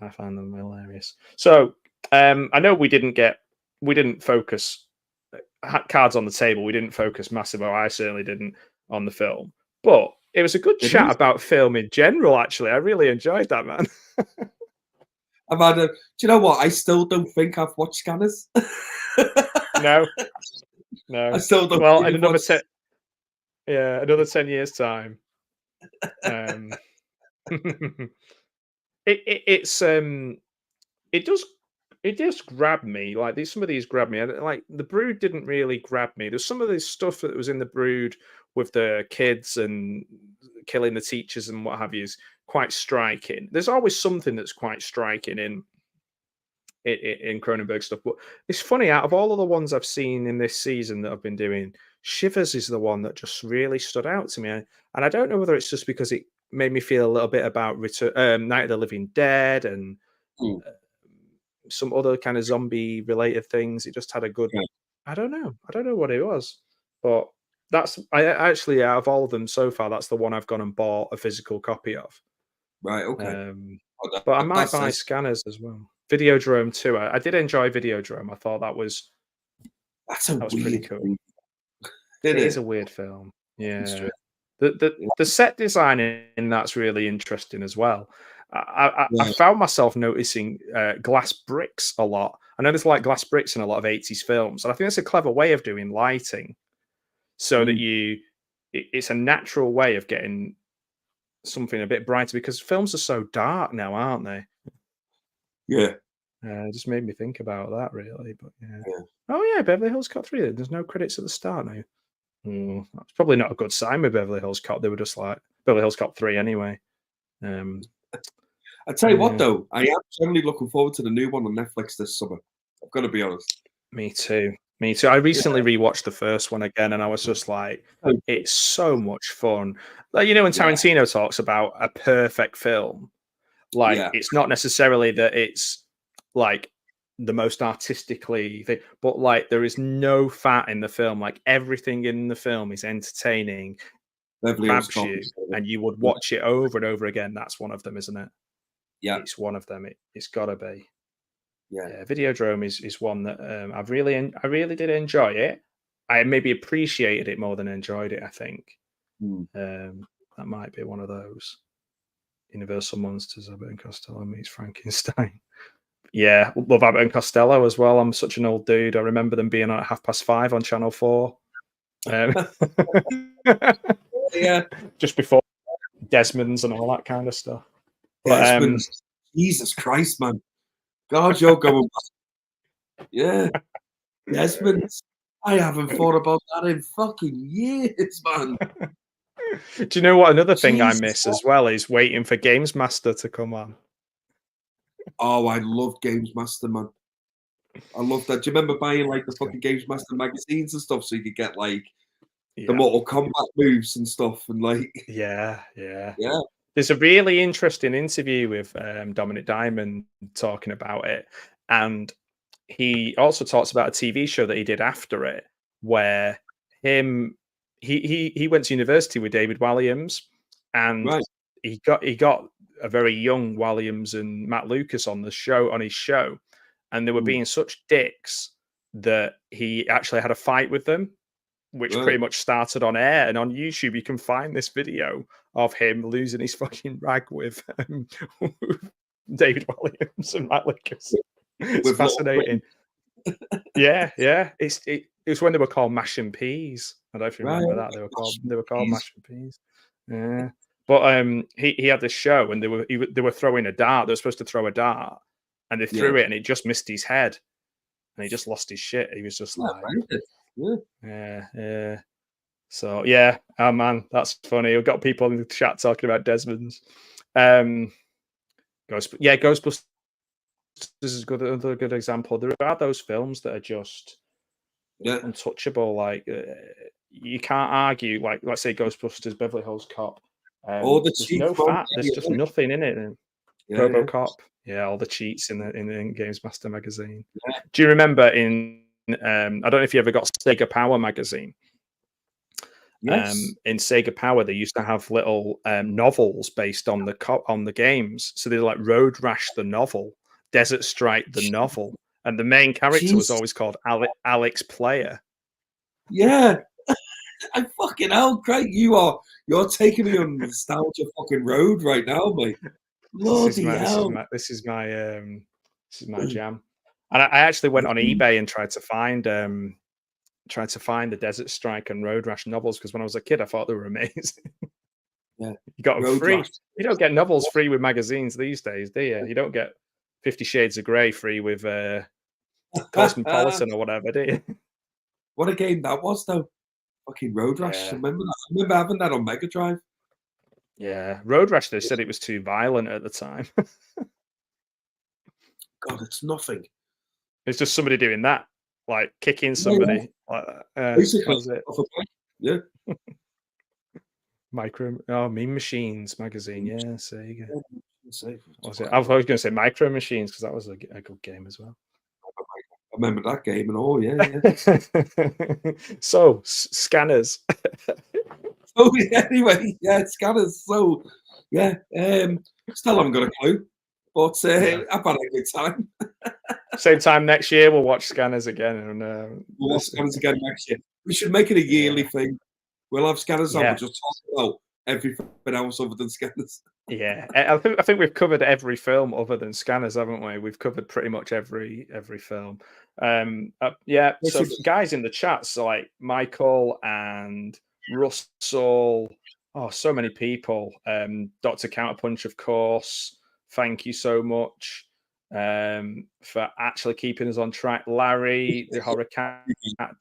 I find them hilarious. So I know we didn't focus cards on the table. We didn't focus massive, or I certainly didn't on the film. But it was a good It chat is. about film in general. Actually, I really enjoyed that, man. I've had a, do you know what? I still don't think I've watched Scanners. No, I no. still don't Well, think in I've watched. another 10 years time. Um, it's it does it does grab me. Like some of these grab me. Like the Brood didn't really grab me. There's some of this stuff that was in the Brood with the kids and killing the teachers and what have you is quite striking. There's always something that's quite striking in Cronenberg stuff. But it's funny, out of all of the ones I've seen in this season that I've been doing, Shivers is the one that just really stood out to me. And I don't know whether it's just because it made me feel a little bit about Night of the Living Dead and Hmm, some other kind of zombie related things. It just had a good. yeah, I don't know. I don't know what it was, but I actually out of all of them so far, that's the one I've gone and bought a physical copy of. right, okay. Um, Oh, but I might that buy says Scanners as well. Videodrome too. I did enjoy Videodrome. I thought that's a that was pretty weird cool. thing, isn't It is it? a weird film. It's Yeah. true. Yeah, The set design in that's really interesting as well. I yeah. found myself noticing glass bricks a lot. I know there's like glass bricks in a lot of 80s films, and I think that's a clever way of doing lighting so that Mm, it's a natural way of getting something a bit brighter because films are so dark now, aren't they? yeah, It just made me think about that really. But yeah. yeah. Oh yeah, Beverly Hills Cop 3. There's no credits at the start now. That's probably not a good sign with Beverly Hills Cop. They were just like Beverly Hills Cop 3 anyway. Um, I tell you what, yeah, though, I am generally looking forward to the new one on Netflix this summer. I've got to be honest. me too. Me too. I Yeah, recently rewatched the first one again, and I was just like, so good. it's so much fun. Like when Yeah, Tarantino talks about a perfect film, like yeah. it's not necessarily that it's like the most artistically thing, but like there is no fat in the film. Like everything in the film is entertaining, Beverly Hills grabs Cop you, is so good. and you would Yeah, watch it over and over again. That's one of them, isn't it? yeah, It's one of them. It's got to be. yeah. Yeah, Videodrome is one that I really did enjoy it. I maybe appreciated it more than enjoyed it. I think Mm. that might be one of those. Universal Monsters, Abbott and Costello meets Frankenstein. Yeah, love Abbott and Costello as well. I'm such an old dude. I remember them being on at 5:30 on Channel 4. Um, Yeah, just before Desmond's and all that kind of stuff. But Desmond. Jesus Christ, man. God, you're going back. Yeah, Desmond. I haven't thought about that in fucking years, man. do you know what another thing I Jesus miss Christ. as well is waiting for Games Master to come on? Oh, I loved Games Master, man. I love that. Do you remember buying like the fucking Games Master magazines and stuff so you could get like the Mortal Kombat moves and stuff and like Yeah, yeah. yeah. There's a really interesting interview with Dominic Diamond talking about it, and he also talks about a TV show that he did after it, where him he went to university with David Walliams, and Right. he got a very young Walliams and Matt Lucas on his show, and they were being such dicks that he actually had a fight with them, which pretty Right. much started on air. And on YouTube, you can find this video of him losing his fucking rag with David Williams and Matt Lucas. It's With little fascinating. Yeah, yeah. It was when they were called Mash and Peas. I don't know if you right. remember that. They were called Mash and Peas. Yeah. But he had this show and they were throwing a dart. They were supposed to throw a dart, and they threw it and it just missed his head, and he just lost his shit. He was just like, yeah. So yeah, oh man, that's funny. We've got people in the chat talking about Desmond's. Ghostbusters is another good example. There are those films that are just untouchable. Like you can't argue. Like let's say Ghostbusters, Beverly Hills Cop. All the there's cheats no fat. There's just nothing in it. RoboCop. Yeah, all the cheats in the Games Master magazine. Yeah. Do you remember in I don't know if you ever got Sega Power magazine? Yes. In Sega Power, they used to have little novels based on the games. So they like Road Rash the novel, Desert Strike the novel, and the main character was always called Alex Player. Yeah. I fucking hell, Craig, you're taking me on the nostalgia fucking road right now, mate. Bloody hell. This is my jam. And I actually went on eBay and tried to find the Desert Strike and Road Rash novels, because when I was a kid, I thought they were amazing. Yeah, you got them Road free. Rash. You don't get novels free with magazines these days, do you? You don't get 50 Shades of Grey free with Cosmopolitan or whatever, do you? What a game that was, though. Fucking Road Rash. Yeah. I remember having that on Mega Drive. Yeah, Road Rash. They said it was too violent at the time. God, it's nothing. It's just somebody doing that, like kicking somebody. Basically, that was it. Yeah. Mean Machines magazine. Yeah, so you go. Was it? I was going to say Micro Machines because that was a good game as well. I remember that game and all. Yeah. So scanners. Oh yeah. Anyway, yeah, scanners. So yeah. Still haven't got a clue, but I've had a good time. Same time next year, we'll watch Scanners again. And we'll watch Scanners again next year. We should make it a yearly thing. We'll have Scanners on, but just talk about everything else other than Scanners. Yeah, I think we've covered every film other than Scanners, haven't we? We've covered pretty much every film. So guys in the chat, so like Michael and Russell, so many people. Dr. Counterpunch, of course. Thank you so much for actually keeping us on track. Larry, the Horror Cat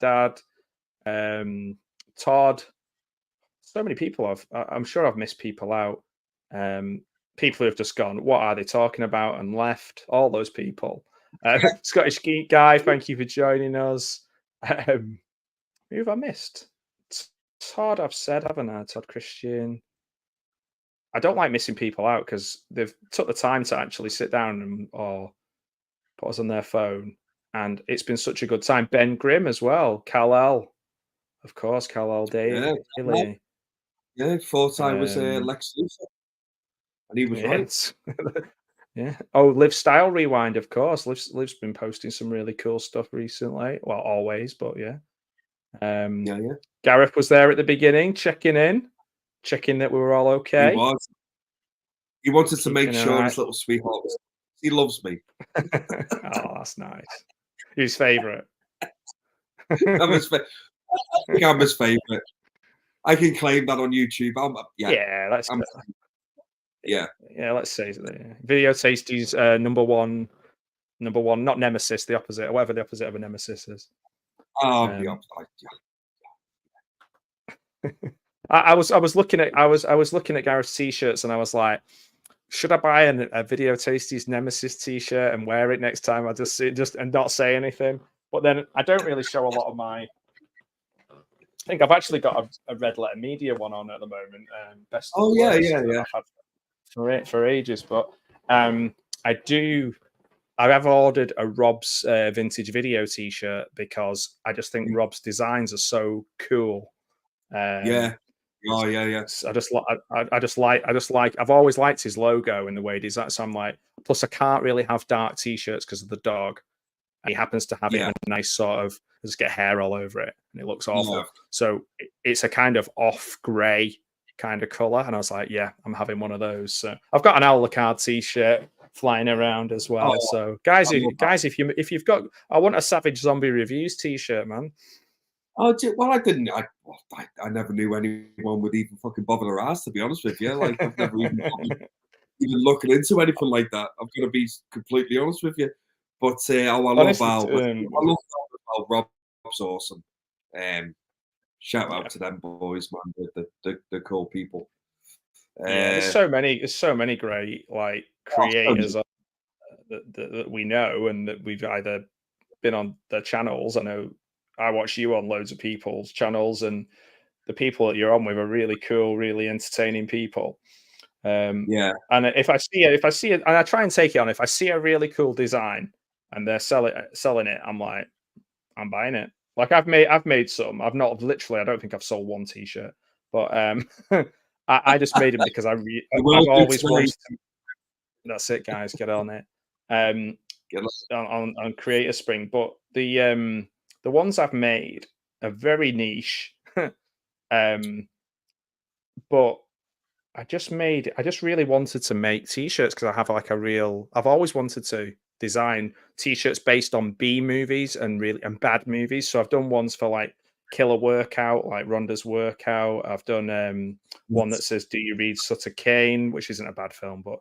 Dad, Todd. So many people. I'm sure I've missed people out. People who have just gone, what are they talking about, and left. All those people. Scottish Geek Guy, thank you for joining us. Who have I missed? Todd, I've said, haven't I? Todd Christian. I don't like missing people out because they've took the time to actually sit down or put us on their phone, and it's been such a good time. Ben Grimm as well. Kal-El, of course. Kal-El Daly. Yeah, thought I was Lex Luthor, and he was right. Yeah. Oh, Liv Style Rewind, of course. Liv's been posting some really cool stuff recently. Well, always, but yeah. Gareth was there at the beginning, checking that we were all okay. He was. He wanted to make sure his little sweetheart he loves me. Oh, that's nice. His favourite. I'm his favourite. I can claim that on YouTube. Let's say Video Tasty's number one, not Nemesis, the opposite, or whatever the opposite of a Nemesis is. The opposite. I was looking at Gareth's t-shirts and I was like, should I buy a Video Tasties Nemesis T-shirt and wear it next time I just see just and not say anything? But then I don't really show a lot of my. I think I've actually got a Red Letter Media one on at the moment. Best of Oh the yeah, worst yeah, that yeah. I've had for ages. But I do. I have ordered a Rob's vintage video T-shirt because I just think Rob's designs are so cool. Yeah. Um, Oh yeah, yeah. I just like I've always liked his logo and the way he designs. So I'm like, plus I can't really have dark T-shirts because of the dog. And he happens to have it in Yeah. a nice sort of just get hair all over it and it looks Yeah. awful. So it's a kind of off grey kind of color, and I was like, yeah, I'm having one of those. So I've got an Owl Card T-shirt flying around as well. Oh, So guys, I love that. if you've got, I want a Savage Zombie Reviews T-shirt, man. Oh, well, I didn't. I never knew anyone would even fucking bother to ask. To be honest with you, like I've never even bothered even looking into anything like that. I'm gonna be completely honest with you. But oh, I love Honestly, Al. I love Al. Rob's awesome. Shout yeah. out to them boys, man. They're cool people. Yeah, there's so many great like creators that we know and that we've either been on their channels. I know I watch you on loads of people's channels, and the people that you're on with are really cool, really entertaining people. Yeah. And if I see it, and I try and take it on. If I see a really cool design and they're selling it, I'm like, I'm buying it. Like I've made some. I've not literally. I don't think I've sold one T-shirt, but I just made them because I've always wanted to. That's it, guys. Get on it. On Creator Spring, but the ones I've made are very niche. But I just really wanted to make T-shirts because I have like I've always wanted to design T-shirts based on B movies and bad movies. So I've done ones for like Killer Workout, like Rhonda's Workout. I've done one that says "Do you read Sutter Kane," which isn't a bad film, but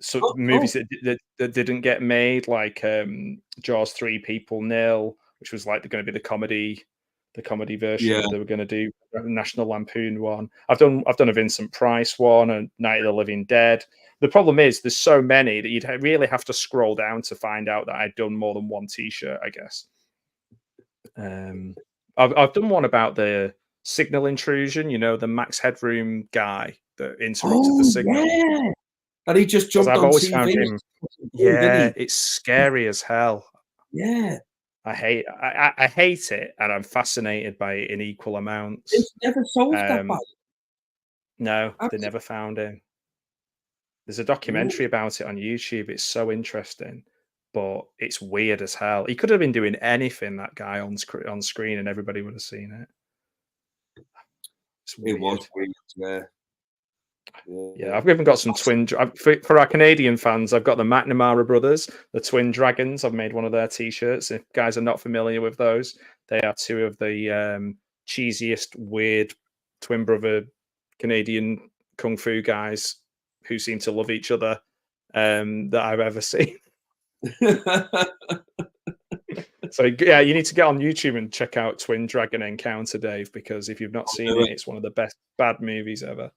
so movies that didn't get made, like Jaws 3 People Nil, which was like going to be the comedy version that they were going to do, National Lampoon one. I've done a Vincent Price one, and Night of the Living Dead. The problem is there's so many that you'd really have to scroll down to find out that I'd done more than one T-shirt, I guess. I've done one about the signal intrusion, you know, the Max Headroom guy that interrupted the signal. Yeah. And he just jumped I've on always TV. found him. Yeah, it's scary as hell. Yeah. I hate it, and I'm fascinated by it in equal amounts. It's never solved that bad. No, they never found him. There's a documentary about it on YouTube. It's so interesting, but it's weird as hell. He could have been doing anything, that guy on screen, and everybody would have seen it. It was weird, yeah. Yeah, I've even got some twin. For our Canadian fans, I've got the McNamara brothers, the Twin Dragons. I've made one of their T-shirts. If guys are not familiar with those, they are two of the cheesiest, weird twin brother Canadian kung fu guys who seem to love each other that I've ever seen. So yeah, you need to get on YouTube and check out Twin Dragon Encounter, Dave, because if you've not seen it, it's one of the best bad movies ever.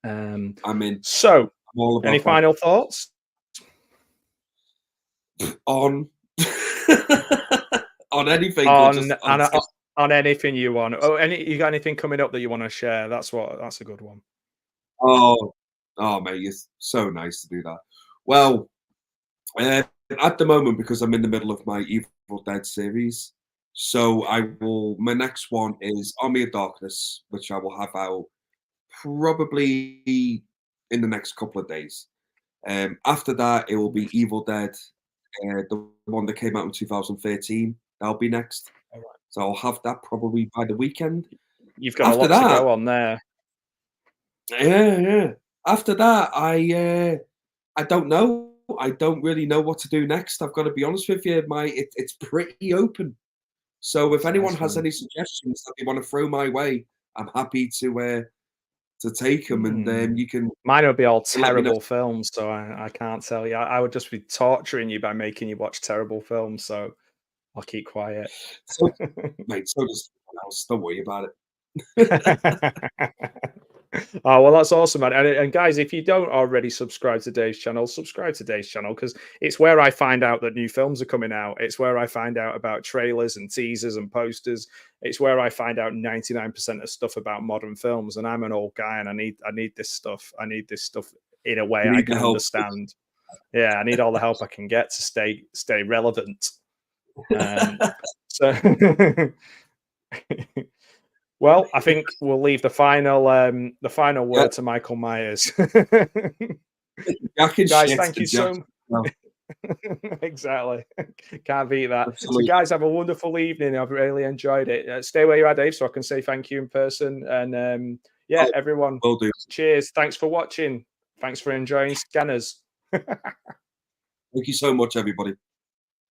I mean, so any final thoughts on on anything on anything you want? You got anything coming up that you want to share? That's a good one. Oh mate, it's so nice to do that. Well, at the moment, because I'm in the middle of my Evil Dead series, so my next one is Army of Darkness, which I will have out probably in the next couple of days. After that, it will be Evil Dead, the one that came out in 2013. That'll be next. Right. So I'll have that probably by the weekend. You've got a lot to go on there. Yeah. After that, I don't know. I don't really know what to do next. I've got to be honest with you. It's pretty open. So if anyone has any suggestions that they want to throw my way, I'm happy to take them, and then you can. Mine would be all terrible films, so I can't tell you. I would just be torturing you by making you watch terrible films. So I'll keep quiet. So, mate, so does someone else. Don't worry about it. Oh, well, that's awesome, man. And guys, if you don't already subscribe to Dave's channel, subscribe to Dave's channel because it's where I find out that new films are coming out. It's where I find out about trailers and teasers and posters. It's where I find out 99% of stuff about modern films. And I'm an old guy and I need this stuff. I need this stuff in a way You I need the can help. understand. Yeah, I need all the help I can get to stay relevant. So well, I think we'll leave the final word to Michael Myers. Guys, thank you so much. Exactly. Can't beat that. Absolutely. So, guys, have a wonderful evening. I've really enjoyed it. Stay where you are, Dave, so I can say thank you in person. And yeah, everyone, will do. cheers. Thanks for watching. Thanks for enjoying Scanners. Thank you so much, everybody.